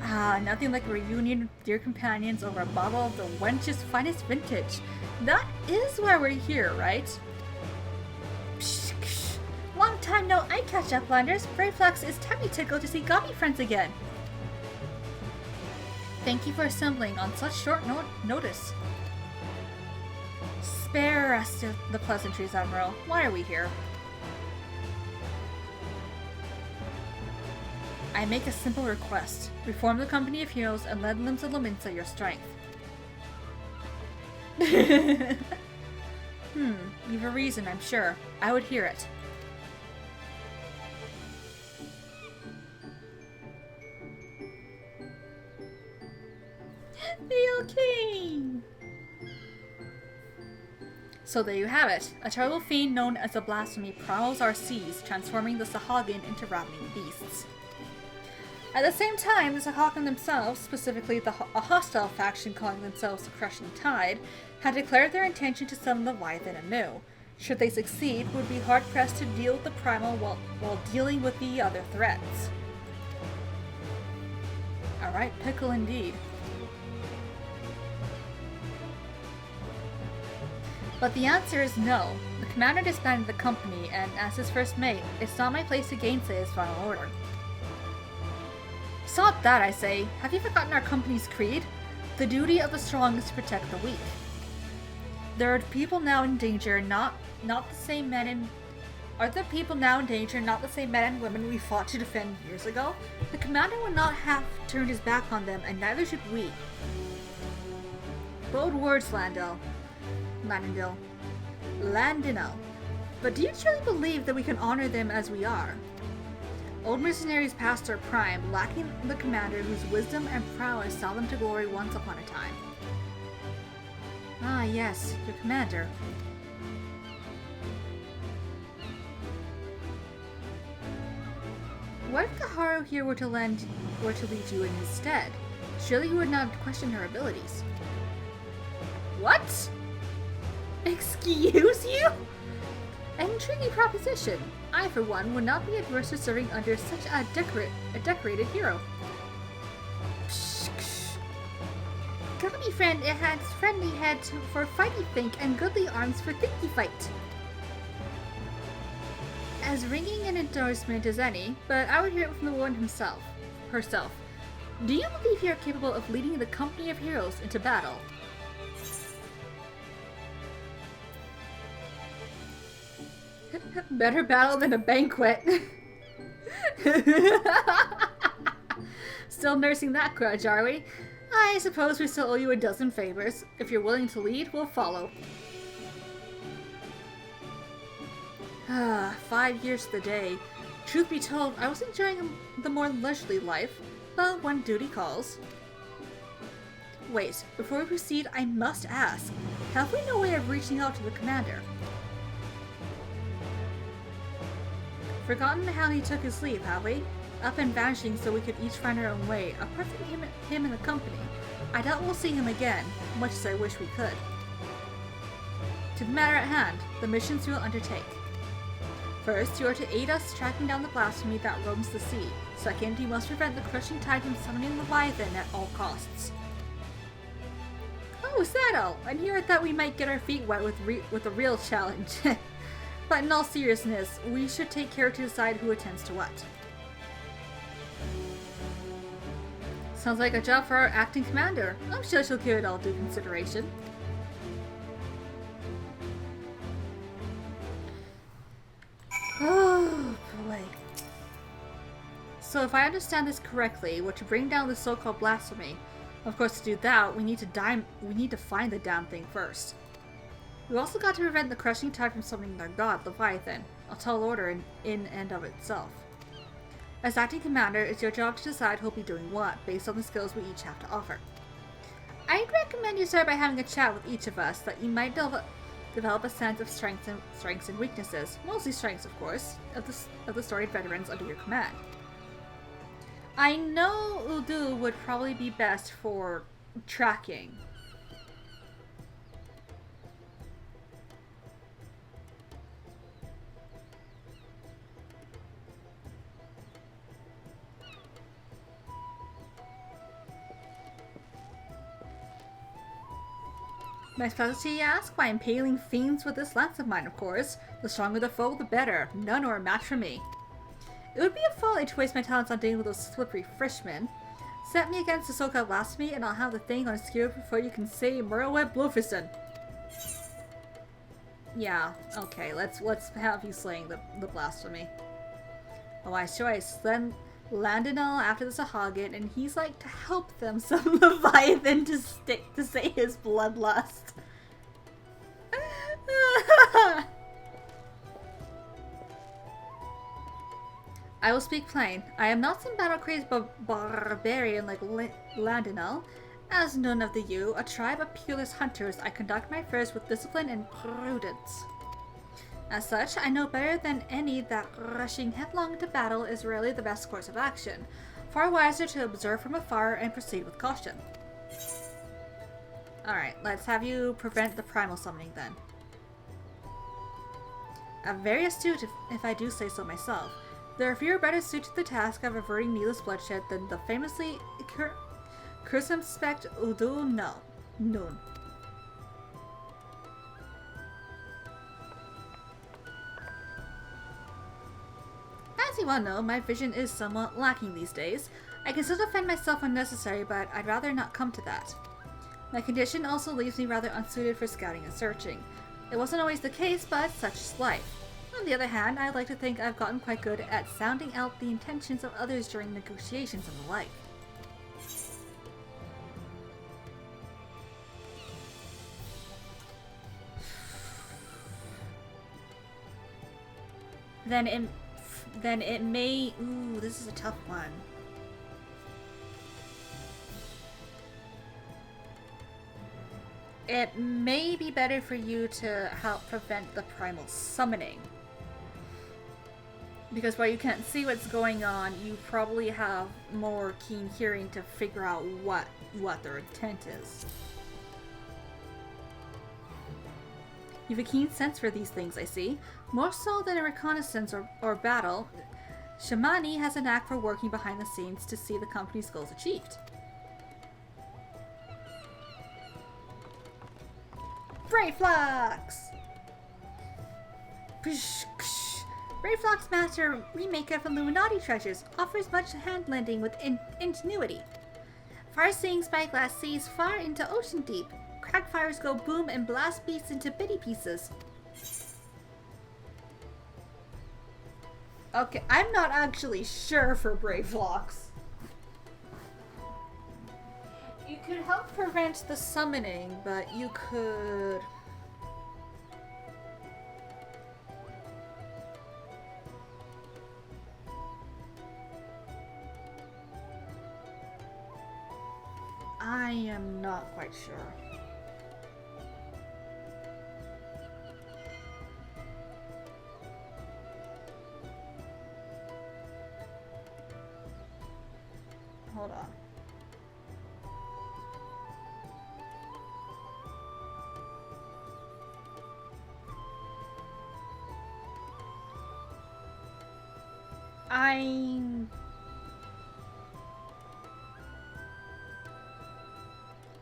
Ah, nothing like a reunion with dear companions over a bottle of the wench's finest vintage. That is why we're here, right? Psh, psh. Long time no eye catch up, Landers. Brayflax is tummy tickled to see gobby friends again. Thank you for assembling on such short notice. Spare us the pleasantries, Admiral. Why are we here? I make a simple request. Reform the company of heroes and lend them to Laminsa your strength. You've a reason, I'm sure. I would hear it. The King! So there you have it. A terrible fiend known as the Blasphemy prowls our seas, transforming the Sahagin into ravening beasts. At the same time, the Sahagin themselves, specifically a hostile faction calling themselves the Crushing Tide, had declared their intention to summon the Leviathan anew. Should they succeed, would be hard-pressed to deal with the Primal while dealing with the other threats. Alright, pickle indeed. But the answer is no. The commander disbanded the company, and as his first mate, it's not my place to gainsay his final order. Stop that, I say. Have you forgotten our company's creed? The duty of the strong is to protect the weak. There are people now in danger, not the same men and... Are there people now in danger, not the same men and women we fought to defend years ago? The commander would not have turned his back on them, and neither should we. Bold words, Landinel. But do you truly believe that we can honor them as we are? Old mercenaries past their prime, lacking the commander whose wisdom and prowess saw them to glory once upon a time. Ah yes, your commander. What if the Haru here were to lead you in instead? Surely you would not question her abilities. What? Excuse you? An intriguing proposition. I, for one, would not be adverse to serving under such a decorated hero. Gummy friend, it has friendly head for fighty think and goodly arms for thinky fight. As ringing an endorsement as any, but I would hear it from the woman herself. Do you believe you are capable of leading the company of heroes into battle? Better battle than a banquet. Still nursing that grudge, are we? I suppose we still owe you a dozen favors. If you're willing to lead, we'll follow. 5 years to the day. Truth be told, I was enjoying the more leisurely life, but when duty calls. Wait, before we proceed, I must ask, have we no way of reaching out to the commander? Forgotten how he took his leave, have we? Up and vanishing so we could each find our own way, apart from him and the company. I doubt we'll see him again, much as I wish we could. To the matter at hand, the missions you will undertake. First, you are to aid us tracking down the blasphemy that roams the sea. Second, you must prevent the Crushing Tide from summoning the Leviathan at all costs. Oh, Saddle! And here I thought we might get our feet wet with a real challenge. But in all seriousness, we should take care to decide who attends to what. Sounds like a job for our acting commander. I'm sure she'll give it all due consideration. Oh boy. So if I understand this correctly, we're to bring down the so-called blasphemy. Of course, to do that, we need to find the damn thing first. We also got to prevent the Crushing Tide from summoning their god, Leviathan, a tall order in and of itself. As acting commander, it's your job to decide who'll be doing what, based on the skills we each have to offer. I'd recommend you start by having a chat with each of us, that you might Develop a sense of strengths and weaknesses, mostly strengths, of course, of the storied veterans under your command. I know Udu would probably be best for tracking. My specialty, you ask? Why, impaling fiends with this lance of mine, of course. The stronger the foe, the better. None are a match for me. It would be a folly to waste my talents on dealing with those slippery freshmen. Set me against the so-called Blasphemy, and I'll have the thing on skewer before you can say Merleweb Blowfisten. Yeah, okay, let's have you slaying the Blasphemy. Oh, wise choice. Then Landinal after the Sahagin, and he's like to help them some Leviathan to say his bloodlust. I will speak plain. I am not some battle-crazed barbarian like Landinal. As none of the you, a tribe of peerless hunters, I conduct my affairs with discipline and prudence. As such, I know better than any that rushing headlong into battle is rarely the best course of action. Far wiser to observe from afar and proceed with caution. Alright, let's have you prevent the primal summoning then. Very astute, if I do say so myself. There are few better suited to the task of averting needless bloodshed than the famously circumspect Udu Noon. As you well know, my vision is somewhat lacking these days. I can still defend myself when necessary, but I'd rather not come to that. My condition also leaves me rather unsuited for scouting and searching. It wasn't always the case, but such is life. On the other hand, I'd like to think I've gotten quite good at sounding out the intentions of others during negotiations and the like. Then it may... Ooh, this is a tough one. It may be better for you to help prevent the primal summoning. Because while you can't see what's going on, you probably have more keen hearing to figure out what their intent is. You have a keen sense for these things, I see. More so than a reconnaissance or battle, Shamani has a knack for working behind the scenes to see the company's goals achieved. Brayflux! Brayflux Master remake of Illuminati treasures offers much hand-lending with ingenuity. Far-seeing spyglass sees far into ocean deep. Crackfires go boom and blast beasts into bitty pieces. Okay, I'm not actually sure for Brayflux. You could help prevent the summoning, but you could... I am not quite sure. Hold on.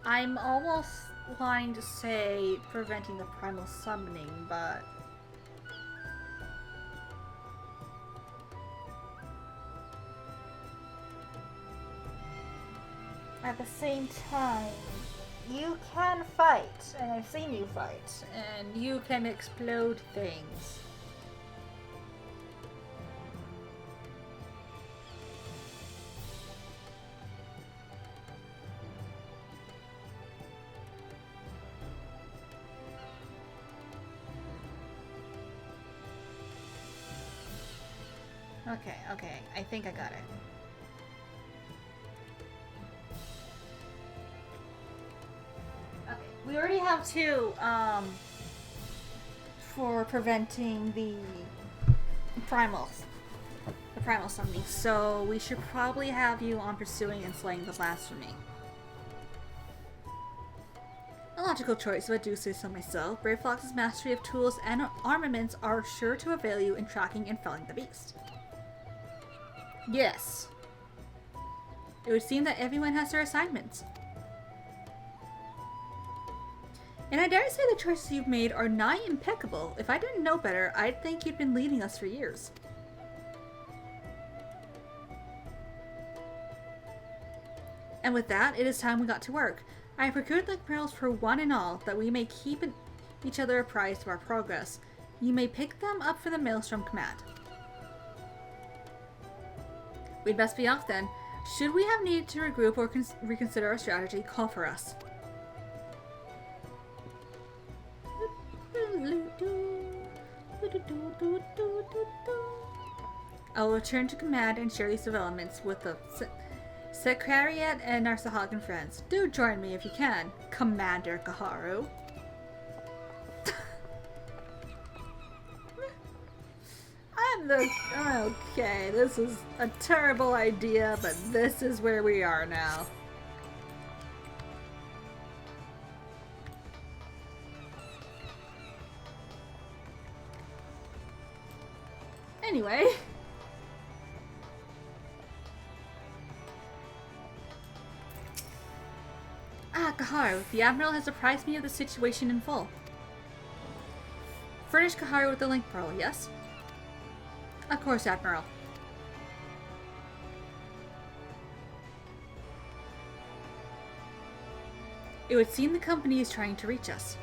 I'm almost wanting to say preventing the primal summoning, but at the same time, you can fight, and I've seen you fight, and you can explode things. Okay, I think I got it. Okay, we already have two for preventing the primal summoning, so we should probably have you on pursuing and slaying the Blasphemy. A logical choice, if I do say so myself. Brave Fox's mastery of tools and armaments are sure to avail you in tracking and felling the beast. Yes. It would seem that everyone has their assignments. And I dare say the choices you've made are nigh impeccable. If I didn't know better, I'd think you'd been leading us for years. And with that, it is time we got to work. I have procured the pearls for one and all, that we may keep each other apprised of our progress. You may pick them up for the Maelstrom command. We'd best be off then. Should we have need to regroup or reconsider our strategy, call for us. I will return to command and share these developments with the Secretariat and our Sahagan friends. Do join me if you can, Commander Kaharu. Okay, this is a terrible idea, but this is where we are now. Anyway. Kaharu, the Admiral has apprised me of the situation in full. Furnish Kaharu with the link pearl, yes? Of course, Admiral. It would seem the company is trying to reach us.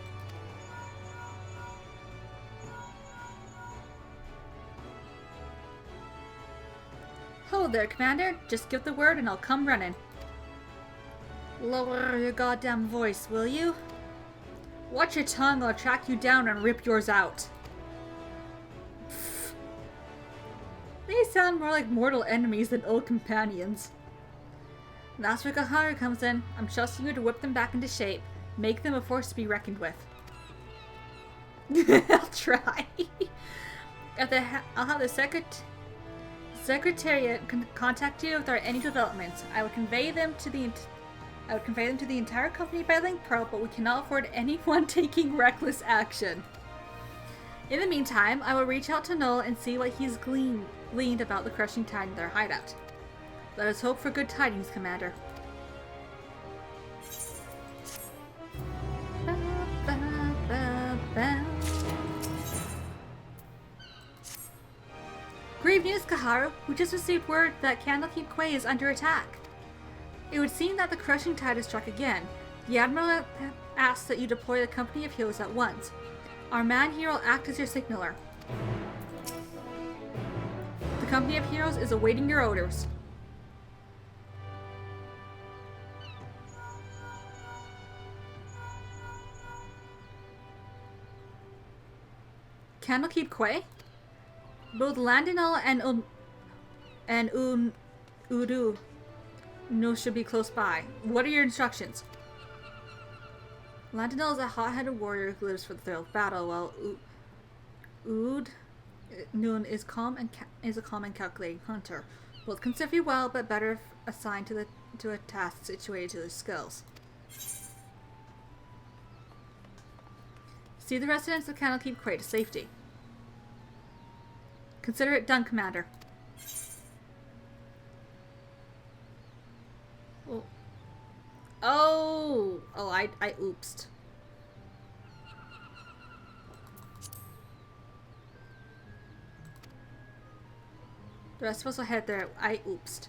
Hold there, Commander. Just give the word and I'll come running. Lower your goddamn voice, will you? Watch your tongue or I'll track you down and rip yours out. Pfft. They sound more like mortal enemies than old companions. That's where Kaharu comes in. I'm trusting you to whip them back into shape. Make them a force to be reckoned with. I'll try. I'll have the Secretariat contact you if there are any developments. I would convey them to the entire company by link pearl, but we cannot afford anyone taking reckless action. In the meantime, I will reach out to Null and see what he's gleaned about the crushing tide in their hideout. Let us hope for good tidings, Commander. Grave news, Kaharu. We just received word that Candlekeep Quay is under attack. It would seem that the crushing tide has struck again. The Admiral asks that you deploy the company of heroes at once. Our man here will act as your signaler. The company of heroes is awaiting your orders. Candlekeep Quay? Both Landinal and Udu no should be close by. What are your instructions? Landinal is a hot-headed warrior who lives for the thrill of battle, while Noon is a calm and calculating hunter. Both can serve you well, but better if assigned to a task situated to their skills. See the residents of Candlekeep Quay to safety. Consider it done, Commander. Oh, I oopsed. The rest of us will head there. I oopsed.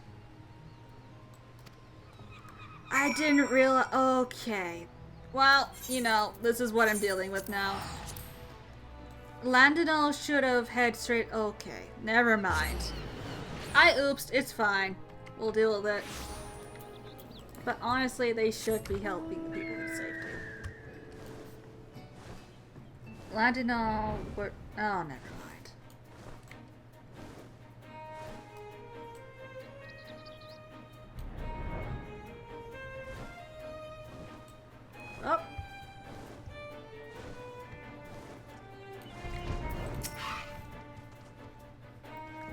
I didn't realize. Okay. Well, you know, this is what I'm dealing with now. Landinal should have head straight. Okay, never mind. I oopsed. It's fine. We'll deal with it. But honestly, they should be helping the people in safety. Landinal, oh, never mind. Oh.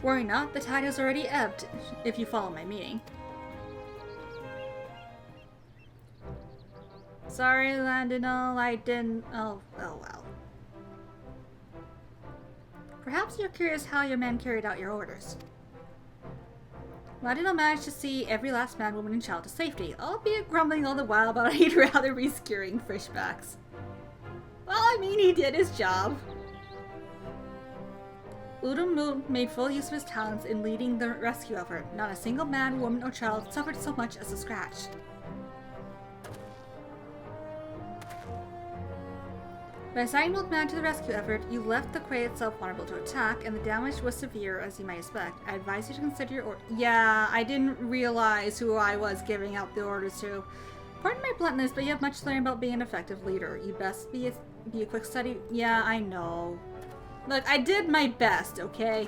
Worry not, the tide has already ebbed, if you follow my meaning. Sorry, Landinal, I didn't... Oh well. Perhaps you're curious how your men carried out your orders. Landinal managed to see every last man, woman, and child to safety, albeit grumbling all the while about he'd rather be skewering fishbacks. Well, I mean, he did his job. Udum made full use of his talents in leading the rescue effort. Not a single man, woman, or child suffered so much as a scratch. By assigning both man to the rescue effort, you left the quay itself vulnerable to attack, and the damage was severe as you might expect. I advise you to consider your order. Yeah, I didn't realize who I was giving out the orders to. Pardon my bluntness, but you have much to learn about being an effective leader. You best be a quick study. Yeah, I know. Look, I did my best, okay?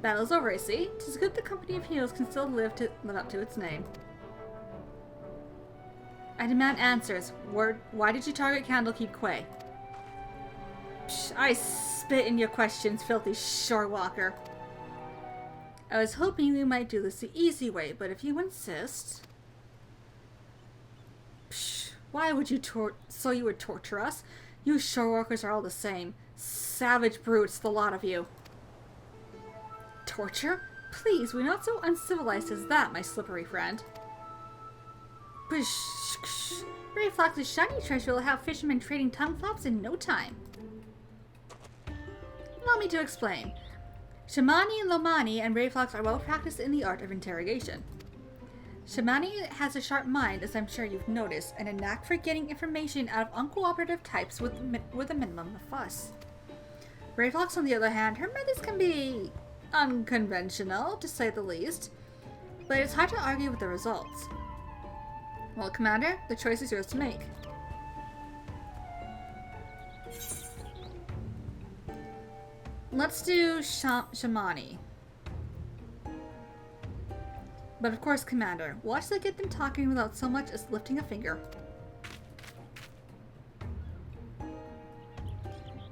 Battle's over, I see. 'Tis good the company of heroes can still live up to its name. I demand answers. Why did you target Candlekeep Quay? Psh, I spit in your questions, filthy shorewalker. I was hoping you might do this the easy way, but if you insist... Psh, why would you so you would torture us? You shorewalkers are all the same. Savage brutes, the lot of you. Torture? Please, we're not so uncivilized as that, my slippery friend. Brave Fox's shiny treasure will have fishermen trading tongue flaps in no time. Allow me to explain. Shamani, Lomani, and Brave Fox are well practiced in the art of interrogation. Shamani has a sharp mind, as I'm sure you've noticed, and a knack for getting information out of uncooperative types with a minimum of fuss. Brave Fox, on the other hand, her methods can be unconventional, to say the least, but it's hard to argue with the results. Well, Commander, the choice is yours to make. Let's do Shamani. But of course, Commander, watch them get them talking without so much as lifting a finger.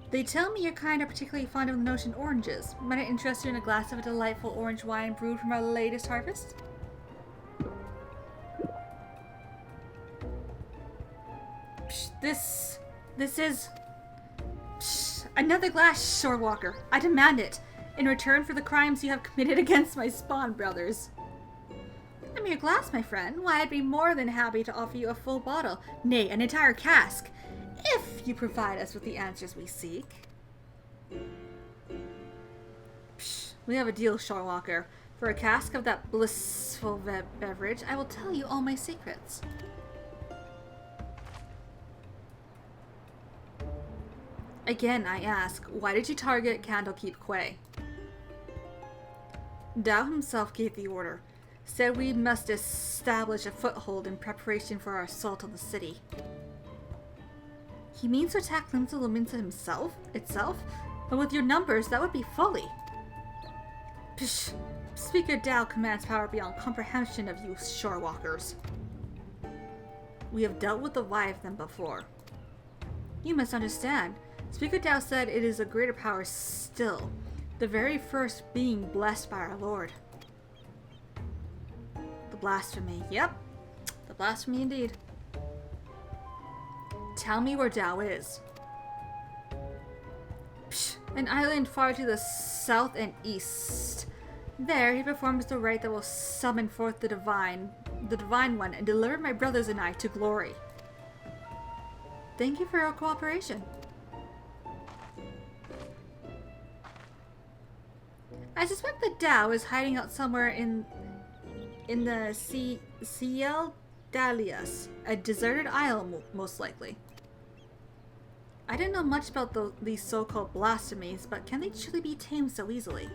They tell me your kind are particularly fond of the notion oranges. Might I interest you in a glass of a delightful orange wine brewed from our latest harvest? This is... Psh, another glass, Shorewalker. I demand it, in return for the crimes you have committed against my spawn brothers. A mere glass, my friend. Why, I'd be more than happy to offer you a full bottle, nay, an entire cask, if you provide us with the answers we seek. Psh, we have a deal, Shorewalker. For a cask of that blissful beverage, I will tell you all my secrets. Again, I ask, why did you target Candlekeep Quay? Dao himself gave the order. Said we must establish a foothold in preparation for our assault on the city. He means to attack Limsa Luminsa itself? But with your numbers, that would be folly. Psh! Speaker Dao commands power beyond comprehension of you shorewalkers. We have dealt with the Leviathan before. You must understand. Speaker Dao said it is a greater power still, the very first being blessed by our Lord. The Blasphemy. Yep, the Blasphemy indeed. Tell me where Dao is. Psh, an island far to the south and east. There he performs the rite that will summon forth the Divine One and deliver my brothers and I to glory. Thank you for your cooperation. I suspect that Dao is hiding out somewhere in the Ciel Dalias, a deserted isle most likely. I didn't know much about these so-called blasphemies, but can they truly be tamed so easily?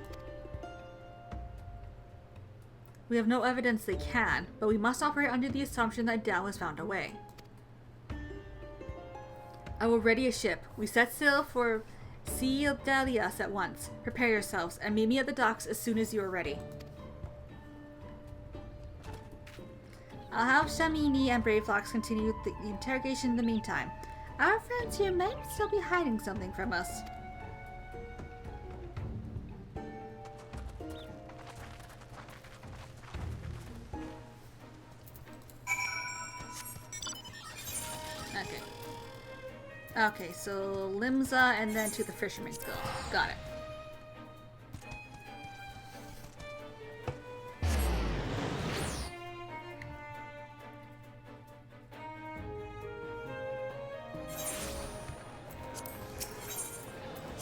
We have no evidence they can, but we must operate under the assumption that Dao has found a way. I will ready a ship. We set sail for Ciel Dalias at once. Prepare yourselves, and meet me at the docks as soon as you are ready. I'll have Shamini and Brave Fox continue the interrogation in the meantime. Our friends here might still be hiding something from us. Okay, so Limsa and then to the Fisherman's Guild. Got it.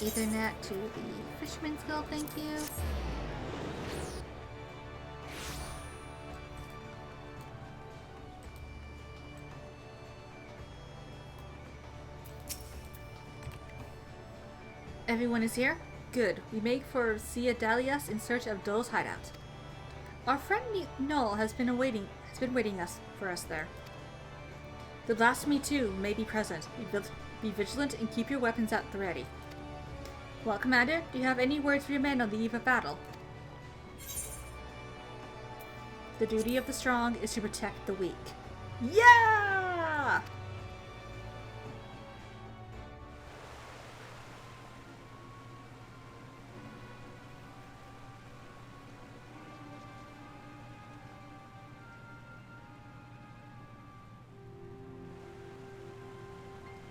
Ethernet to the Fisherman's Guild, thank you. Everyone is here? Good. We make for Sia Dalias in search of Dole's hideout. Our friend Noel has been waiting for us there. The Blasphemy too may be present. Be vigilant and keep your weapons at the ready. Well, Commander, do you have any words for your men on the eve of battle? The duty of the strong is to protect the weak. Yeah!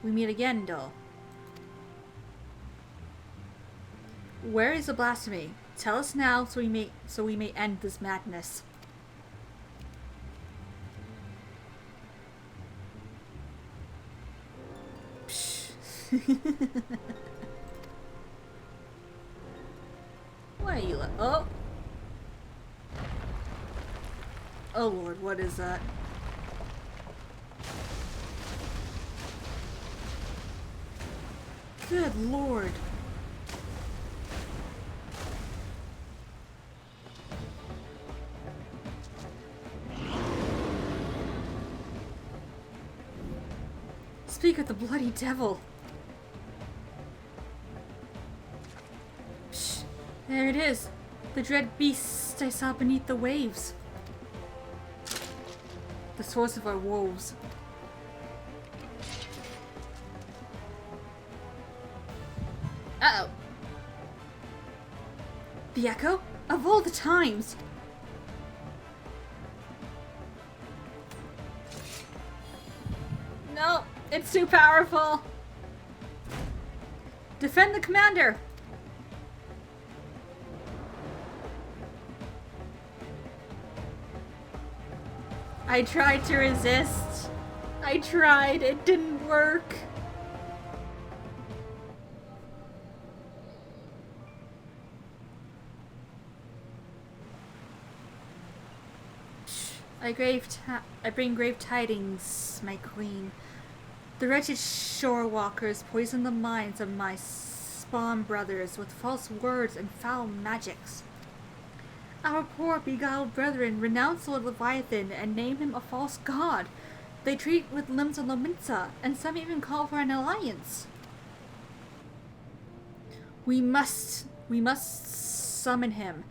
We meet again, Dole. Where is the Blasphemy? Tell us now so we may end this madness. Why are you oh! Oh Lord, what is that? Good Lord. Speak of the bloody devil. Psh, there it is. The dread beast I saw beneath the waves. The source of our woes. Uh-oh. The echo? Of all the times! No, it's too powerful! Defend the commander! I tried to resist. I tried, it didn't work. I bring grave tidings, my queen. The wretched shore walkers poison the minds of my spawn brothers with false words and foul magics. Our poor beguiled brethren renounce the Leviathan and name him a false god. They treat with limbs of Lominsa, and some even call for an alliance. We must summon him,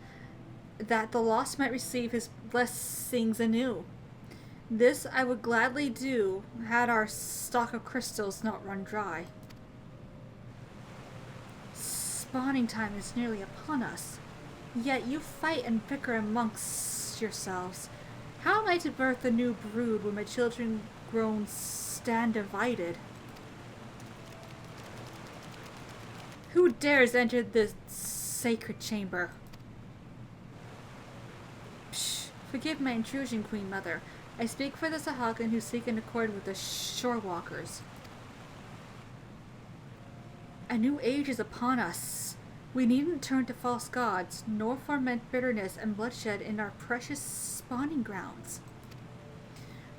that the lost might receive his blessings anew. This I would gladly do, had our stock of crystals not run dry. Spawning time is nearly upon us, yet you fight and bicker amongst yourselves. How am I to birth a new brood when my children grown stand divided? Who dares enter this sacred chamber? Psh, forgive my intrusion, Queen Mother. I speak for the Sahagan who seek an accord with the Shorewalkers. A new age is upon us. We needn't turn to false gods, nor foment bitterness and bloodshed in our precious spawning grounds.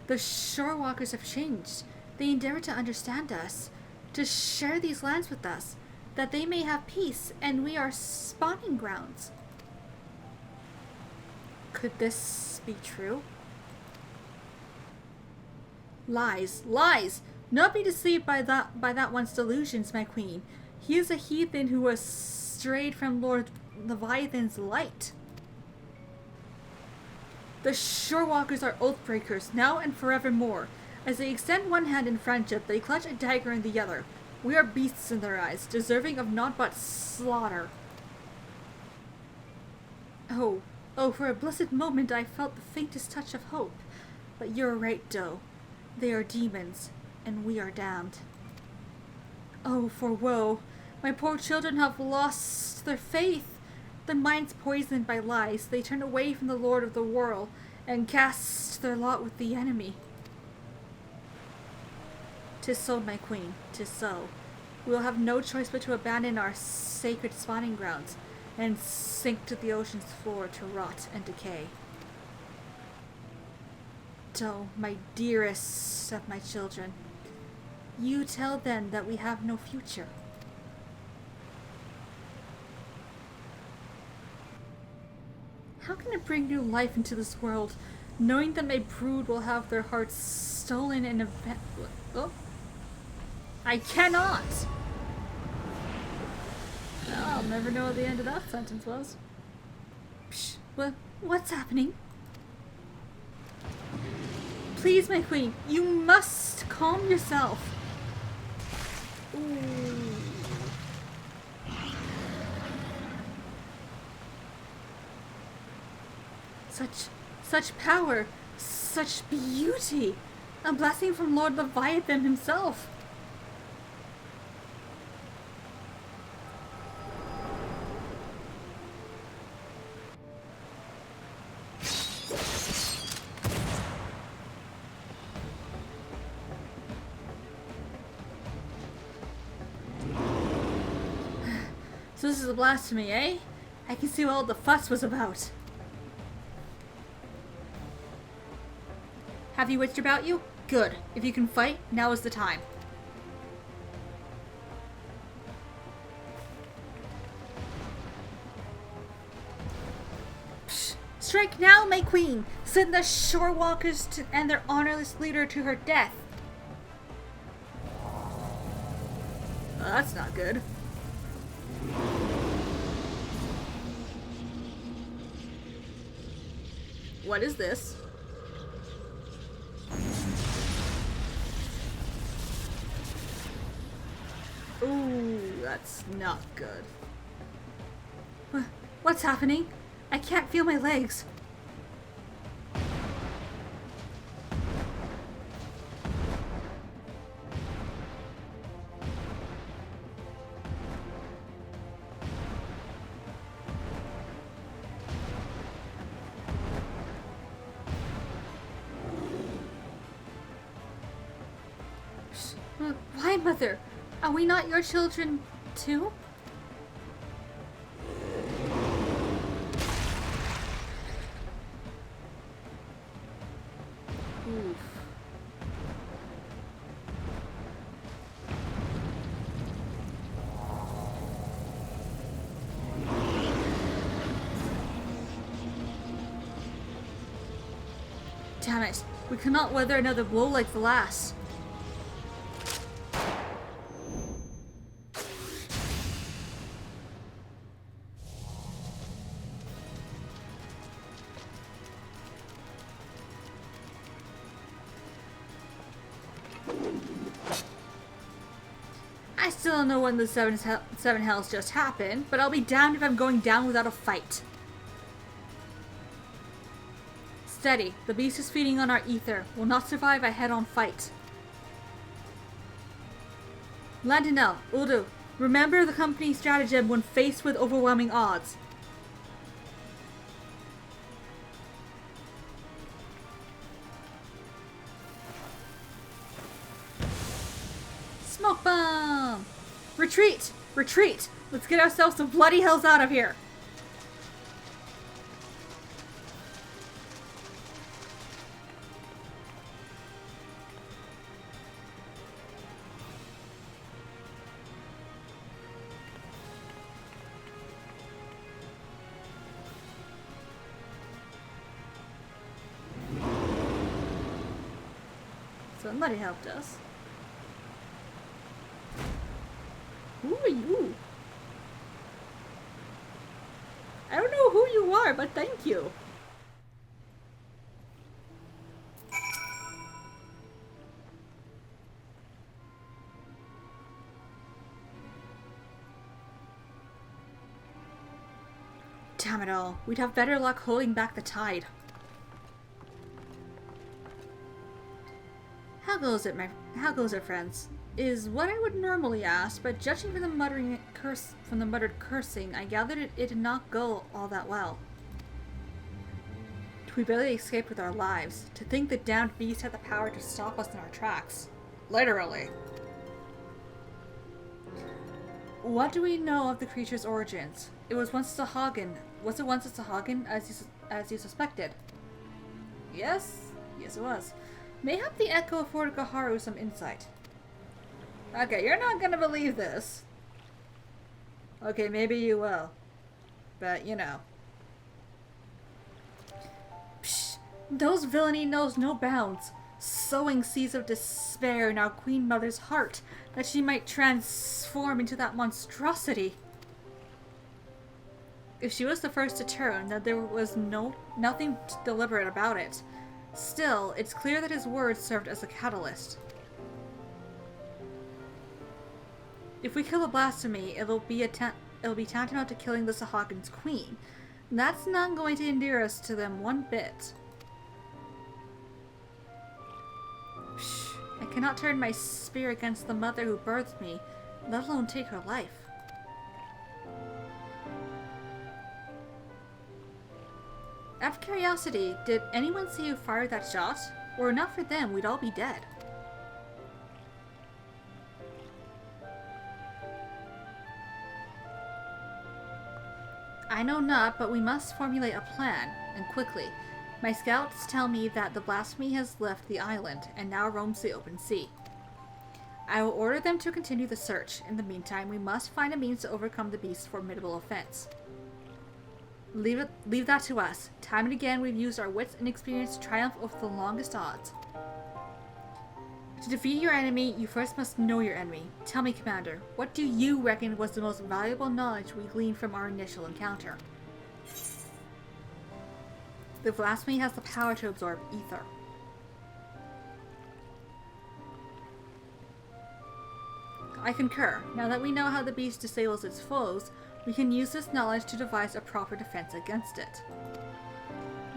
The Shorewalkers have changed. They endeavor to understand us, to share these lands with us, that they may have peace, and we are spawning grounds. Could this be true? Lies, lies! Not be deceived by that one's delusions, my queen. He is a heathen who has strayed from Lord Leviathan's light. The Shorewalkers are oathbreakers, now and forevermore. As they extend one hand in friendship, they clutch a dagger in the other. We are beasts in their eyes, deserving of naught but slaughter. Oh, for a blessed moment I felt the faintest touch of hope. But you're right, Doe. They are demons, and we are damned. Oh, for woe. My poor children have lost their faith. Their minds poisoned by lies, they turn away from the Lord of the world and cast their lot with the enemy. 'Tis so, my queen, 'tis so. We will have no choice but to abandon our sacred spawning grounds and sink to the ocean's floor to rot and decay. Oh, my dearest of my children, you tell them that we have no future. How can it bring new life into this world, knowing that my brood will have their hearts stolen in a oh. I cannot! Well, I'll never know what the end of that sentence was. Psh, what's happening? Please, my queen, you must calm yourself. Ooh. Such power, such beauty. A blessing from Lord Leviathan himself. So this is a blasphemy, eh? I can see what all the fuss was about. Have you witched about you? Good. If you can fight, now is the time. Psh, strike now, my queen! Send the shorewalkers and their honorless leader to her death. Well, that's not good. What is this? Ooh, that's not good. What's happening? I can't feel my legs. Why, Mother? Are we not your children, too? Oof. Damn it. We cannot weather another blow like the last. I still don't know when the seven hells just happened, but I'll be damned if I'm going down without a fight. Steady. The beast is feeding on our ether. Will not survive a head-on fight. Landinel, Uldu, remember the company's stratagem when faced with overwhelming odds. Smoke bomb! Retreat! Retreat! Let's get ourselves some bloody hells out of here! Somebody helped us. Who are you? I don't know who you are, but thank you. Damn it all. We'd have better luck holding back the tide. How goes it, friends? is what I would normally ask, but judging from the muttered cursing, I gathered it did not go all that well. We barely escaped with our lives. To think the damned beast had the power to stop us in our tracks. Literally. What do we know of the creature's origins? It was once a Sahagin. Was it once a Sahagin, as you suspected? Yes. Yes, it was. Mayhap the echo afforded Gaharu some insight. Okay, you're not gonna believe this. Okay, maybe you will. But, you know. Psh, those villainy knows no bounds, sowing seeds of despair in our Queen Mother's heart, that she might transform into that monstrosity. If she was the first to turn, then there was nothing deliberate about it. Still, it's clear that his words served as a catalyst. If we kill a Blasphemy, it'll be tantamount to killing the Sahagin's queen. That's not going to endear us to them one bit. Shh, I cannot turn my spear against the mother who birthed me, let alone take her life. Out of curiosity, did anyone see who fired that shot? Were it not for them, we'd all be dead. I know not, but we must formulate a plan, and quickly. My scouts tell me that the Blasphemy has left the island, and now roams the open sea. I will order them to continue the search. In the meantime, we must find a means to overcome the beast's formidable offense. Leave that to us. Time and again, we've used our wits and experience to triumph over the longest odds. To defeat your enemy, you first must know your enemy. Tell me, Commander, what do you reckon was the most valuable knowledge we gleaned from our initial encounter? The Blasphemy has the power to absorb ether. I concur. Now that we know how the beast disables its foes, we can use this knowledge to devise a proper defense against it.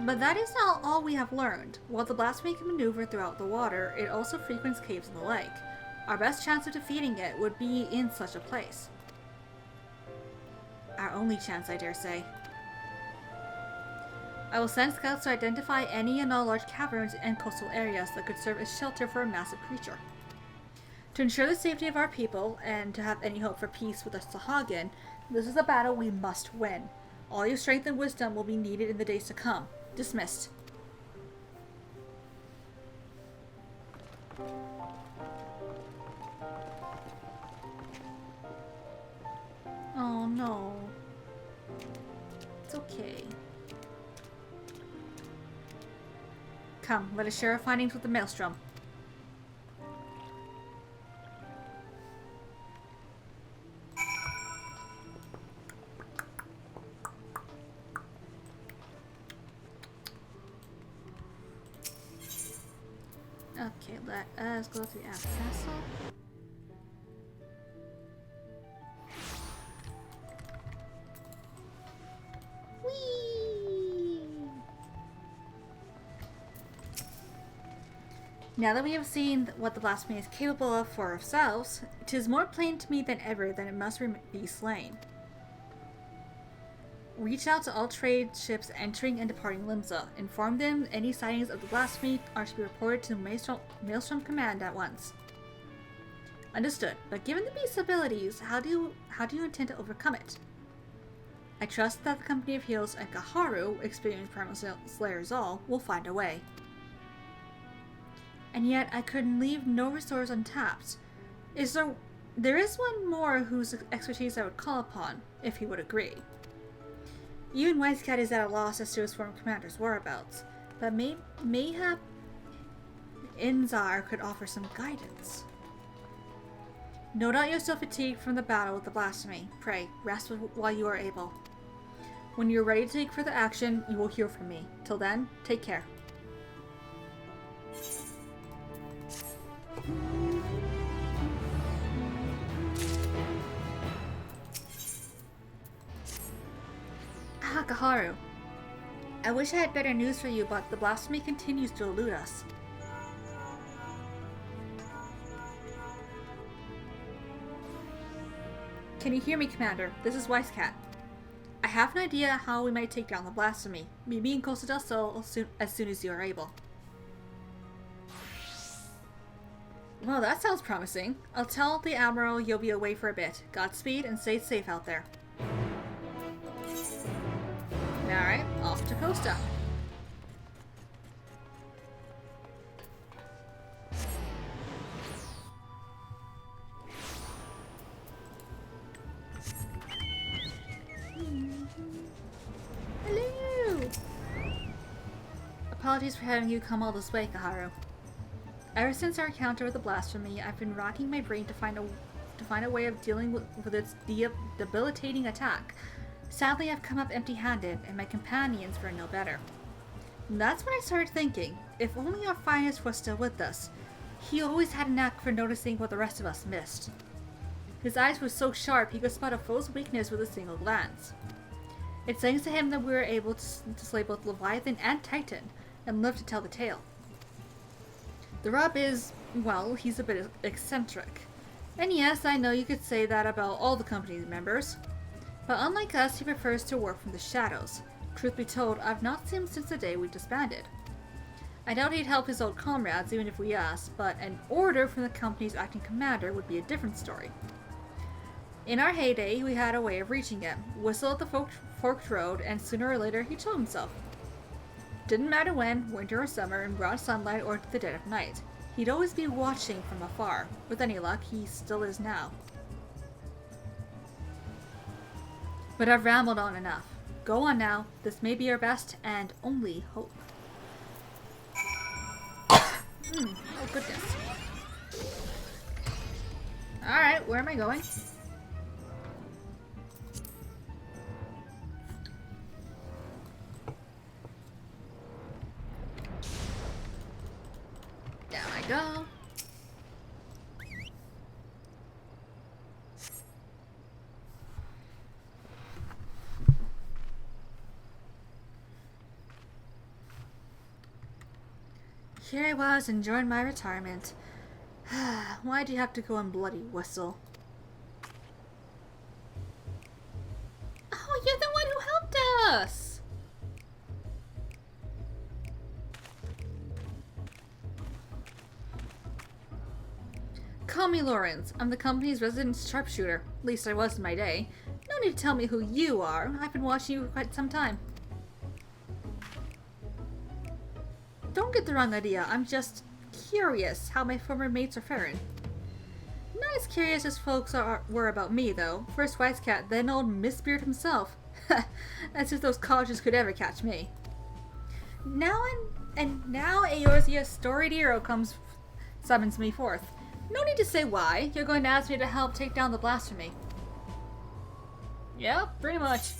But that is not all we have learned. While the Blasphemy can maneuver throughout the water, it also frequents caves in the lake. Our best chance of defeating it would be in such a place. Our only chance, I dare say. I will send scouts to identify any and all large caverns and coastal areas that could serve as shelter for a massive creature. To ensure the safety of our people, and to have any hope for peace with the Sahagin, this is a battle we must win. All your strength and wisdom will be needed in the days to come. Dismissed. Oh no. It's okay. Come, let us share our findings with the Maelstrom. Okay, let us go through our castle. Whee! Now that we have seen what the Blasphemy is capable of for ourselves, it is more plain to me than ever that it must be slain. Reach out to all trade ships entering and departing Limsa. Inform them any sightings of the Blasphemy are to be reported to the Maelstrom Command at once. Understood, but given the beast's abilities, how do you intend to overcome it? I trust that the Company of Heroes and Gaharu, experienced Primal Slayers all, will find a way. And yet, I could leave no resource untapped. There is one more whose expertise I would call upon, if he would agree. Even Wisecat is at a loss as to his former commander's whereabouts, but mayhap Inzar could offer some guidance. No doubt you're still fatigued from the battle with the Blasphemy. Pray, rest while you are able. When you're ready to take further action, you will hear from me. Till then, take care. Gaharu. I wish I had better news for you, but the Blasphemy continues to elude us. Can you hear me, Commander? This is Wisecat. I have an idea how we might take down the Blasphemy. Meet me in Costa del Sol as soon as you are able. Well, that sounds promising. I'll tell the Admiral you'll be away for a bit. Godspeed and stay safe out there. Alright, off to Costa. Hello! Apologies for having you come all this way, Kaharu. Ever since our encounter with the Blasphemy, I've been racking my brain to find a way of dealing with its debilitating attack. Sadly, I've come up empty-handed, and my companions were no better. And that's when I started thinking, if only our finest was still with us. He always had a knack for noticing what the rest of us missed. His eyes were so sharp he could spot a foe's weakness with a single glance. It's thanks to him that we were able to slay both Leviathan and Titan, and live to tell the tale. The rub is, well, he's a bit eccentric. And yes, I know you could say that about all the company's members. But unlike us, he prefers to work from the shadows. Truth be told, I've not seen him since the day we disbanded. I doubt he'd help his old comrades even if we asked, but an order from the company's acting commander would be a different story. In our heyday, we had a way of reaching him. Whistle at the forked road, and sooner or later he'd show himself. Didn't matter when, winter or summer, in broad sunlight or the dead of night. He'd always be watching from afar. With any luck, he still is now. But I've rambled on enough. Go on now. This may be our best and only hope. Oh goodness. Alright, where am I going? Down I go. Here I was, enjoying my retirement. Why'd you have to go and bloody whistle? Oh, you're the one who helped us! Call me Lawrence. I'm the company's resident sharpshooter. At least I was in my day. No need to tell me who you are. I've been watching you for quite some time. Don't get the wrong idea. I'm just curious how my former mates are faring. Not as curious as folks were about me, though. First Wisecat, then old Mistbeard himself. As if those colleges could ever catch me. Now Eorzea's storied hero summons me forth. No need to say why. You're going to ask me to help take down the Blasphemy. Yeah, pretty much.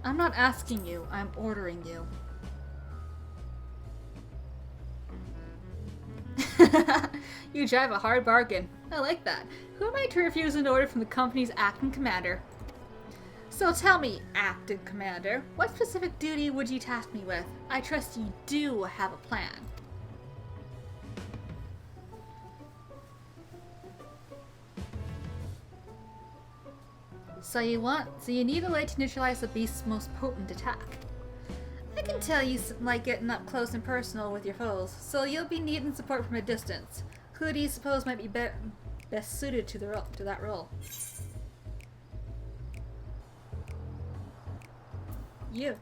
I'm not asking you, I'm ordering you. You drive a hard bargain. I like that. Who am I to refuse an order from the company's acting commander? So tell me, acting commander, what specific duty would you task me with? I trust you do have a plan. So you need a way to neutralize the beast's most potent attack. I can tell you like getting up close and personal with your foes, so you'll be needing support from a distance. Who do you suppose might be best suited to that role? You.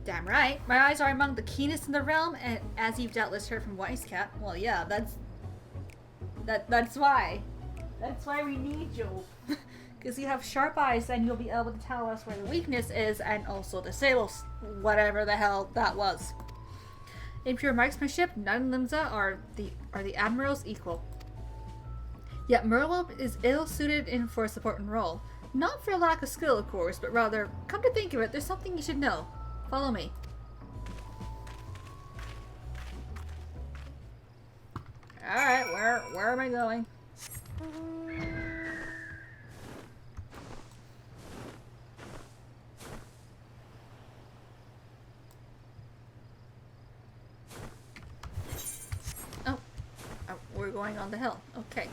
Damn right. My eyes are among the keenest in the realm, and as you've doubtless heard from Wisecat, well, yeah, that's why. That's why we need you. Because you have sharp eyes and you'll be able to tell us where the weakness is and also disable whatever the hell that was. In pure marksmanship, none Limsa are the Admiral's equal. Yet Merlo is ill-suited for a supporting role. Not for lack of skill, of course, but rather, come to think of it, there's something you should know. Follow me. Alright, where am I going? going on the hill. Okay.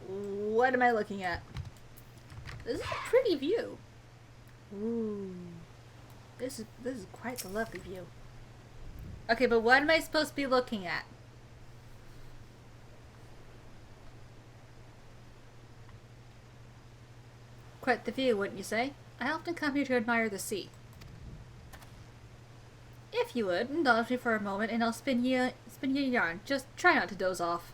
What am I looking at? This is a pretty view. Ooh. This is quite the lovely view. Okay, but what am I supposed to be looking at? Quite the view, wouldn't you say? I often come here to admire the sea. If you would, indulge me for a moment and I'll spin you a yarn. Just try not to doze off.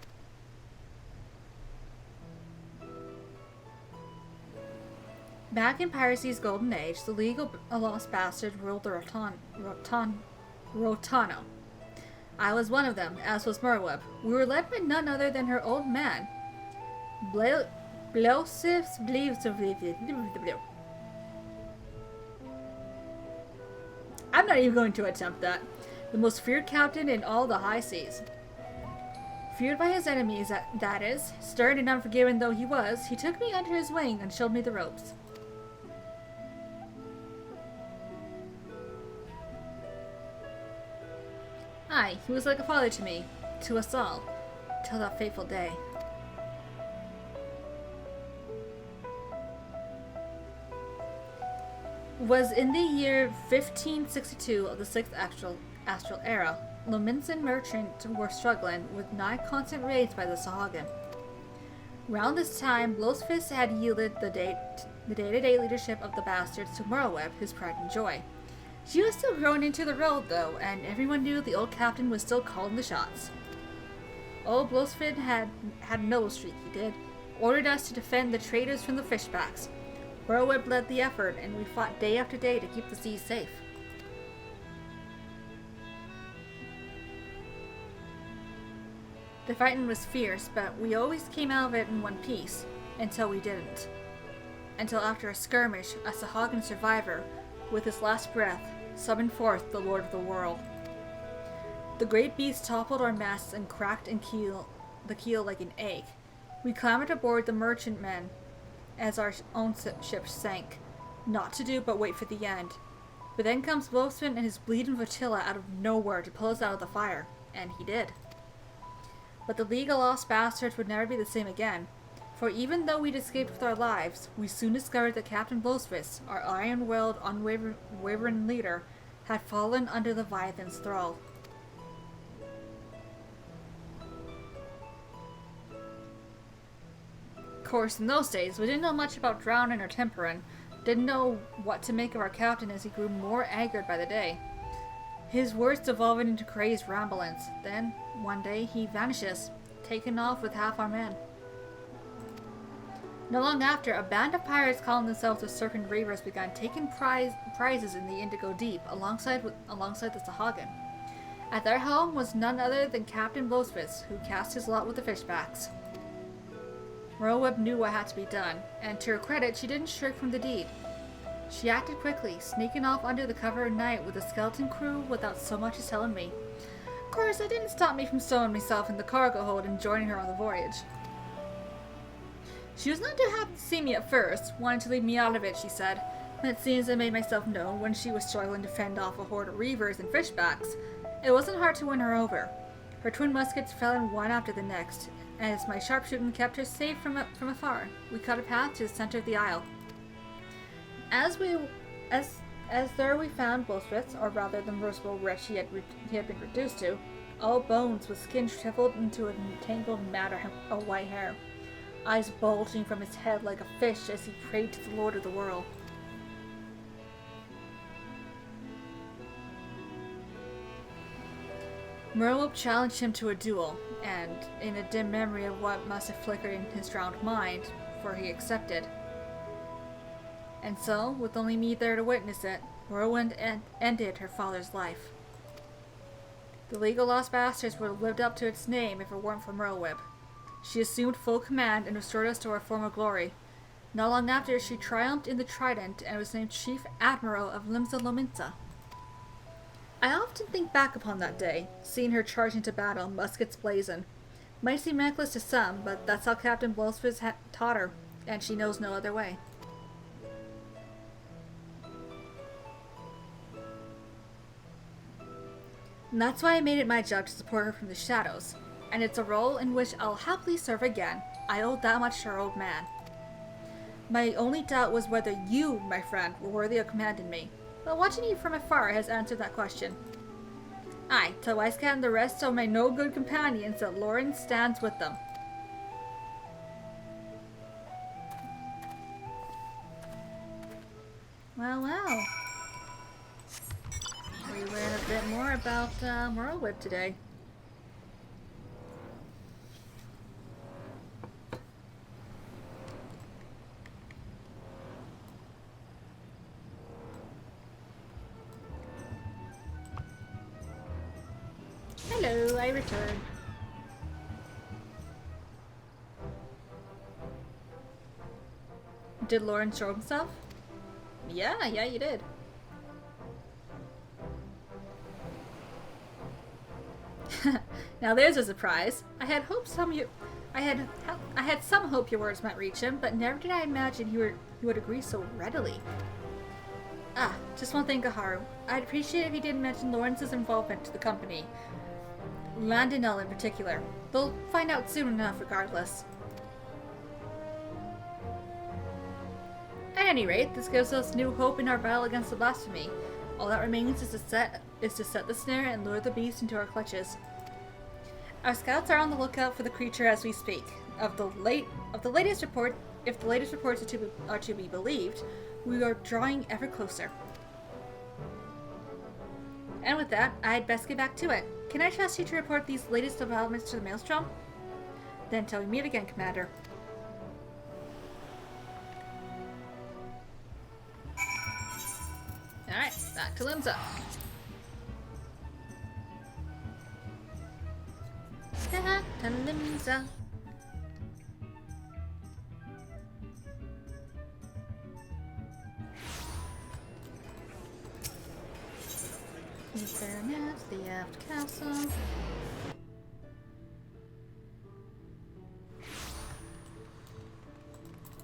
Back in piracy's golden age, the League of Lost Bastards ruled the Rotano. I was one of them, as was Merweb. We were led by none other than her old man, I'm not even going to attempt that. The most feared captain in all the high seas. Feared by his enemies, that is. Stern and unforgiving though he was, he took me under his wing and showed me the ropes. Aye, he was like a father to me, to us all, till that fateful day. Was in the year 1562 of the 6th astral era. Lominsan merchants were struggling with nigh constant raids by the Sahagin. Round this time, Blowsfist had yielded the day-to-day leadership of the bastards to Merlweb, his pride and joy. She was still growing into the role, though, and everyone knew the old captain was still calling the shots. Old Blowsfist had a noble streak, he did. Ordered us to defend the traders from the fishbacks. Merlweb led the effort, and we fought day after day to keep the seas safe. The fighting was fierce, but we always came out of it in one piece, until we didn't. Until after a skirmish, a Sahagin survivor, with his last breath, summoned forth the Lord of the World. The great beast toppled our masts and cracked the keel like an egg. We clambered aboard the merchantmen as our own ship sank. Not to do but wait for the end. But then comes Blowsfin and his bleeding flotilla out of nowhere to pull us out of the fire. And he did. But the League of Lost Bastards would never be the same again. For even though we'd escaped with our lives, we soon discovered that Captain Blowsfist, our iron-willed, unwavering leader, had fallen under the Leviathan's thrall. Of course, in those days, we didn't know much about drowning or tempering, didn't know what to make of our captain as he grew more angered by the day. His words devolved into crazed ramblings. Then, one day, he vanishes, taken off with half our men. Not long after, a band of pirates calling themselves the Serpent Reavers began taking prizes in the Indigo Deep alongside the Sahagin. At their helm was none other than Captain Blowsfist, who cast his lot with the fishbacks. Merlweb knew what had to be done, and to her credit, she didn't shrink from the deed. She acted quickly, sneaking off under the cover of night with a skeleton crew without so much as telling me. Of course, that didn't stop me from stowing myself in the cargo hold and joining her on the voyage. She was not too happy to see me at first, wanting to leave me out of it, she said, and it seems I made myself known when she was struggling to fend off a horde of reavers and fishbacks. It wasn't hard to win her over. Her twin muskets fell in one after the next, and as my sharpshooting kept her safe from afar, we cut a path to the center of the isle. As there we found Blowsfist, or rather the merciful wretch he had been reduced to, all bones with skin shriveled into a tangled matter of white hair, eyes bulging from his head like a fish as he prayed to the Lord of the World. Merlweb challenged him to a duel, and, in a dim memory of what must have flickered in his drowned mind, for he accepted. And so, with only me there to witness it, Merlweb ended her father's life. The League of Lost Bastards would have lived up to its name if it weren't for Merlweb. She assumed full command and restored us to our former glory. Not long after, she triumphed in the Trident and was named Chief Admiral of Limsa Lominsa. I often think back upon that day, seeing her charge into battle, muskets blazing. Might seem reckless to some, but that's how Captain Blowsfist taught her, and she knows no other way. And that's why I made it my job to support her from the shadows. and it's a role in which I'll happily serve again. I owe that much to our old man. My only doubt was whether you, my friend, were worthy of commanding me, but watching you from afar has answered that question. Aye, tell Wisecat and the rest of my no-good companions that Lauren stands with them. Well, well. We learned a bit more about Merlewood today. Hello, I returned. Did Lauren show himself? Yeah, you did. Now there's a surprise. I had some hope your words might reach him, but never did I imagine he would agree so readily. Ah, just one thing, Gaharu. I'd appreciate it if you didn't mention Lawrence's involvement to the company. Ranged&Melee in particular. They'll find out soon enough regardless. At any rate, this gives us new hope in our battle against the Blasphemy. All that remains is to set the snare and lure the beast into our clutches. Our scouts are on the lookout for the creature as we speak. If the latest reports are to be believed, we are drawing ever closer. And with that, I'd best get back to it. Can I trust you to report these latest developments to the Maelstrom? Then till we meet again, Commander. Alright, back to Limsa. Back to Limsa. Fairness, the aft castle.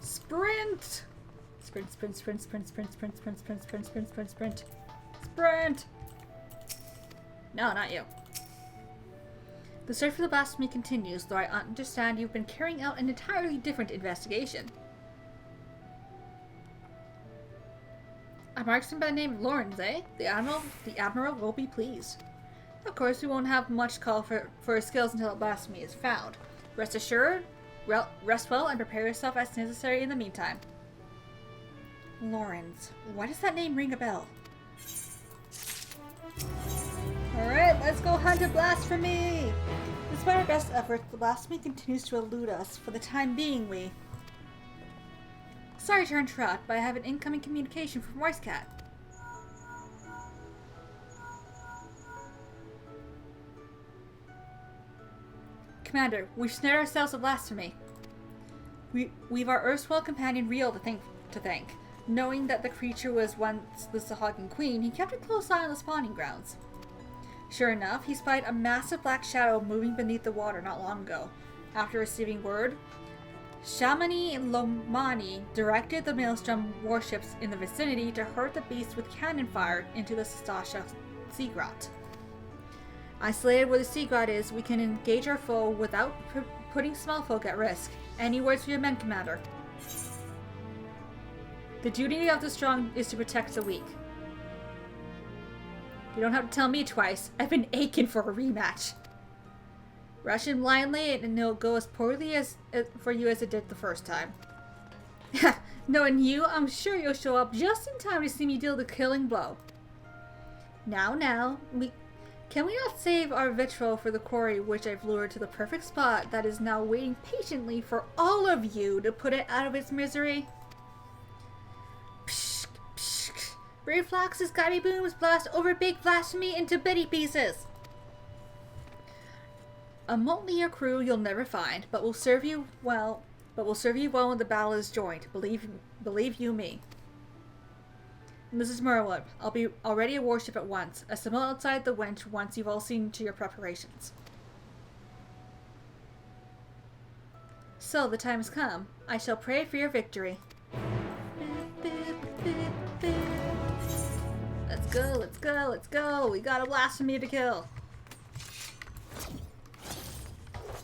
Sprint! Sprint, sprint, sprint, sprint, sprint, sprint, sprint, sprint, sprint, sprint, sprint, sprint. Sprint! No, not you. The search for the Blasphemy continues, though I understand you've been carrying out an entirely different investigation. A marksman by the name of Lawrence, eh? The Admiral will be pleased. Of course, we won't have much call for his skills until the Blasphemy is found. Rest assured, rest well and prepare yourself as necessary in the meantime. Lawrence. Why does that name ring a bell? Alright, let's go hunt a Blasphemy! Despite our best efforts, the Blasphemy continues to elude us. For the time being, Sorry to interrupt, but I have an incoming communication from Wisecat. Commander, we've snared ourselves a Blasphemy. We've our erstwhile companion Real to thank. Knowing that the creature was once the Sahuagin Queen, he kept a close eye on the spawning grounds. Sure enough, he spied a massive black shadow moving beneath the water not long ago. After receiving word, Shamani and Lomani directed the Maelstrom warships in the vicinity to herd the beast with cannon fire into the Sastasha Sea Grot. Isolated where the Sea Grot is, we can engage our foe without putting small folk at risk. Any words for your men, Commander? The duty of the strong is to protect the weak. You don't have to tell me twice. I've been aching for a rematch. Rush in blindly and it'll go as poorly for you as it did the first time. Knowing you, I'm sure you'll show up just in time to see me deal the killing blow. Now, can we not save our vitriol for the quarry which I've lured to the perfect spot that is now waiting patiently for all of you to put it out of its misery? Psh, psh. Brave Flax's Skyby booms blast over big Blasphemy into bitty pieces. A motley crew you'll never find, but will serve you well when the battle is joined. Believe you me. And this is Merlewood. I'll be ready a warship at once. Assemble outside the winch once you've all seen to your preparations. So the time has come. I shall pray for your victory. Let's go. We got a Blasphemy to kill.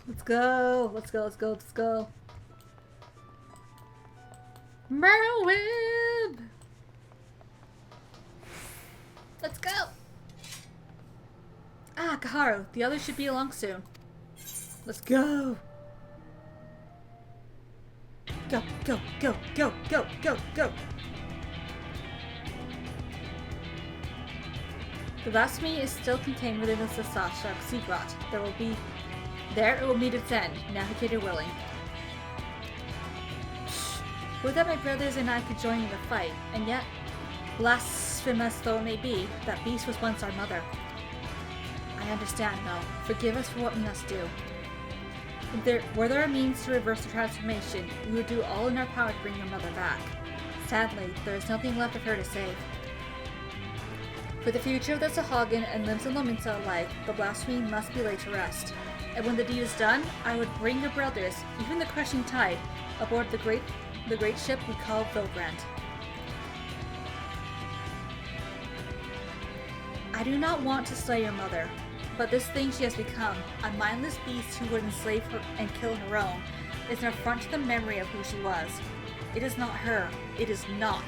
Let's go. Let's go. Let's go. Let's go. Merwib! Let's go. Ah, Kaharu. The others should be along soon. Let's go. Go, go, go, go, go, go, go. The Blasphemy is still contained within the Sasasha Sigrat. There it will meet its end, navigator willing. Would that my brothers and I could join in the fight, and yet, blasphemous though it may be, that beast was once our mother. I understand, though. Forgive us for what we must do. Were there a means to reverse the transformation, we would do all in our power to bring your mother back. Sadly, there is nothing left of her to save. For the future of the Sahagin and Limsa Lominsa alike, the blasphemy must be laid to rest. And when the deed is done, I would bring your brothers, even the crushing tide, aboard the great ship we call Vilgrand. I do not want to slay your mother, but this thing she has become, a mindless beast who would enslave her and kill her own, is an affront to the memory of who she was. It is not her. It is not.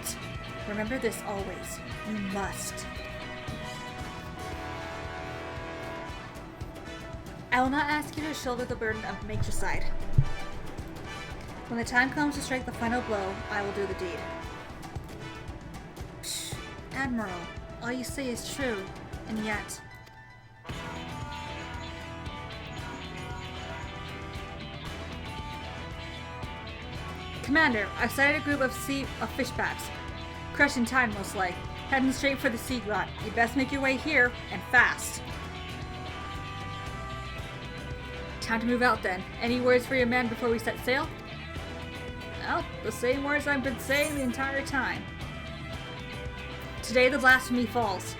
Remember this always. You must. I will not ask you to shoulder the burden of matricide. When the time comes to strike the final blow, I will do the deed. Psh, Admiral, all you say is true, and yet... Commander, I've sighted a group of fishbacks. Crushing tide, most like. Heading straight for the sea grot. You best make your way here, and fast. Time to move out then. Any words for your men before we set sail? Well, the same words I've been saying the entire time. Today the blasphemy falls.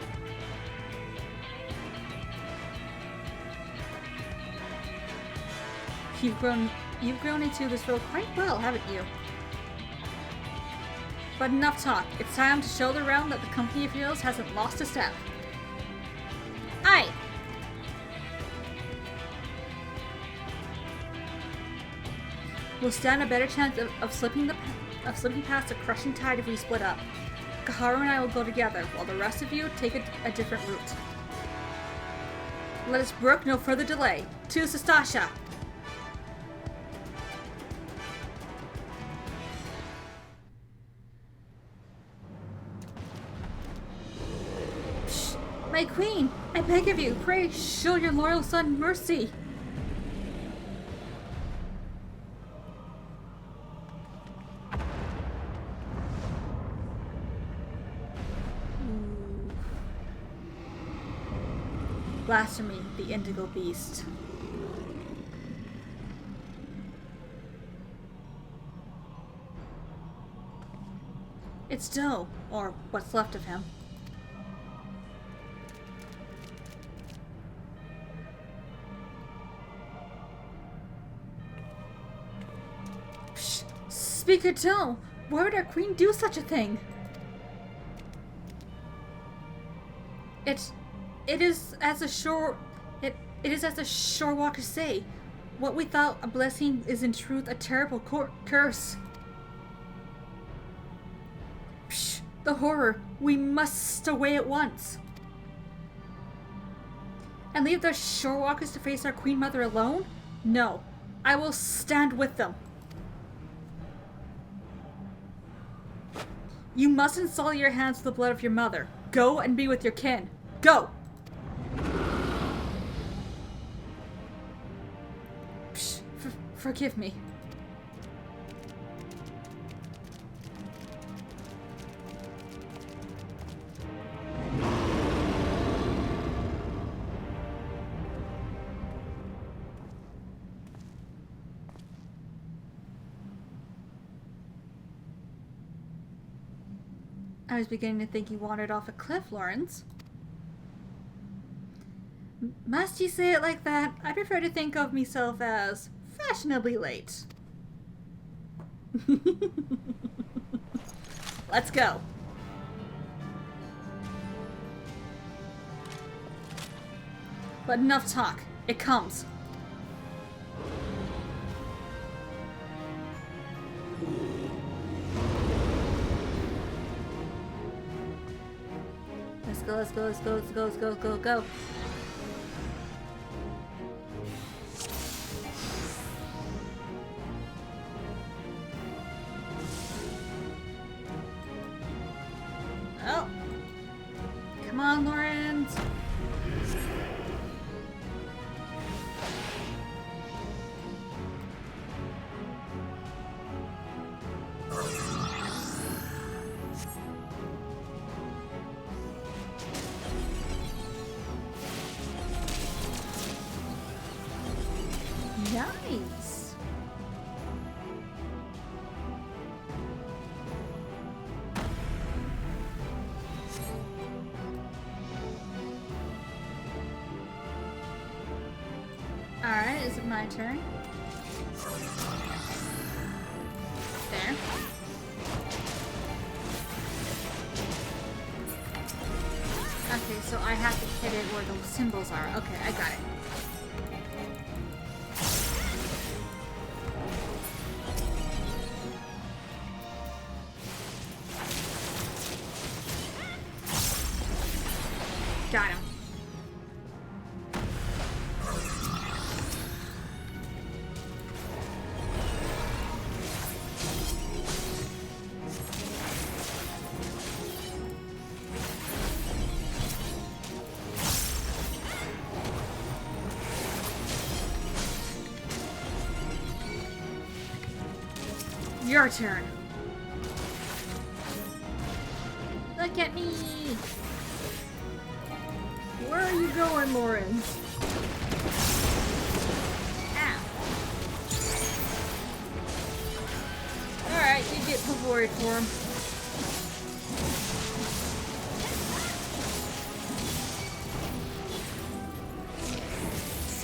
You've grown into this role quite well, haven't you? But enough talk. It's time to show the realm that the company of heroes hasn't lost a step. Aye! We'll stand a better chance of slipping past the crushing tide if we split up. Kaharu and I will go together, while the rest of you take a different route. Let us brook no further delay. To Sastasha! Psh, my queen! I beg of you, pray show your loyal son mercy! Blasphemy, the indigo beast. It's Doe, or what's left of him. Psh, Speaker Doe, why would our queen do such a thing? It is as the shore walkers say. What we thought a blessing is in truth a terrible curse. Psh, the horror. We must away at once. And leave the shore walkers to face our queen mother alone? No. I will stand with them. You mustn't sully your hands with the blood of your mother. Go and be with your kin. Go! Psh, forgive me. I was beginning to think you wandered off a cliff, Lawrence. Must you say it like that? I prefer to think of myself as fashionably late. Let's go. But enough talk. It comes. Let's go, let's go, let's go, let's go, let's go, let's go, go. Oh. Come on, Lawrence. Nice. Alright, is it my turn? There. Okay, so I have to hit it where the symbols are. Okay, I got it. Got him. Your turn. Look at me. Where are you going, Lawrence? Ow. Alright, you get rewarded for him.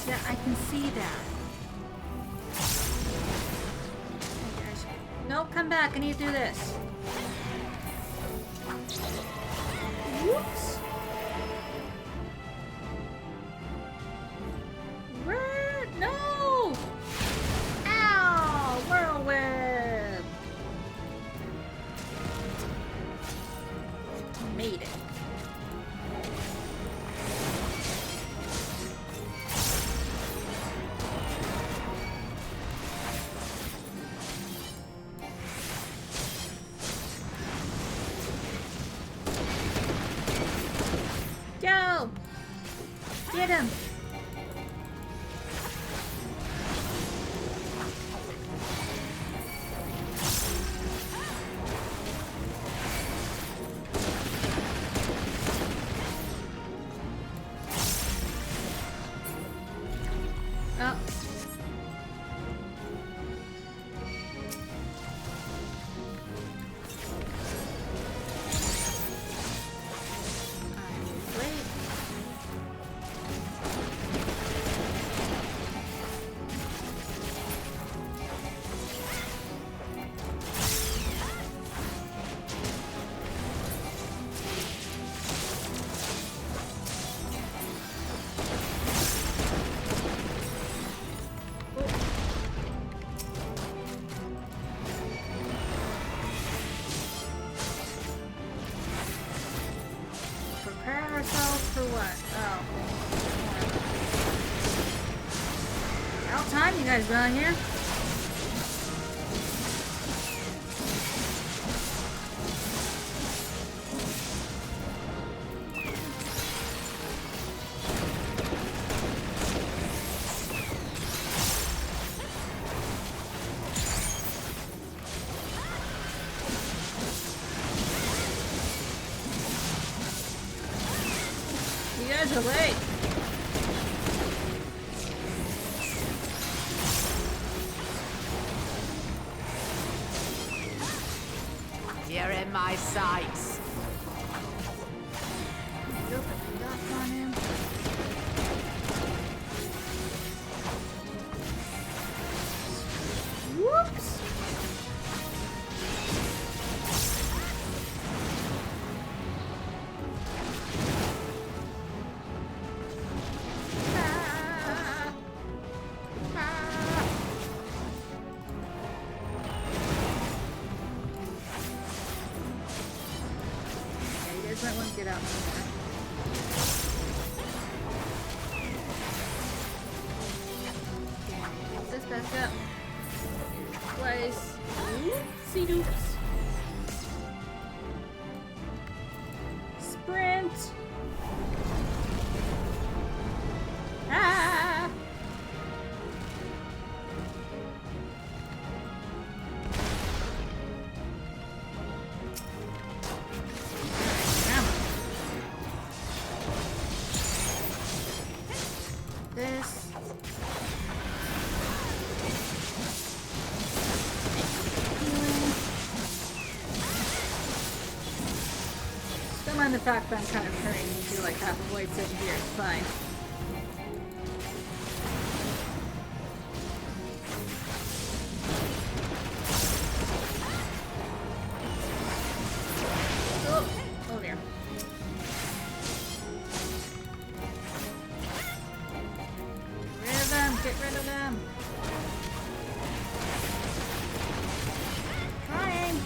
Yeah, I can see that. No, come back. I need to do this. Whoops. Where? No! Ow! Whirlwind! Made it. Go! Get him! Oh. Prepare ourselves for what? Oh. About time you guys got here. You guys are late. You're in my sights. Go put the dot on him. Whoops. Ah. Ah. get out somewhere. Pick this back up. Twice. Oopsie doops. Sprint! Ah! This. Healing. Don't mind the fact that I'm kind of hurrying you like half a blade sitting here. It's fine. Oh dear. Get rid of them! Trying!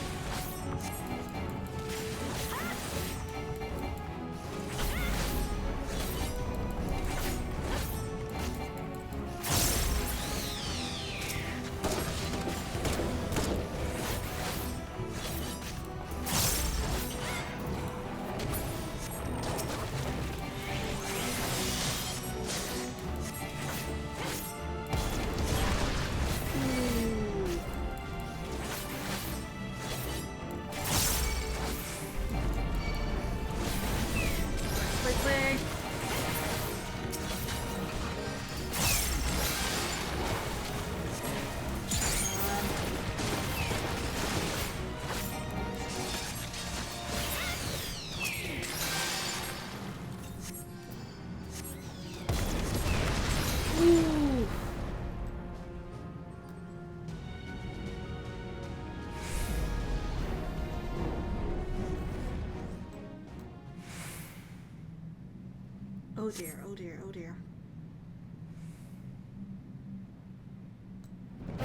Oh dear, oh dear, oh dear.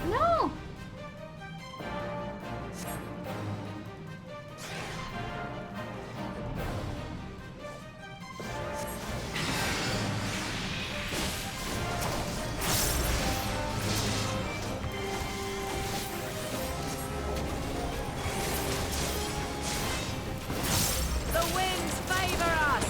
No! The winds favor us!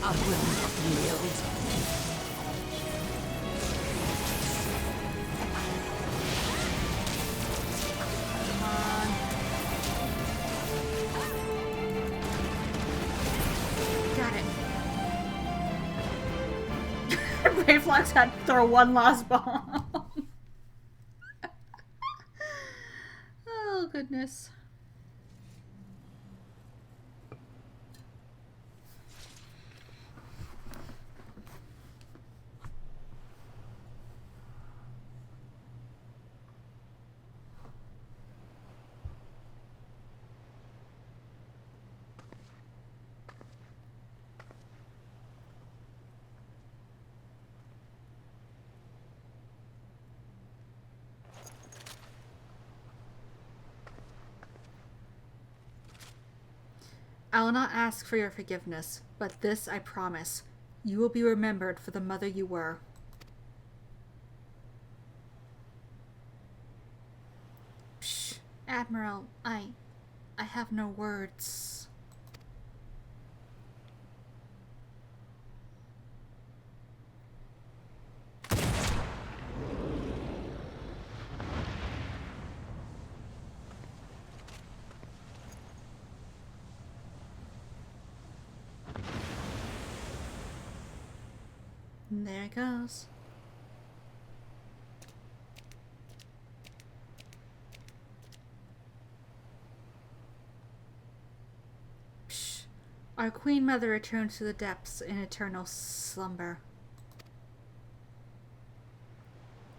I will not yield. Come on. Got it. Brave had to throw one last bomb. Oh, goodness. I will not ask for your forgiveness, but this I promise. You will be remembered for the mother you were. Psh, Admiral, I have no words. And there it goes. Psh. Our Queen Mother returns to the depths in eternal slumber.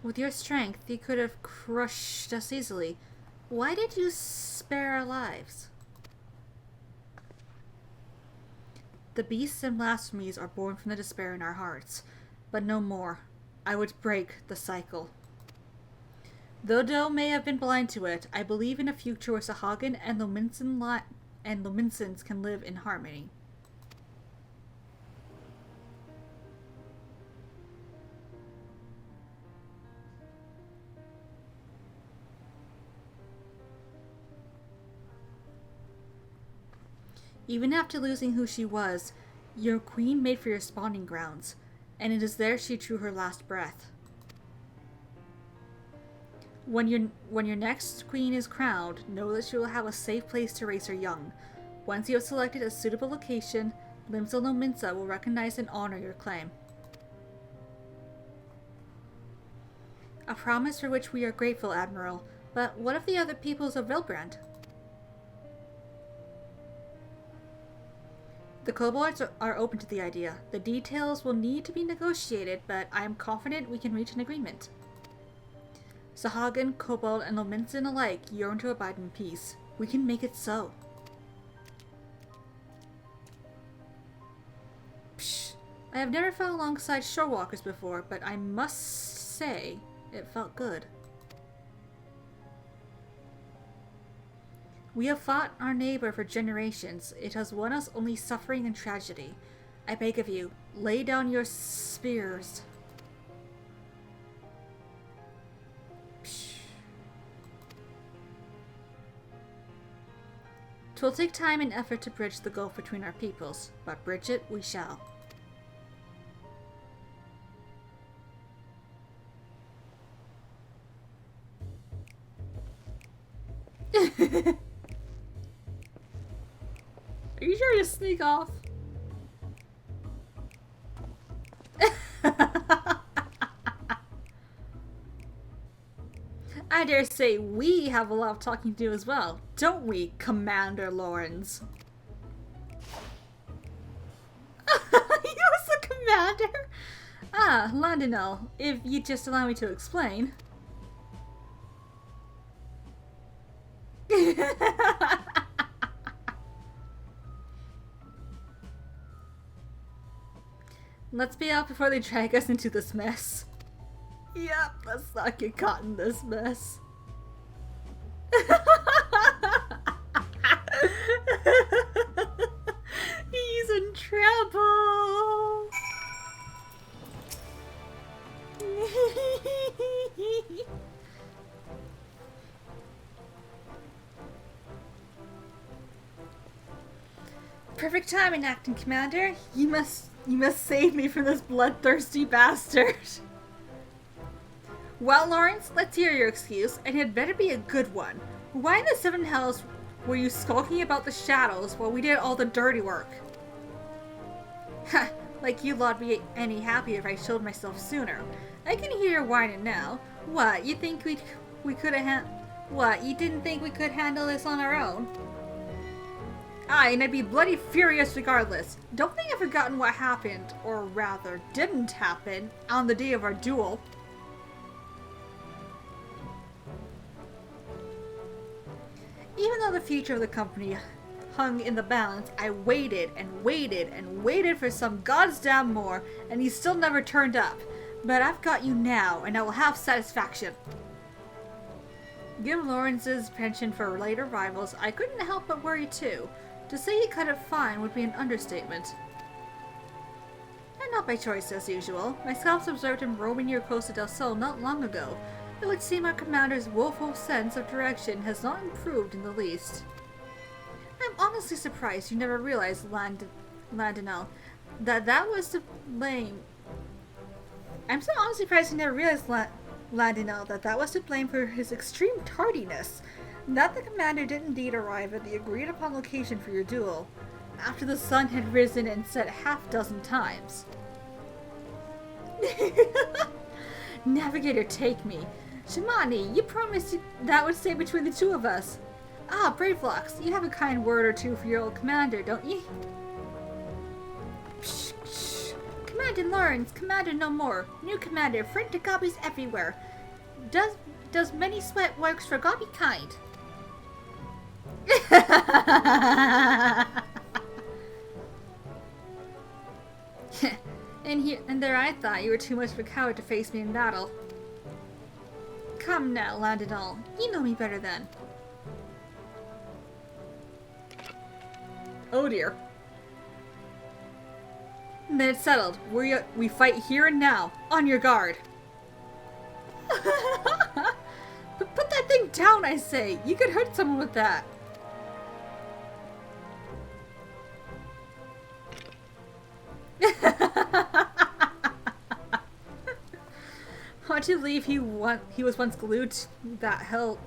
With your strength, you could have crushed us easily. Why did you spare our lives? The beasts and blasphemies are born from the despair in our hearts, but no more. I would break the cycle. Though Doe may have been blind to it, I believe in a future where Sahagin and Lominsons can live in harmony. Even after losing who she was, your queen made for your spawning grounds, and it is there she drew her last breath. When your next queen is crowned, know that she will have a safe place to raise her young. Once you have selected a suitable location, Limsa Lominsa will recognize and honor your claim. A promise for which we are grateful, Admiral, but what of the other peoples of Vilbrand? The kobolds are open to the idea. The details will need to be negotiated, but I am confident we can reach an agreement. Sahagin, Kobold, and Lominson alike yearn to abide in peace. We can make it so. Psh, I have never fought alongside shorewalkers before, but I must say, it felt good. We have fought our neighbor for generations. It has won us only suffering and tragedy. I beg of you, lay down your spears. Psh. 'Twill take time and effort to bridge the gulf between our peoples, but bridge it we shall. Are you trying to sneak off? I dare say we have a lot of talking to do as well, don't we, Commander Lawrence? You was the commander? Ah, Landinel, if you'd just allow me to explain. Let's be out before they drag us into this mess. Yep, let's not get caught in this mess. He's in trouble. Perfect timing, Acting Commander. You must save me from this bloodthirsty bastard. Well, Lawrence, let's hear your excuse, and it better be a good one. Why in the seven hells were you skulking about the shadows while we did all the dirty work? Ha! Like you lot'd be any happier if I showed myself sooner. I can hear your whining now. What, you think we could have What, you didn't think we could handle this on our own? Aye, and I'd be bloody furious regardless. Don't think I've forgotten what happened, or rather, didn't happen, on the day of our duel. Even though the future of the company hung in the balance, I waited and waited and waited for some goddamn more, and he still never turned up. But I've got you now, and I will have satisfaction. Given Lawrence's penchant for later rivals, I couldn't help but worry too. To say he cut it fine would be an understatement. And not by choice, as usual. My scouts observed him roaming near Costa del Sol not long ago. It would seem our commander's woeful sense of direction has not improved in the least. I'm honestly surprised you never realized, Landinel, that was to blame. I'm so honestly surprised you never realized, Landinel, that was to blame for his extreme tardiness. That the commander did indeed arrive at the agreed upon location for your duel, after the sun had risen and set half-dozen times. Navigator, take me. Shimani, you promised that would stay between the two of us. Ah, Bravelocks, you have a kind word or two for your old commander, don't you? Psh, psh. Commander Lawrence, Commander no more. New commander, friend to gobbies everywhere. Does many sweat works for gobby kind. And there I thought you were too much of a coward to face me in battle. Come now, Landonal. You know me better than. Oh dear. Then it's settled. We fight here and now. On your guard. But put that thing down, I say. You could hurt someone with that. Hard to believe he was once glued to that hell.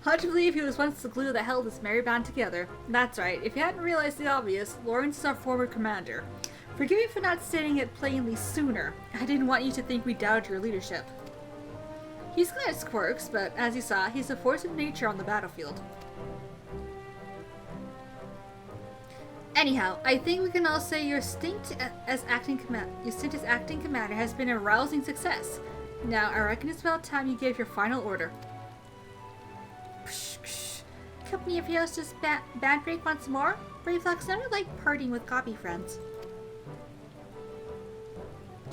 Hard to believe he was once the glue that held this merry band together. That's right. If you hadn't realized the obvious, Lawrence is our former commander. Forgive me for not stating it plainly sooner. I didn't want you to think we doubted your leadership. He's got his quirks, but as you saw, he's a force of nature on the battlefield. Anyhow, I think we can all say your stint as acting commander has been a rousing success. Now, I reckon it's about time you gave your final order. Psh, psh. Company of heroes just bad break once more? Brave Fox never liked partying with copy friends.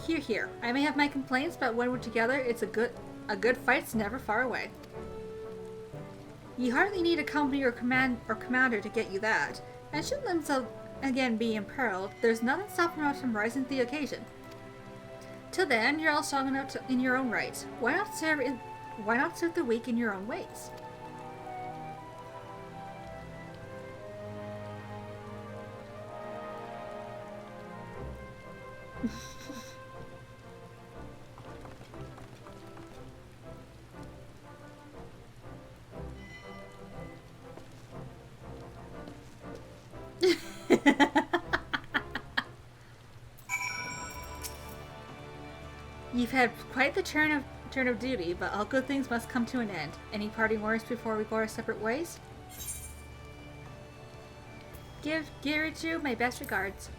Here, here. I may have my complaints, but when we're together, it's a good fight's never far away. You hardly need a company or commander to get you that. And should themselves again be imperiled, there's nothing stopping us from rising to the occasion. Till then, you're all strong enough in your own right. Why not serve the weak in your own ways? You've had quite the turn of duty, but all good things must come to an end. Any parting words before we go our separate ways? Give Girichu my best regards.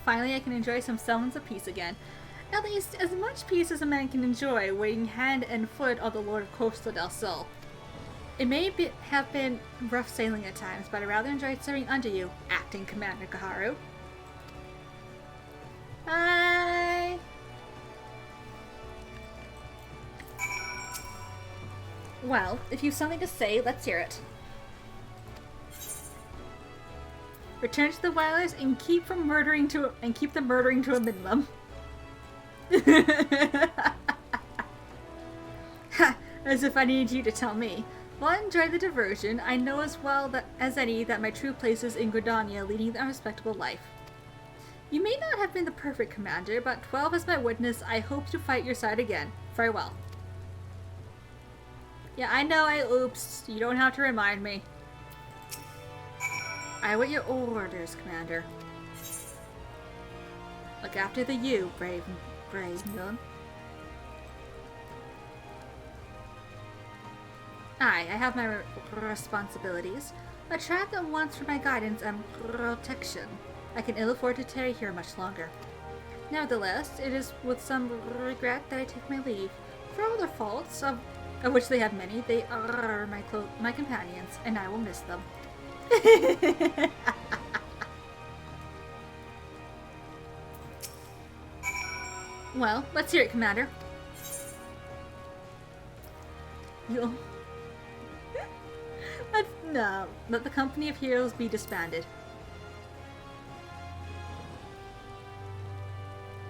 Finally, I can enjoy some semblance of peace again. At least, as much peace as a man can enjoy, waiting hand and foot on the Lord of Costa del Sol. It may have been rough sailing at times, but I rather enjoyed serving under you, Acting Commander Kaharu. Bye! Well, if you've something to say, let's hear it. Return to the Wilders and keep the murdering to a minimum. Ha! As if I needed you to tell me. While I enjoy the diversion, I know as well as any that my true place is in Gridania, leading a respectable life. You may not have been the perfect commander, but 12 as my witness, I hope to fight your side again. Farewell. Yeah, I know I oops. You don't have to remind me. I await your orders, Commander. Look after the you, brave villain. I have my responsibilities. I tried them once for my guidance and protection. I can ill afford to tarry here much longer. Nevertheless, it is with some regret that I take my leave. For all their faults, of which they have many, they are my companions, and I will miss them. Well, let's hear it, Commander. You'll... No, let the company of heroes be disbanded.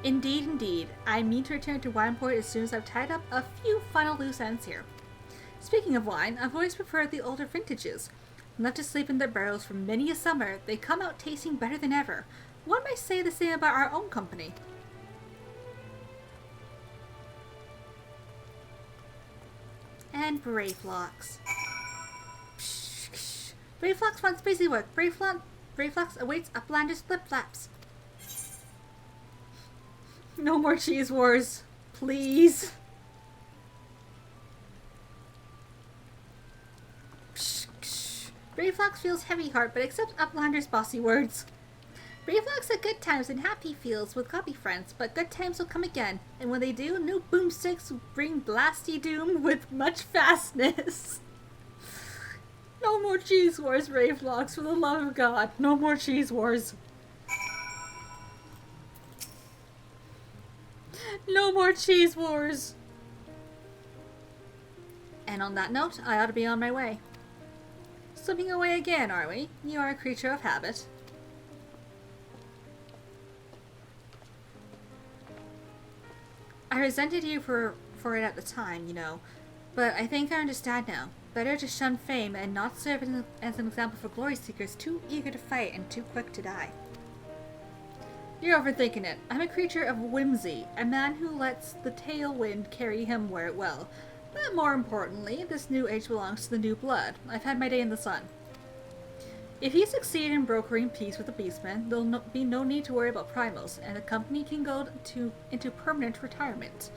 Indeed, indeed. I mean to return to Wineport as soon as I've tied up a few final loose ends here. Speaking of wine, I've always preferred the older vintages. Left to sleep in their barrels for many a summer, they come out tasting better than ever. One might say the same about our own company. And Brayflox. Brayflox wants busy work. Brayflox awaits Uplander's flip-flaps. No more cheese wars, please. Brayflox feels heavy heart, but accepts Uplander's bossy words. Brayflox at good times and happy feels with copy friends, but good times will come again, and when they do, new boomsticks bring blasty doom with much fastness. No more cheese wars, Ravlocks, for the love of God. No more cheese wars. No more cheese wars. And on that note, I ought to be on my way. Slipping away again, are we? You are a creature of habit. I resented you for it at the time, you know, but I think I understand now. Better to shun fame and not serve as an example for glory seekers too eager to fight and too quick to die. You're overthinking it. I'm a creature of whimsy, a man who lets the tailwind carry him where it will. But more importantly, this new age belongs to the new blood. I've had my day in the sun. If you succeed in brokering peace with the beastmen, there'll be no need to worry about primals, and the company can go into permanent retirement.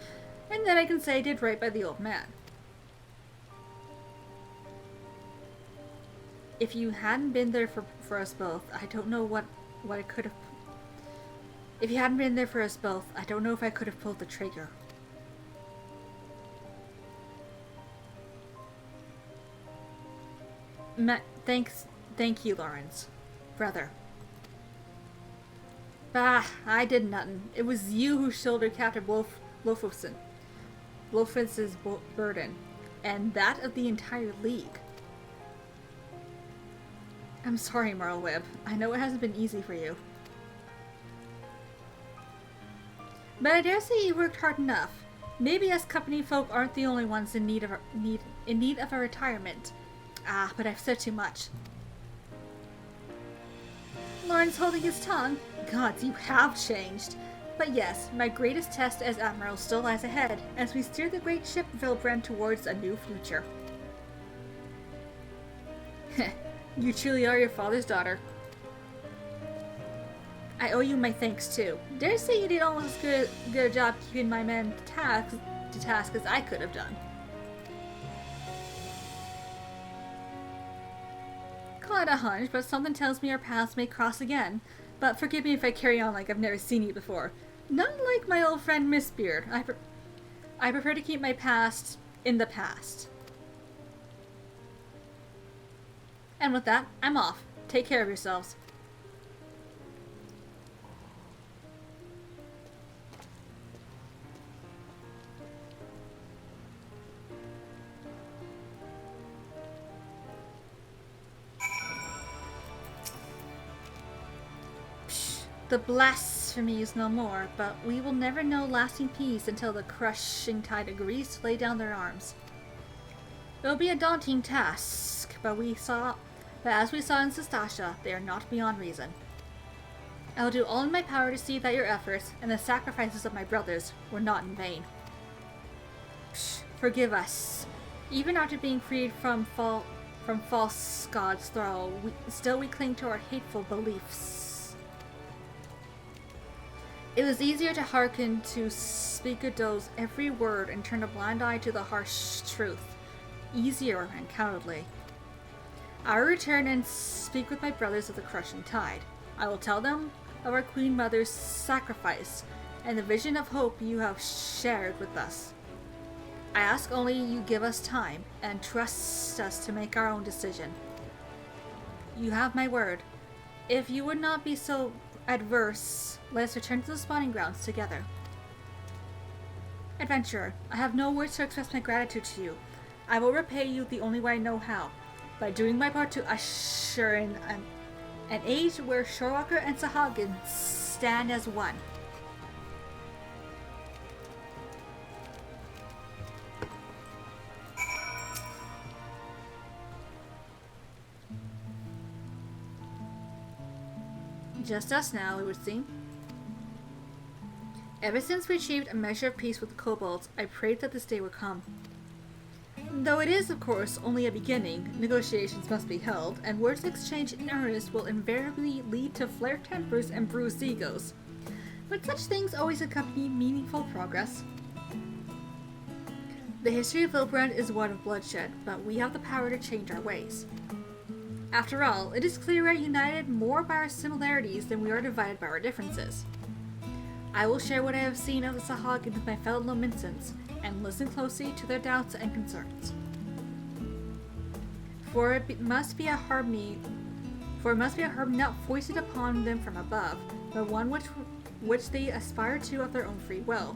And then I can say I did right by the old man. If you hadn't been there for us both, I don't know what I could have... If you hadn't been there for us both, I don't know if I could have pulled the trigger. Thank you, Lawrence. Brother. Bah, I did nothing. It was you who shouldered Captain Blofus's burden, and that of the entire League. I'm sorry, Marlweb. I know it hasn't been easy for you. But I dare say you worked hard enough. Maybe us company folk aren't the only ones in need of a retirement. Ah, but I've said too much. Lawrence holding his tongue. Gods, you have changed. But yes, my greatest test as Admiral still lies ahead, as we steer the great ship Vilbrand towards a new future. Heh, you truly are your father's daughter. I owe you my thanks too. Dare say you did almost as good a job keeping my men to task as I could have done. Call it a hunch, but something tells me our paths may cross again. But forgive me if I carry on like I've never seen you before. Not like my old friend Miss Beard. I prefer to keep my past in the past. And with that, I'm off. Take care of yourselves. The blasphemy is no more, but we will never know lasting peace until the crushing tide agrees to lay down their arms. It will be a daunting task, but as we saw in Sestasha, they are not beyond reason. I will do all in my power to see that your efforts and the sacrifices of my brothers were not in vain. Forgive us. Even after being freed from false God's thrall, we cling to our hateful beliefs. It was easier to hearken to Spigado's every word and turn a blind eye to the harsh truth. Easier, undoubtedly. I will return and speak with my brothers of the crushing tide. I will tell them of our Queen Mother's sacrifice and the vision of hope you have shared with us. I ask only you give us time and trust us to make our own decision. You have my word. If you would not be so adverse, let us return to the spawning grounds together. Adventurer, I have no words to express my gratitude to you. I will repay you the only way I know how, by doing my part to usher in an age where Shorewalker and Sahagin stand as one. Just us now, it would seem. Ever since we achieved a measure of peace with the kobolds, I prayed that this day would come. Though it is, of course, only a beginning, negotiations must be held, and words exchanged in earnest will invariably lead to flared tempers and bruised egos. But such things always accompany meaningful progress. The history of Vilbrand is one of bloodshed, but we have the power to change our ways. After all, it is clear we are united more by our similarities than we are divided by our differences. I will share what I have seen of the Sahagin with my fellow Lominsons, and listen closely to their doubts and concerns. must be a harmony not foisted upon them from above, but one which they aspire to of their own free will.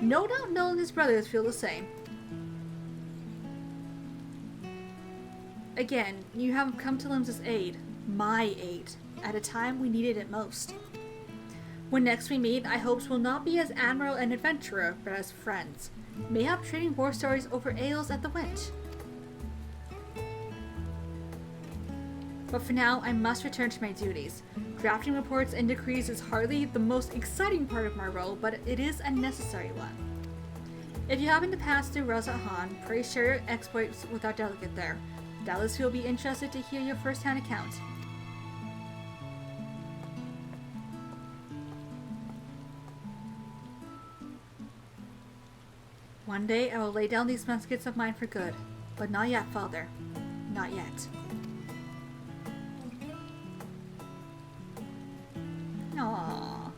No doubt Noel and his brothers feel the same. Again, you have come to Limsa's aid, my aid, at a time we needed it most. When next we meet, I hopes will not be as admiral and adventurer, but as friends, mayhap trading war stories over ales at the Winch. But for now, I must return to my duties. Drafting reports and decrees is hardly the most exciting part of my role, but it is a necessary one. If you happen to pass through Rosat-Han, pray share your exploits with our delegate there. Doubtless he will be interested to hear your first-hand account. One day I will lay down these muskets of mine for good, but not yet, Father. Not yet. Aww.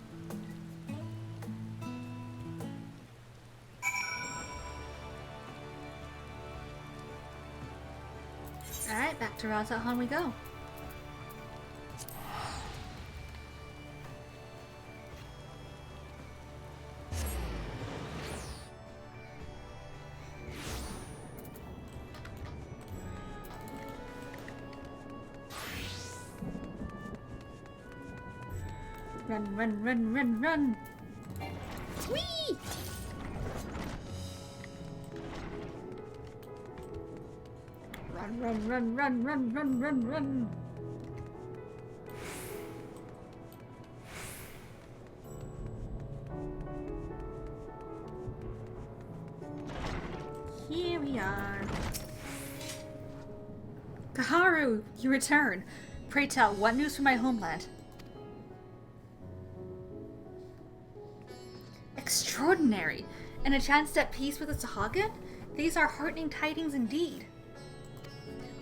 Alright, back to Rosat-Han we go. Run, run, run, run, run! Whee! Run, run, run, run, run, run, run, run! Here we are. Kaharu, you return. Pray tell, what news from my homeland? Extraordinary! And a chance at peace with the Sahagin? These are heartening tidings indeed.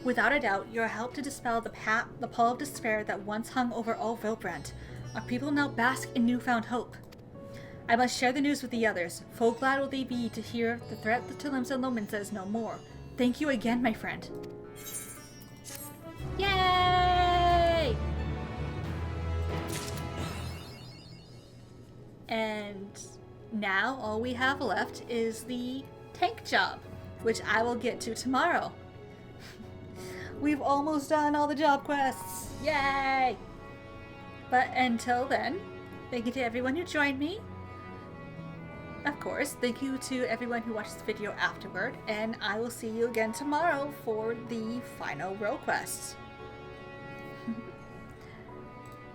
Without a doubt, your help to dispel the pall of despair that once hung over all Vilbrand. Our people now bask in newfound hope. I must share the news with the others. Full glad will they be to hear the threat to Limsa Lominsa is no more. Thank you again, my friend. Yay! And now all we have left is the tank job, which I will get to tomorrow. We've almost done all the job quests. Yay! But until then, thank you to everyone who joined me. Of course, thank you to everyone who watched this video afterward, and I will see you again tomorrow for the final role quests.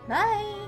Bye!